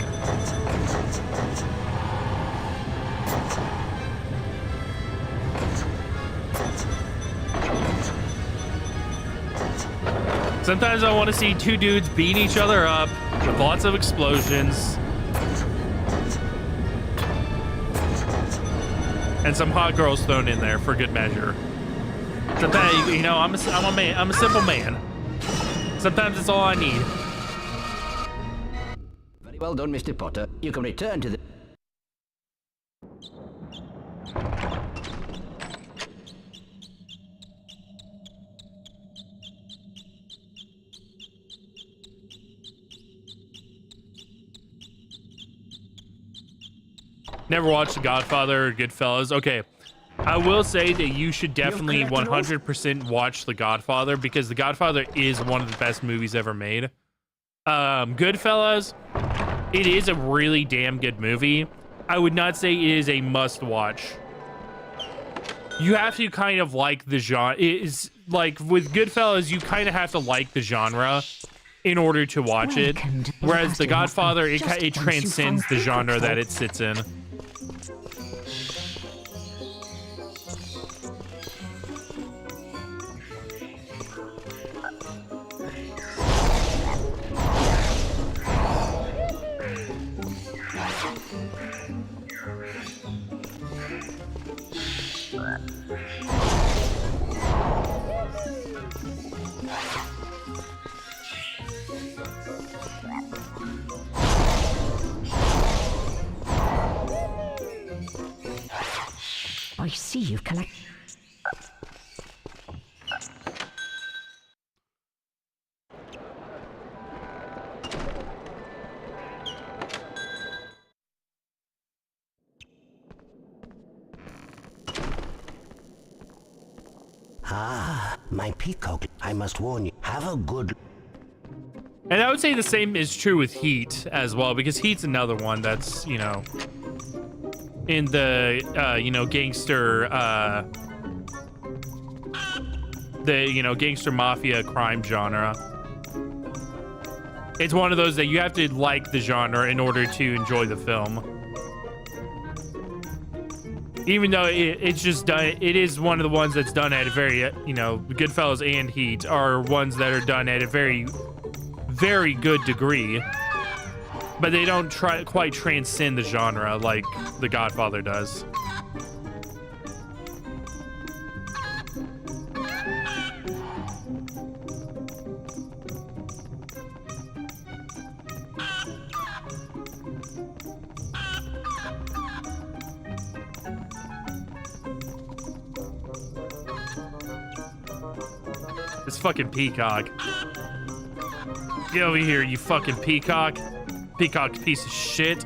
Sometimes I want to see two dudes beating each other up with lots of explosions. And some hot girls thrown in there for good measure. Sometimes, you know, I'm a man. I'm a simple man. Sometimes it's all I need. Very well done, Mr. Potter. You can return to the... Never watched The Godfather or Goodfellas. Okay. I will say that you should definitely 100% watch The Godfather because The Godfather is one of the best movies ever made. Goodfellas, it is a really damn good movie. I would not say it is a must-watch. You have to kind of like the genre. It's like with Goodfellas, you kind of have to like the genre in order to watch it. Whereas The Godfather, it transcends the genre that it sits in. I see you've collected. Ah, my peacock. I must warn you, have a good... And I would say the same is true with Heat as well, because Heat's another one that's, you know, in the, you know, gangster, gangster mafia crime genre. It's one of those that you have to like the genre in order to enjoy the film. Even though it's just done, it is one of the ones that's done at a very, you know, Goodfellas and Heat are ones that are done at a very, very good degree. But they don't quite transcend the genre like The Godfather does. This fucking peacock. Get over here, you fucking peacock. Peacock piece of shit.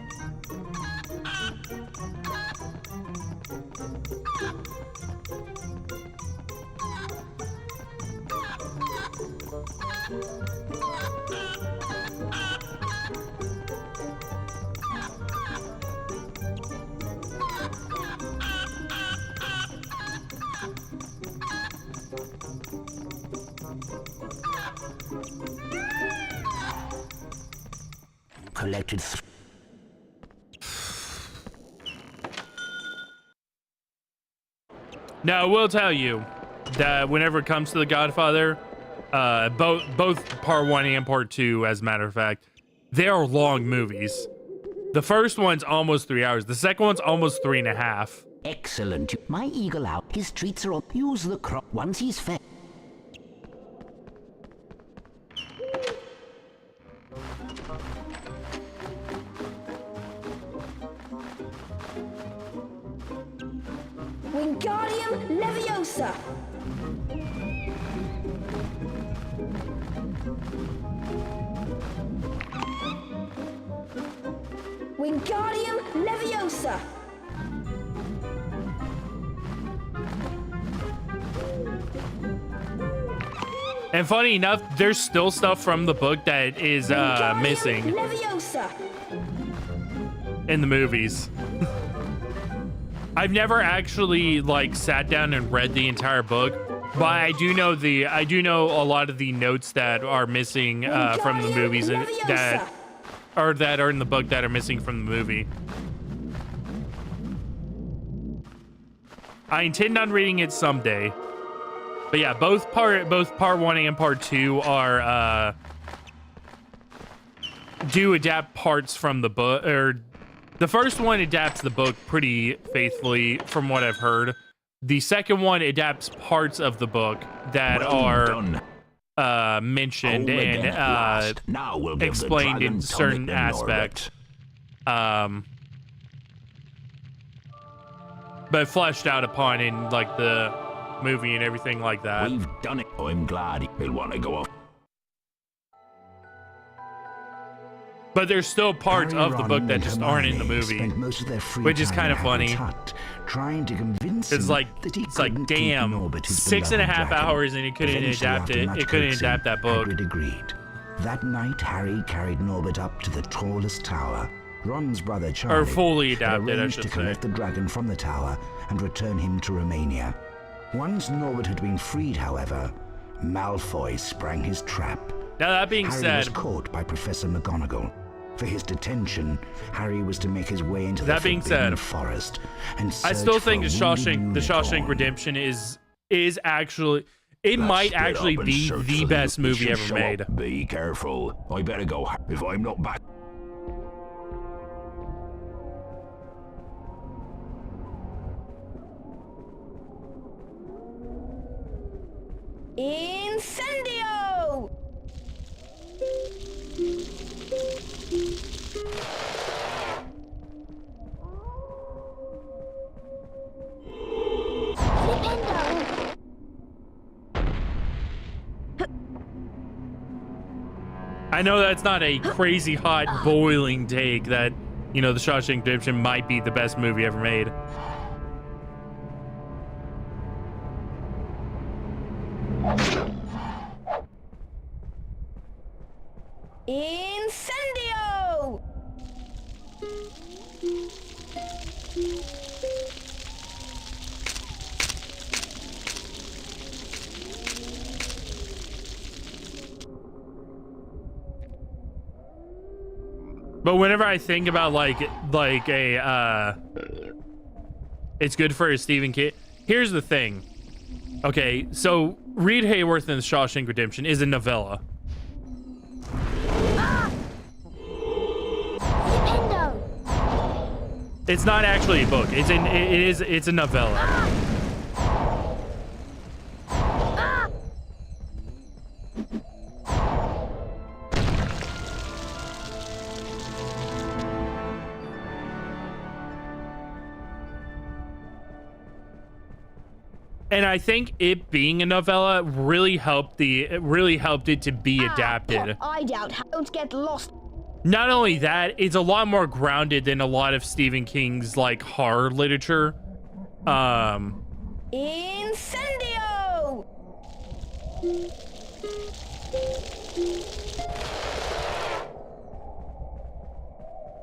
Collected. Now, I will tell you that whenever it comes to The Godfather, both part 1 and part 2, as a matter of fact, they are long movies. The first one's almost 3 hours. The second one's almost 3.5. Excellent. My eagle out. His treats are up. Use the crop once he's fed. Wingardium Leviosa! Wingardium Leviosa! And funny enough, there's still stuff from the book that is missing Leviosa! in the movies. I've never actually like sat down and read the entire book, but I do know a lot of the notes that are missing from the movies and that are in the book that are missing from the movie. I intend on reading it someday. But yeah, both part 1 and part 2 are do adapt parts from the book, or the first one adapts the book pretty faithfully from what I've heard. The second one adapts parts of the book that are mentioned and explained in certain aspects. But fleshed out upon in like the movie and everything like that. We've done it. I'm glad he'll want to go off. But there's still parts of the book that just aren't in the movie, which is kind of funny. Trying to convince it's like damn, 6.5 hours and it couldn't adapt it. It couldn't adapt that book. Hagrid agreed. That night, Harry carried Norbert up to the tallest tower. Ron's brother Charlie or fully adapted, arranged to collect the dragon from the tower and return him to Romania. Once Norbert had been freed, however, Malfoy sprang his trap. Now that being Harry said, was caught by Professor McGonagall. For his detention, Harry was to make his way into the forbidden forest and I still think the Shawshank Redemption is actually, it might actually be the best movie ever made. Be careful. I better go if I'm not back. Incendio! I know that's not a crazy hot boiling take that, you know, The Shawshank Redemption might be the best movie ever made. Incendio! But whenever I think about like a it's good for a Stephen King. Here's the thing. Okay, so Reed Hayworth in The Shawshank Redemption is a novella. It's not actually a book. It's a novella. And I think it being a novella really helped it to be adapted. I doubt how to get lost. Not only that, it's a lot more grounded than a lot of Stephen King's like horror literature. Incendio!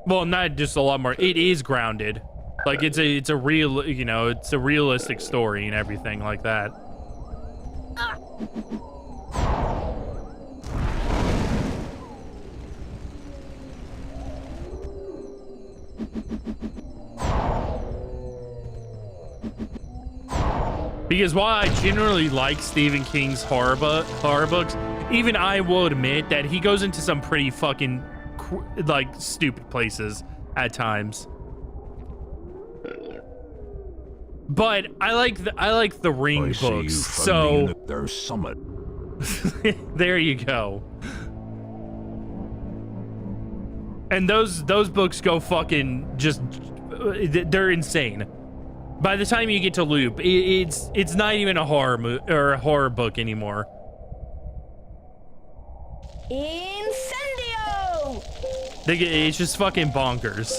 Well, not just a lot more. It is grounded. Like it's a real, you know, it's a realistic story and everything like that. Because while I generally like Stephen King's horror books, even I will admit that he goes into some pretty fucking like stupid places at times. But I like the Ring books, so there's summit. there you go. And those books go fucking just, they're insane. By the time you get to Loop, it's not even a horror book anymore. Incendio! It's just fucking bonkers.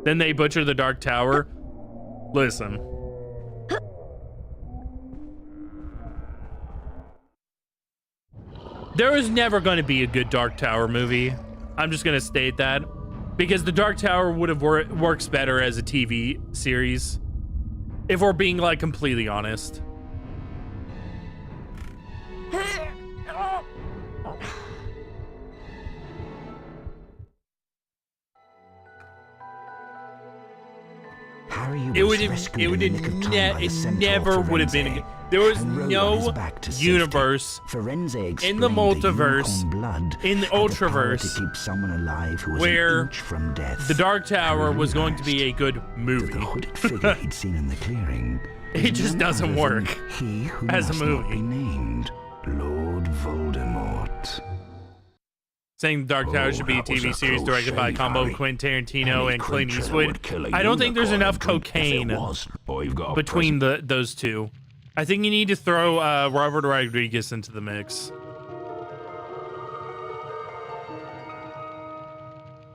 Then they butcher the Dark Tower. Listen. There was never going to be a good Dark Tower movie. I'm just going to state that. Because the Dark Tower would have works better as a TV series. If we're being, like, completely honest. It never would have been. There was no universe in the multiverse, in the Ultraverse, where the Dark Tower was going to be a good movie. It just doesn't work as a movie. Lord Voldemort. Saying the Dark Tower should be a TV series directed by a combo of Quentin Tarantino and Clint Eastwood. I don't think there's enough cocaine between those two. I think you need to throw Robert Rodriguez into the mix.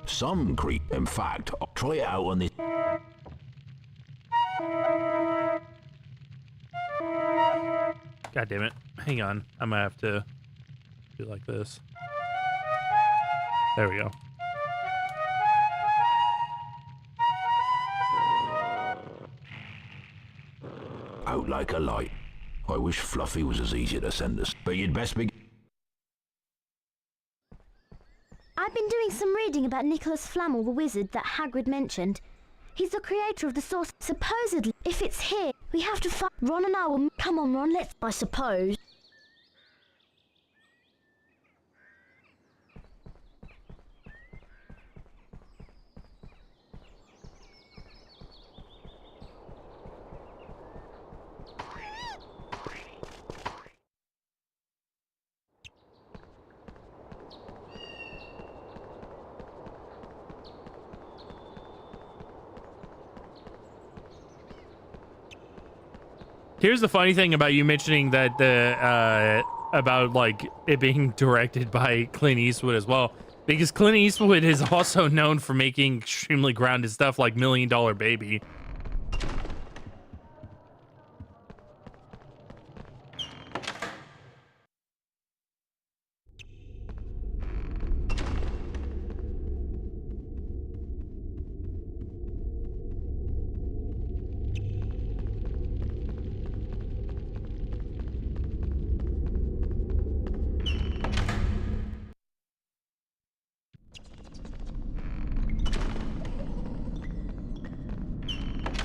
Some creep, in fact, I'll try it out on this. God damn it. Hang on. I might have to do like this. There we go. Out like a light. I wish Fluffy was as easy to send us, but you'd best be... I've been doing some reading about Nicholas Flamel, the wizard that Hagrid mentioned. He's the creator of the source. Supposedly, if it's here, we have to find... Ron and I will... Come on, Ron, let's... I suppose. Here's the funny thing about you mentioning that the about like it being directed by Clint Eastwood as well, because Clint Eastwood is also known for making extremely grounded stuff like $1 Million Baby.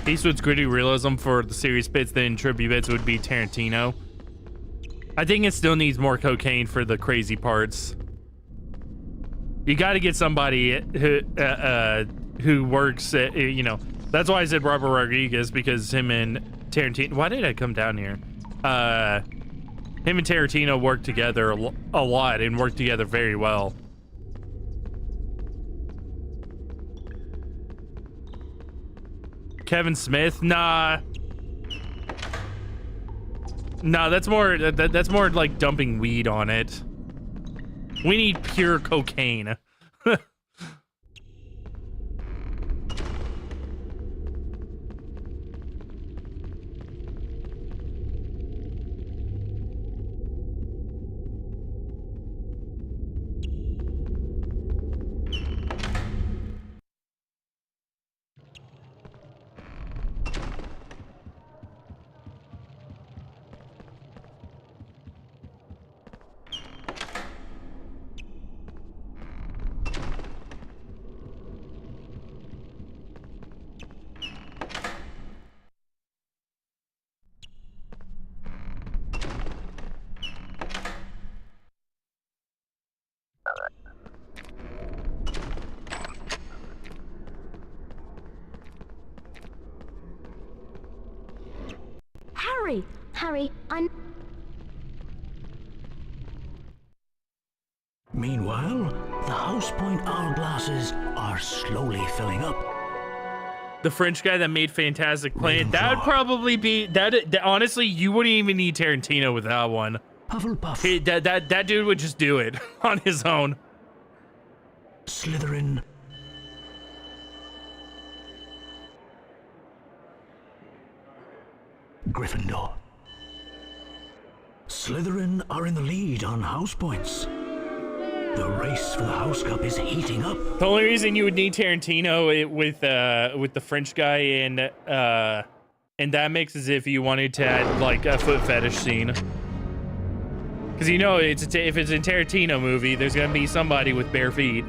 Eastwood's gritty realism for the serious bits than trippy bits would be Tarantino. I think it still needs more cocaine for the crazy parts. You got to get somebody who works at, you know, that's why I said Robert Rodriguez, because him and Tarantino, why did I come down here? Him and Tarantino work together a lot and work together very well. Kevin Smith, nah, that's more that's more like dumping weed on it. We need pure cocaine. Harry, Meanwhile, the House Point hourglasses are slowly filling up. The French guy that made Fantastic Planet, that would probably be that. Honestly, you wouldn't even need Tarantino with that one. Hufflepuff. That dude would just do it on his own. Slytherin. Gryffindor. Slytherin are in the lead on house points. The race for the House Cup is heating up. The only reason you would need Tarantino with the French guy and that mix is if you wanted to add like a foot fetish scene. Because you know if it's a Tarantino movie, there's gonna be somebody with bare feet.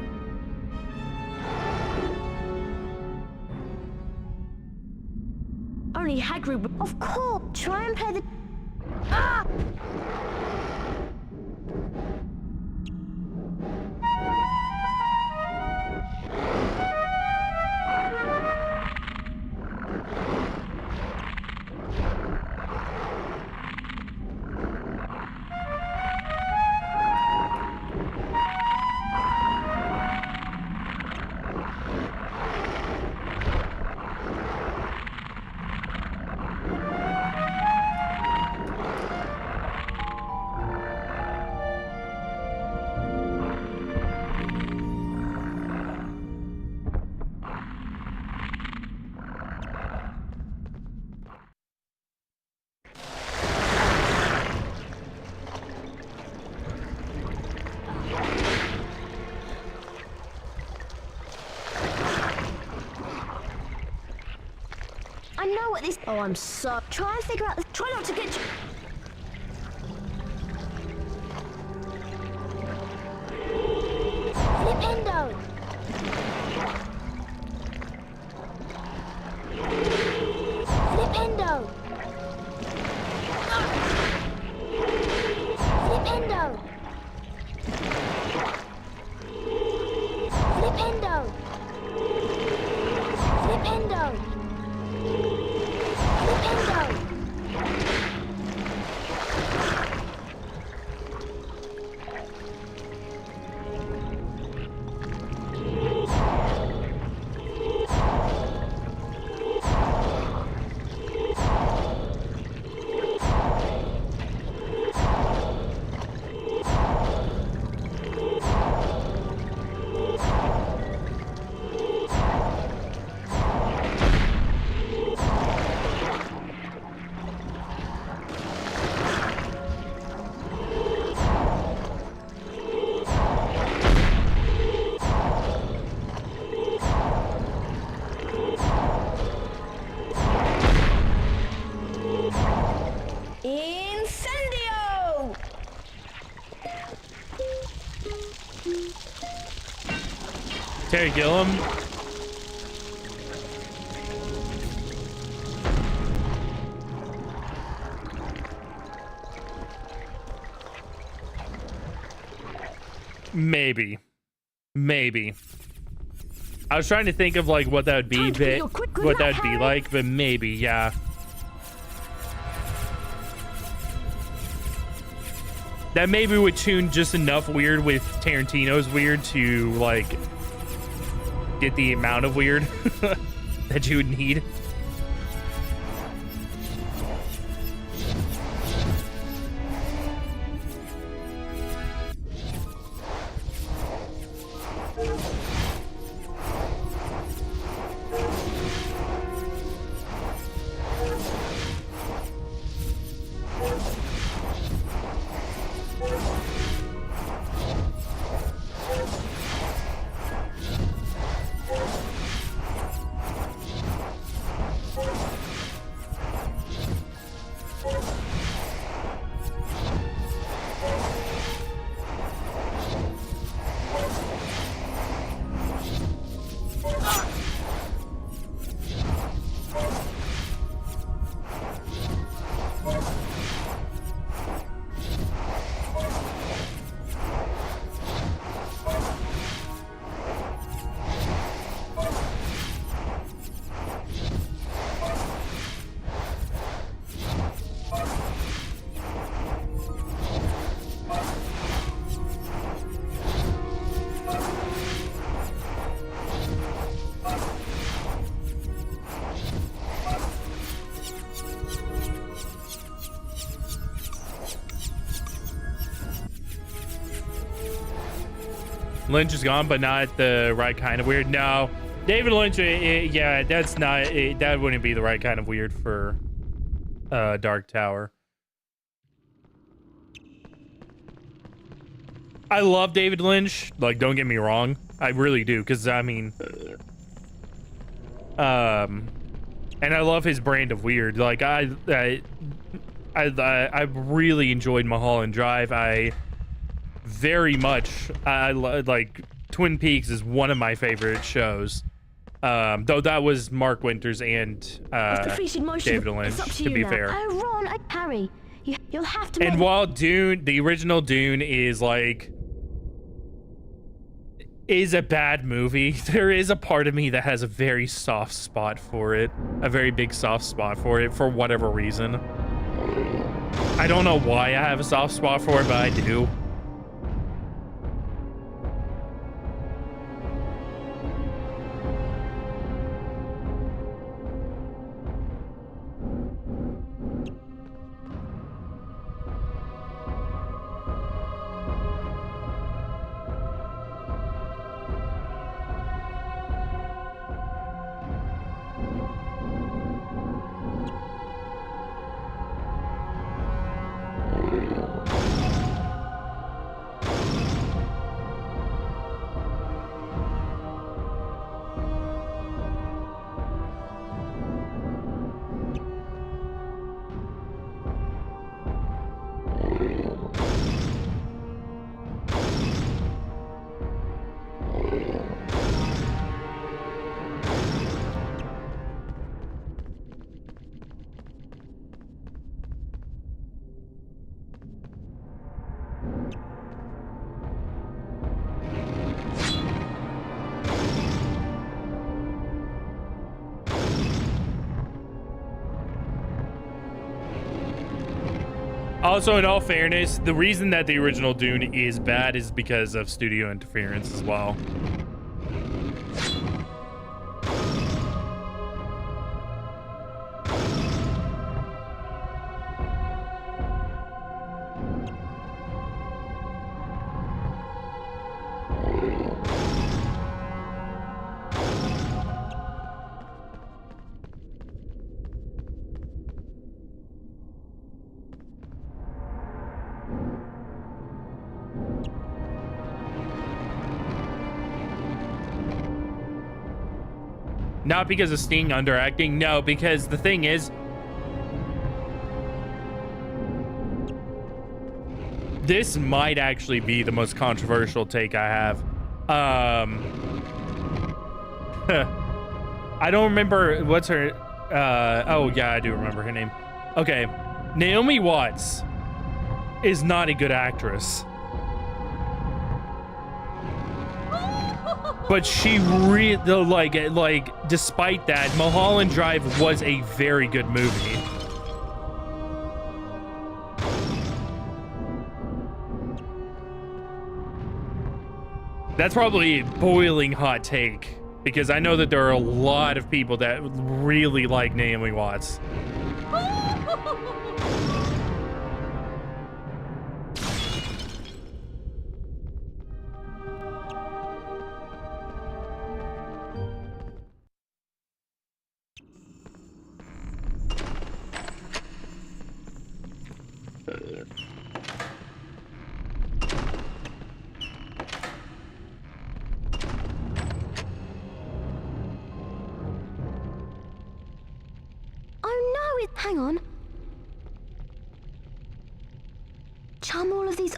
only Hagrid. Of course. Try and play the. Ah! I know what this. Oh, I'm so. Try and figure out. Try not to get. Flipendo. Flipendo. Flipendo. Flipendo. Flipendo. Terry Gilliam. Maybe. I was trying to think of like what that would be, what that would be like, but maybe, yeah. That maybe would tune just enough weird with Tarantino's weird to like get the amount of weird that you would need. Lynch is gone, but not the right kind of weird. No, David Lynch, yeah, that's not, that wouldn't be the right kind of weird for Dark Tower. I love David Lynch, like, don't get me wrong, I really do, because I mean, and I love his brand of weird. Like I really enjoyed Mulholland Drive. I very much, like Twin Peaks is one of my favorite shows. Though that was Mark Winters and David Lynch, to be fair. Oh, Ron, Harry, you'll have to. And while Dune, the original Dune, is like a bad movie, there is a part of me that has a very soft spot for it, a very big soft spot for it, for whatever reason. I don't know why I have a soft spot for it, but I do. Also, in all fairness, the reason that the original Dune is bad is because of studio interference as well. Not because of Sting underacting, no, because the thing is, This might actually be the most controversial take I have. I don't remember what's her. Oh yeah, I do remember her name. Okay, Naomi Watts is not a good actress, but she really like despite that, Mulholland Drive was a very good movie. That's probably a boiling hot take, because I know that there are a lot of people that really like Naomi Watts. Hang on. Charm all of these.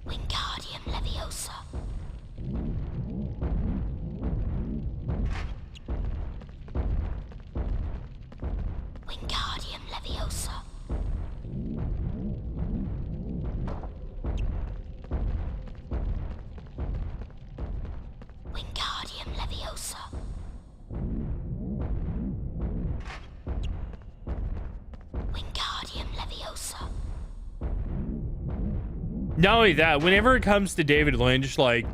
Wingardium Leviosa. Wingardium Leviosa. Wingardium Leviosa. Wingardium Leviosa. Not only that, whenever it comes to David Lynch, like,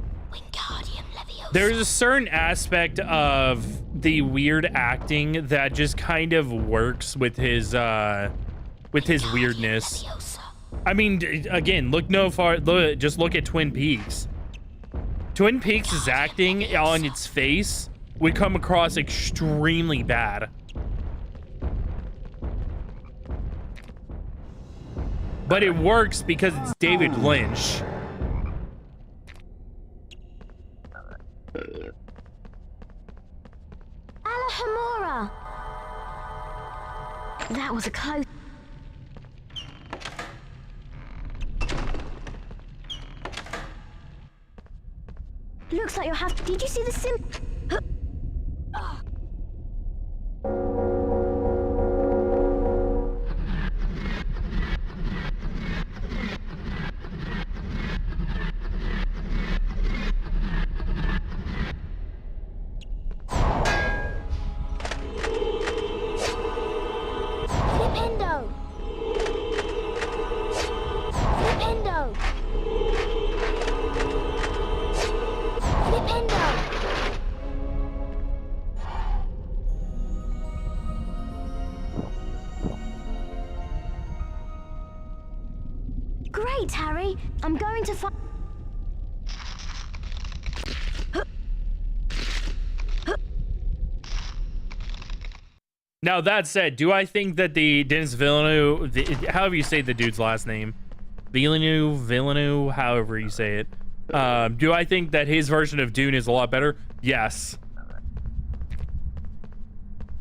there's a certain aspect of the weird acting that just kind of works with his weirdness. I mean, again, just look at Twin Peaks. Twin Peaks' acting on its face would come across extremely bad. But it works because it's David Lynch. Alahimora. That was a close. Looks like you'll have. Did you see the sim? Flipendo. Flipendo. Flipendo. Great, Harry. I'm going to find. Now, that said, do I think that the Denis Villeneuve, however you say the dude's last name, Villeneuve, however you say it, do I think that his version of Dune is a lot better? Yes.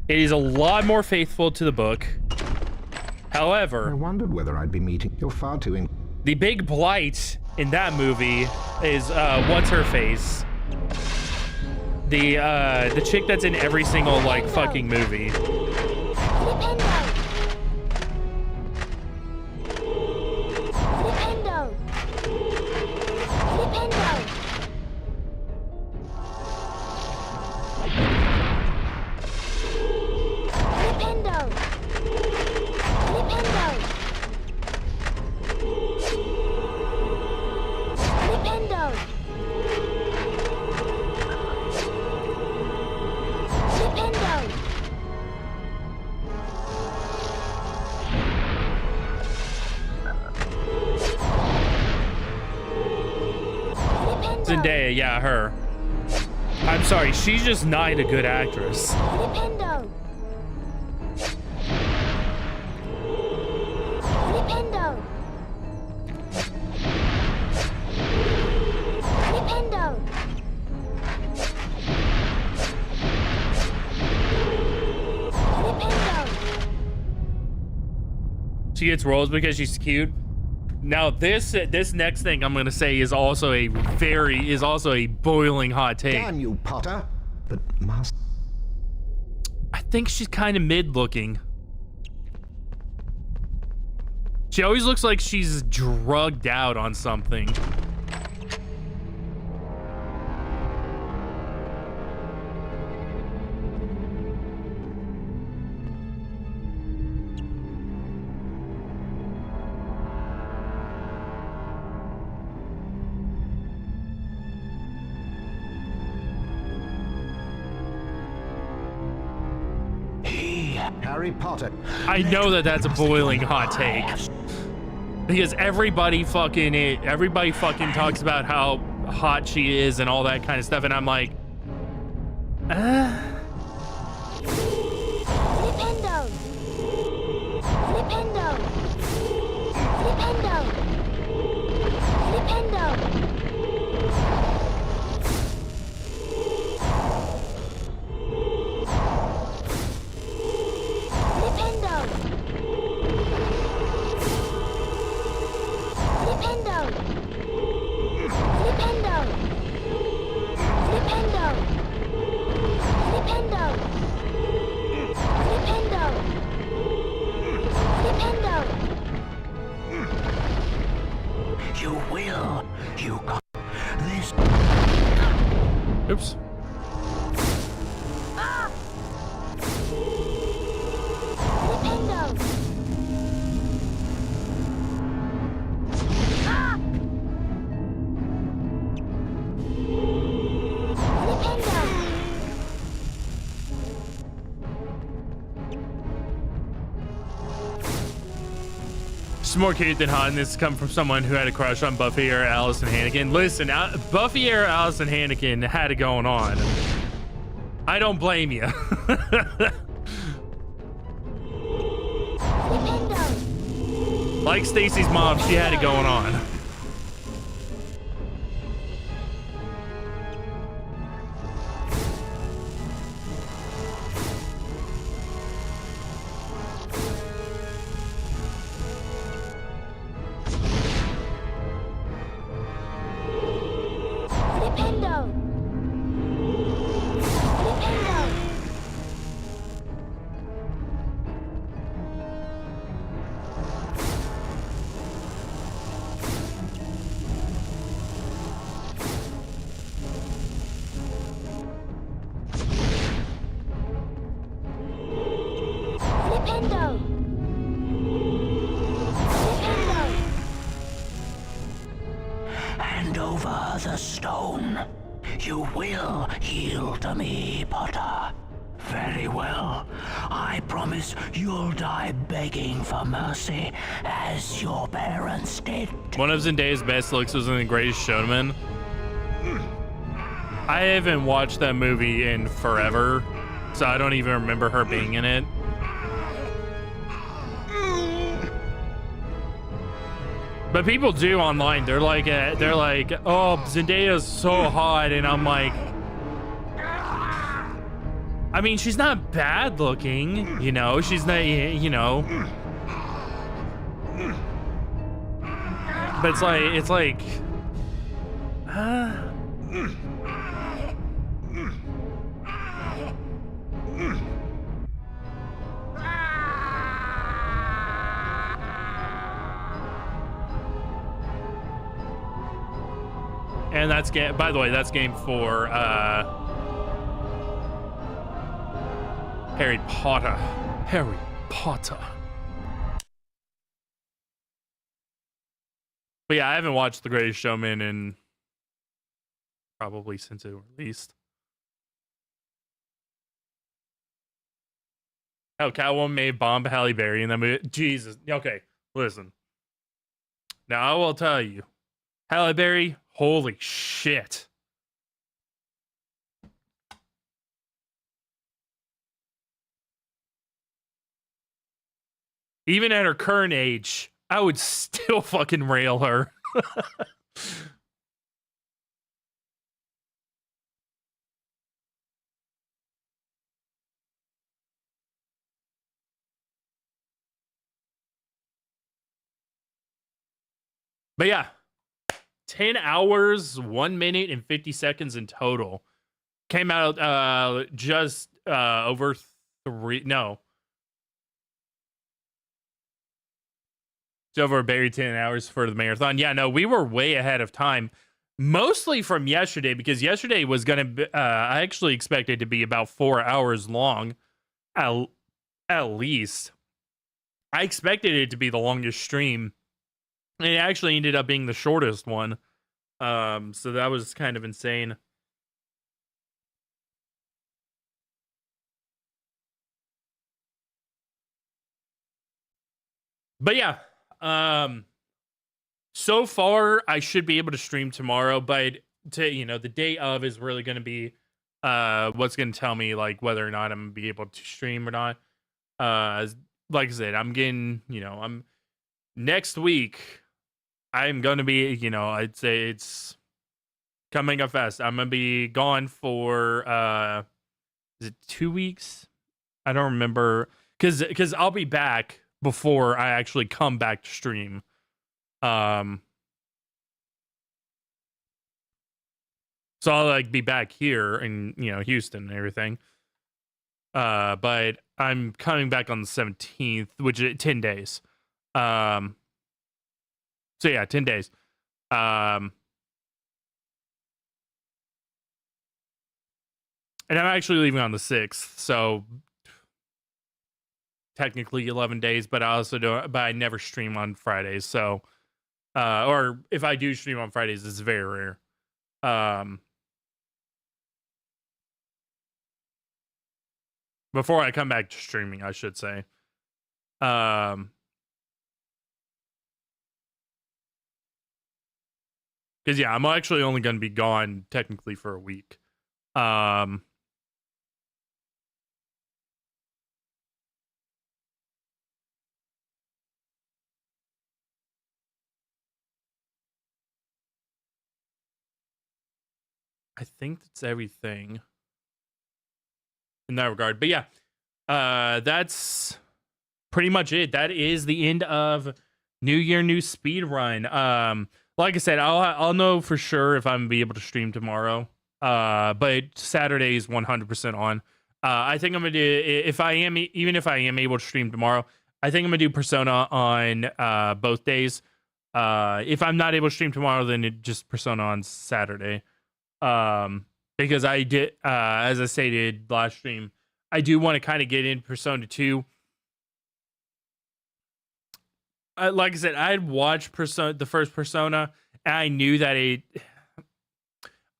It is a lot more faithful to the book. However, I wondered whether I'd be meeting. You're far too the big blight in that movie is what's her face? The chick that's in every single like fucking movie. Zendaya, yeah, her. I'm sorry, she's just not a good actress. Flipendo. Flipendo. Flipendo. She gets roles because she's cute. Now this next thing I'm gonna say is also a boiling hot take. Damn you, Potter! But Master, I think she's kind of mid-looking. She always looks like she's drugged out on something. Harry Potter. I know that that's a boiling hot take. Because everybody fucking talks about how hot she is and all that kind of stuff, and I'm like, Flipendo! Flipendo! Flipendo! Flipendo! You will. You got this. Oops. She's more cute than hot, and this come from someone who had a crush on Buffy or Allison Hannigan. Listen, Buffy or Allison Hannigan had it going on. I don't blame you. Like Stacy's mom, she had it going on. Hand over the stone. You will yield to me, Potter. Very well. I promise you'll die begging for mercy, as your parents did. One of Zendaya's best looks was in The Greatest Showman. I haven't watched that movie in forever, so I don't even remember her being in it. But people do online. They're like, oh, Zendaya's so hot, and I'm like, I mean, she's not bad looking, you know. She's not, you know. But it's like, and that's game. By the way, that's game 4. Harry Potter. Harry Potter. But yeah, I haven't watched The Greatest Showman in probably since it released. Oh, Catwoman made bomb Halle Berry in that movie. Jesus. Okay, listen. Now I will tell you, Halle Berry, holy shit. Even at her current age, I would still fucking rail her. But yeah, 10 hours, 1 minute, and 50 seconds in total. Came out just over it's over a very 10 hours for the marathon. Yeah, no, we were way ahead of time. Mostly from yesterday, because yesterday was going to be, I actually expected to be about 4 hours long, at least. I expected it to be the longest stream, and it actually ended up being the shortest one. So that was kind of insane. But yeah, so far I should be able to stream tomorrow, but the day of is really going to be what's going to tell me like whether or not I'm going to be able to stream or not. Like I said, I'm getting, I'm next week I'm going to be, I'd say it's coming up fast. I'm going to be gone for is it 2 weeks? I don't remember, cuz I'll be back before I actually come back to stream. So I'll like be back here in, Houston and everything. But I'm coming back on the 17th, which is 10 days. So yeah, 10 days. And I'm actually leaving on the 6th, so technically 11 days, but I never stream on Fridays. So, or if I do stream on Fridays, it's very rare. Before I come back to streaming, I should say. Because yeah, I'm actually only going to be gone technically for a week. I think that's everything in that regard. But yeah, that's pretty much it. That is the end of New Year, New Speedrun. Like I said, I'll know for sure if I'm gonna be able to stream tomorrow. But Saturday is 100% on. I think I'm gonna do, even if I am able to stream tomorrow, I think I'm gonna do Persona on both days. If I'm not able to stream tomorrow, then it just Persona on Saturday. Because I did, as I stated last stream, I do want to kind of get in Persona 2. Like I said, I had watched the first Persona, and I knew that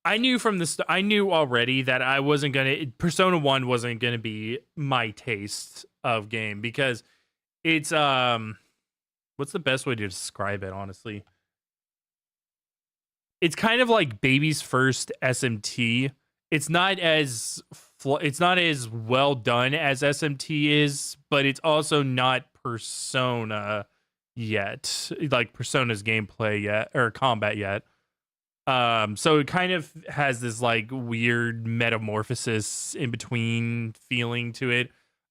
I knew already that I wasn't gonna. Persona 1 wasn't gonna be my taste of game, because it's what's the best way to describe it? Honestly, it's kind of like baby's first SMT. It's not as well done as SMT is, but it's also not Persona yet, like Persona's gameplay yet, or combat yet. So it kind of has this like weird metamorphosis in between feeling to it.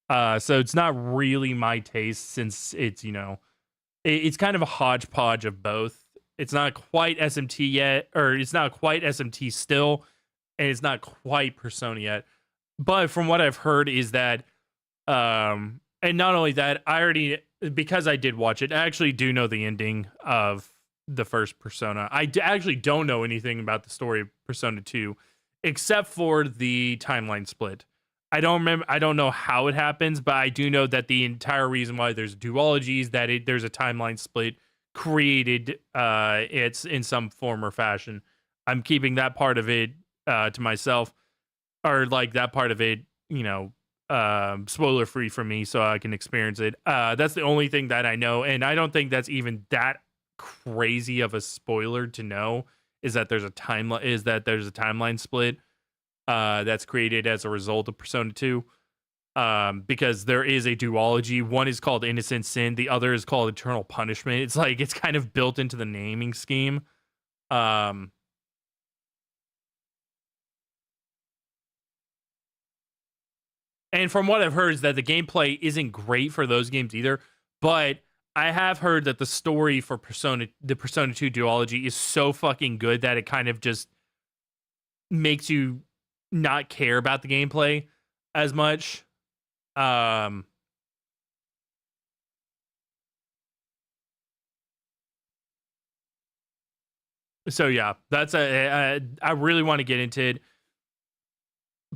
So it's not really my taste, since it's, it's kind of a hodgepodge of both. It's not quite SMT yet, or it's not quite SMT still, and it's not quite Persona yet. But from what I've heard is that, and not only that, because I did watch it, I actually do know the ending of the first Persona. I actually don't know anything about the story of Persona 2, except for the timeline split. I don't know how it happens, but I do know that the entire reason why there's duology is that there's a timeline split created it's in some form or fashion. I'm keeping that part of it to myself, or like that part of it, spoiler free for me, so I can experience it. That's the only thing that I know, and I don't think that's even that crazy of a spoiler to know, is that there's a timeline split that's created as a result of Persona 2. Because there is a duology. One is called Innocent Sin, the other is called Eternal Punishment. It's like, it's kind of built into the naming scheme. And from what I've heard is that the gameplay isn't great for those games either, but I have heard that the story for the Persona 2 duology is so fucking good that it kind of just makes you not care about the gameplay as much. So yeah, that's I really want to get into it.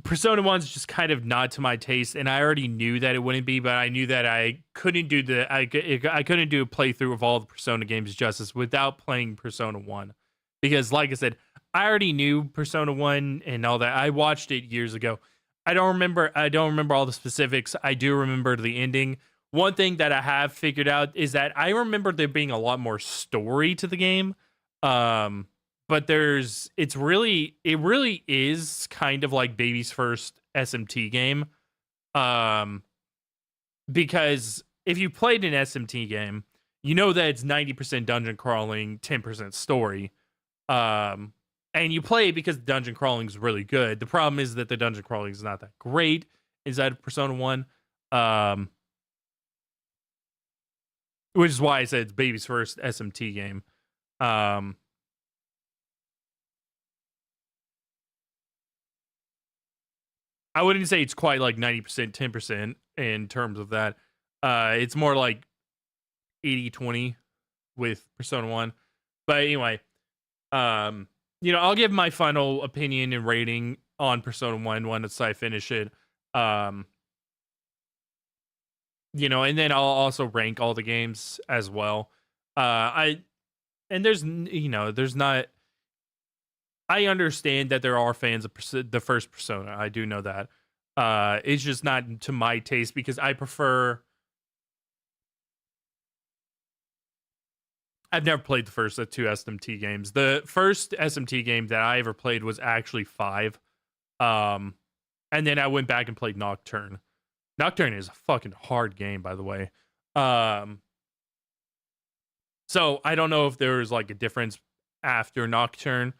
Persona 1's just kind of not to my taste, and I already knew that it wouldn't be, but I knew that I couldn't do I couldn't do a playthrough of all the Persona games justice without playing Persona 1. Because like I said, I already knew Persona 1 and all that. I watched it years ago. I don't remember all the specifics. I do remember the ending. One thing that I have figured out is that I remember there being a lot more story to the game. But it really is kind of like baby's first SMT game. Because if you played an SMT game, you know that it's 90% dungeon crawling, 10% story. And you play it because the dungeon crawling is really good. The problem is that the dungeon crawling is not that great inside of Persona 1. Which is why I said it's baby's first SMT game. I wouldn't say it's quite like 90%, 10% in terms of that. It's more like 80-20 with Persona 1. But anyway, I'll give my final opinion and rating on Persona 1 once I finish it. And then I'll also rank all the games as well. There's not. I understand that there are fans of the first Persona. I do know that. It's just not to my taste because I prefer. I've never played the first of 2 SMT games. The first SMT game that I ever played was actually 5. And then I went back and played Nocturne. Nocturne is a fucking hard game, by the way. So I don't know if there was like a difference after Nocturne,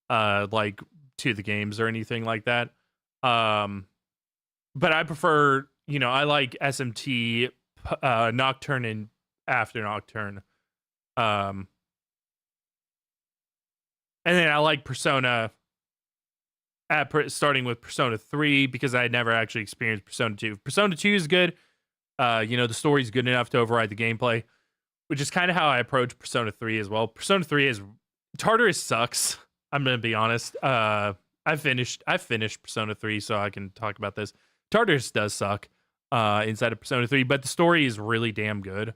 like to the games or anything like that. But I prefer, I like SMT, Nocturne, and after Nocturne. And then I like Persona starting with Persona 3 because I had never actually experienced Persona 2. Persona 2 is good. The story's good enough to override the gameplay, which is kind of how I approach Persona 3 as well. Persona 3 is Tartarus sucks. I'm gonna be honest. I finished Persona 3, so I can talk about this. Tartarus does suck inside of Persona 3, but the story is really damn good.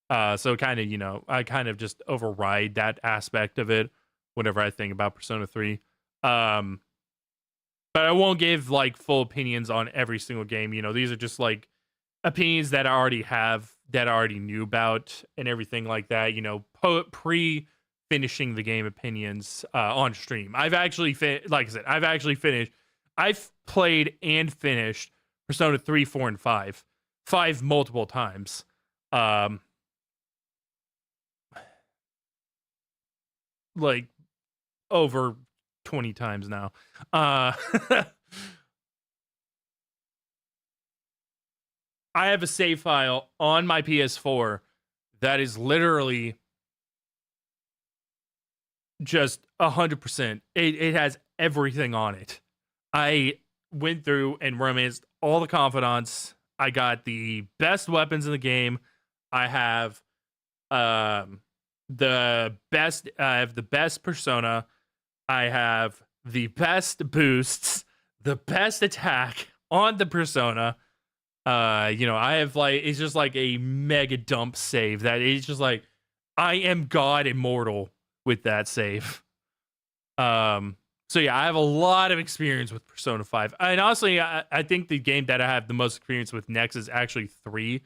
So kind of, I kind of just override that aspect of it whenever I think about Persona 3. But I won't give like full opinions on every single game. These are just like opinions that I already have, that I already knew about and everything like that. Pre-finishing the game opinions on stream. I've actually, like I said, I've played and finished Persona 3, 4, and 5. 5 multiple times. Like over 20 times now. I have a save file on my PS4 that is literally just 100%. It has everything on it. I went through and romanced all the confidants. I got the best weapons in the game. I have the best. I have the best persona. I have the best boosts, the best attack on the persona. I have like, it's just like a mega dump save that is just like, I am God immortal with that save. So yeah, I have a lot of experience with Persona 5. And honestly, I think the game that I have the most experience with next is actually 3.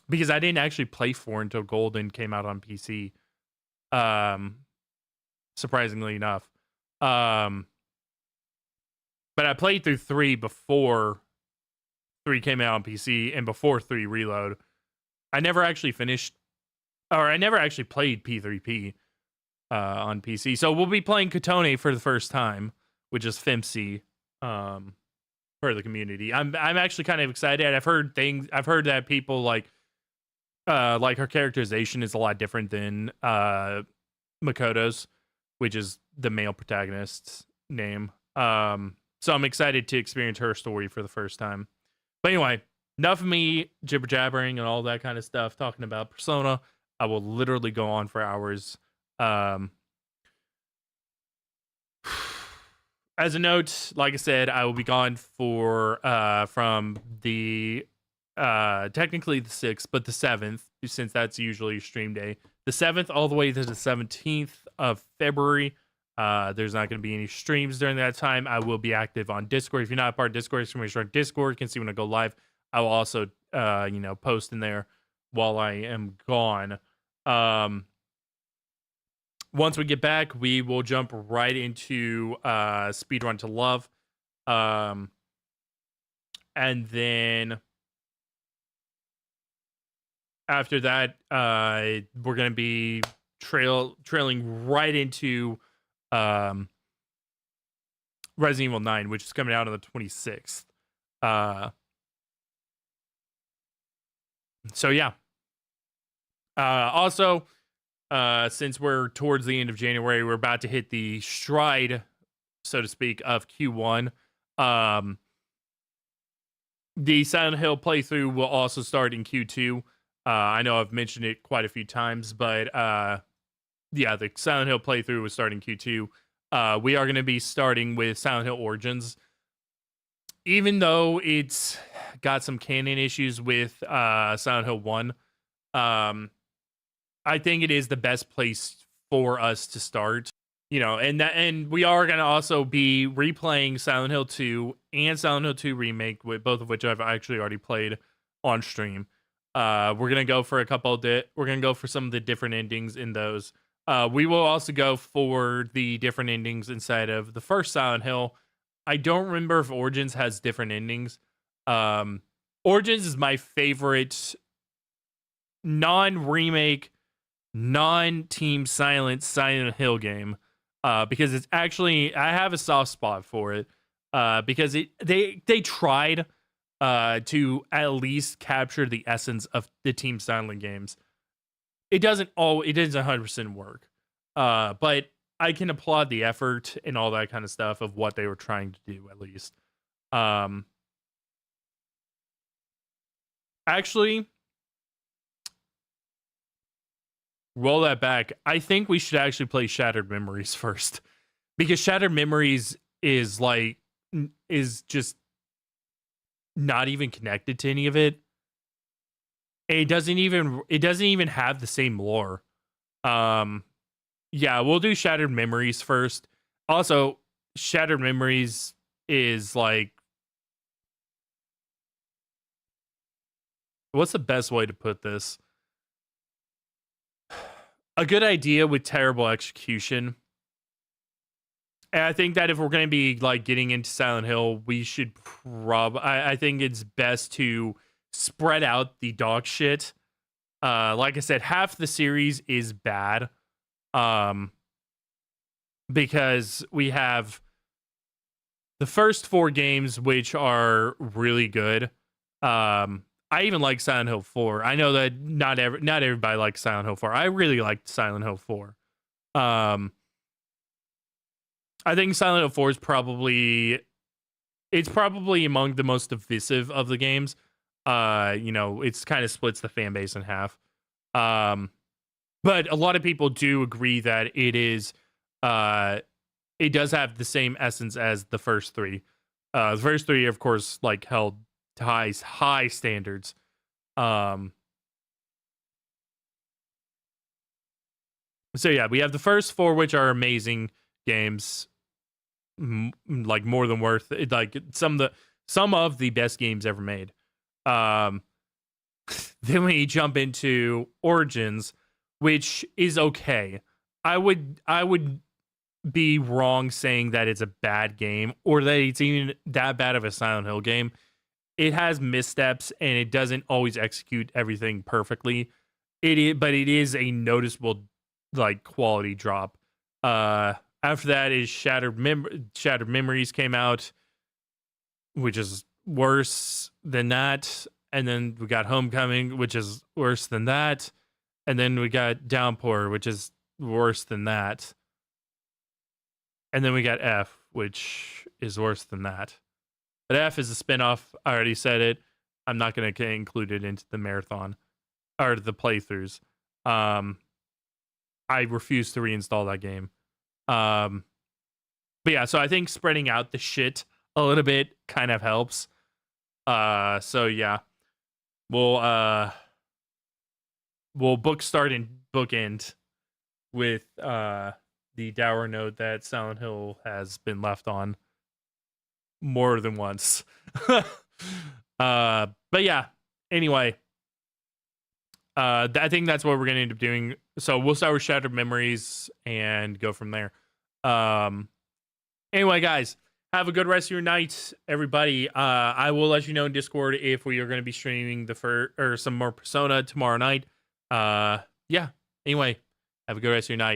Because I didn't actually play 4 until Golden came out on PC. Surprisingly enough. But I played through 3 before 3 came out on PC and before 3 Reload. I never actually played P3P on PC. So we'll be playing Kotone for the first time, which is FMC, for for the community. I'm actually kind of excited. I've heard that people like her characterization is a lot different than Makoto's, which is the male protagonist's name. So I'm excited to experience her story for the first time. But anyway, enough of me jibber jabbering and all that kind of stuff talking about Persona. I will literally go on for hours. As a note, like I said, I will be gone for from the technically the 6th, but the 7th, since that's usually stream day. The 7th all the way to the 17th of February. There's not going to be any streams during that time. I will be active on Discord. If you're not a part of Discord, just make sure on Discord. You can see when I go live. I will also post in there while I am gone. Once we get back, we will jump right into Speedrun to Love. And then after that, we're going to be trailing right into Resident Evil 9, which is coming out on the 26th. So, yeah. Also, since we're towards the end of January, we're about to hit the stride, so to speak, of Q1. The Silent Hill playthrough will also start in Q2. I know I've mentioned it quite a few times, but yeah, the Silent Hill playthrough will start in Q2. We are going to be starting with Silent Hill Origins. Even though it's got some canon issues with Silent Hill 1, I think it is the best place for us to start, and we are going to also be replaying Silent Hill 2 and Silent Hill 2 Remake, with both of which I've actually already played on stream. We're going to go for we're going to go for some of the different endings in those. We will also go for the different endings inside of the first Silent Hill. I don't remember if Origins has different endings. Origins is my favorite non-remake, non-Team Silent Hill game, because it's actually, I have a soft spot for it, because they tried to at least capture the essence of the Team Silent games. It doesn't 100% work, but I can applaud the effort and all that kind of stuff of what they were trying to do, at least. Actually, roll that back. I think we should actually play Shattered Memories first, because Shattered Memories is just not even connected to any of it. It doesn't even have the same lore. Yeah, we'll do Shattered Memories first. Also, Shattered Memories is what's the best way to put this? A good idea with terrible execution. And I think that if we're going to be getting into Silent Hill, we should I think it's best to spread out the dog shit. Like I said, half the series is bad. Because we have the first 4 games, which are really good. I even like Silent Hill 4. I know that not everybody likes Silent Hill 4. I really liked Silent Hill 4. I think Silent Hill 4 is probably among the most divisive of the games. It's kind of splits the fan base in half. But a lot of people do agree that it does have the same essence as the first 3. The first 3, of course, held to high standards. So yeah, we have the first 4, which are amazing games, more than worth it, some of the best games ever made. Then we jump into Origins, which is okay. I would be wrong saying that it's a bad game or that it's even that bad of a Silent Hill game. It has missteps and it doesn't always execute everything perfectly. But it is a noticeable quality drop. After that is Shattered Memories came out. which is worse than that. And then we got Homecoming, which is worse than that. And then we got Downpour, which is worse than that. And then we got F, which is worse than that. But F is a spinoff. I already said it. I'm not going to include it into the marathon or the playthroughs. I refuse to reinstall that game. But yeah, so I think spreading out the shit a little bit kind of helps. So yeah, we'll start and bookend with the dour note that Silent Hill has been left on more than once. But yeah, anyway, I think that's what we're gonna end up doing. So we'll start with Shattered Memories and go from there. Anyway, guys, have a good rest of your night, everybody. I will let you know in Discord if we are going to be streaming some more Persona tomorrow night. Yeah. Anyway, have a good rest of your night.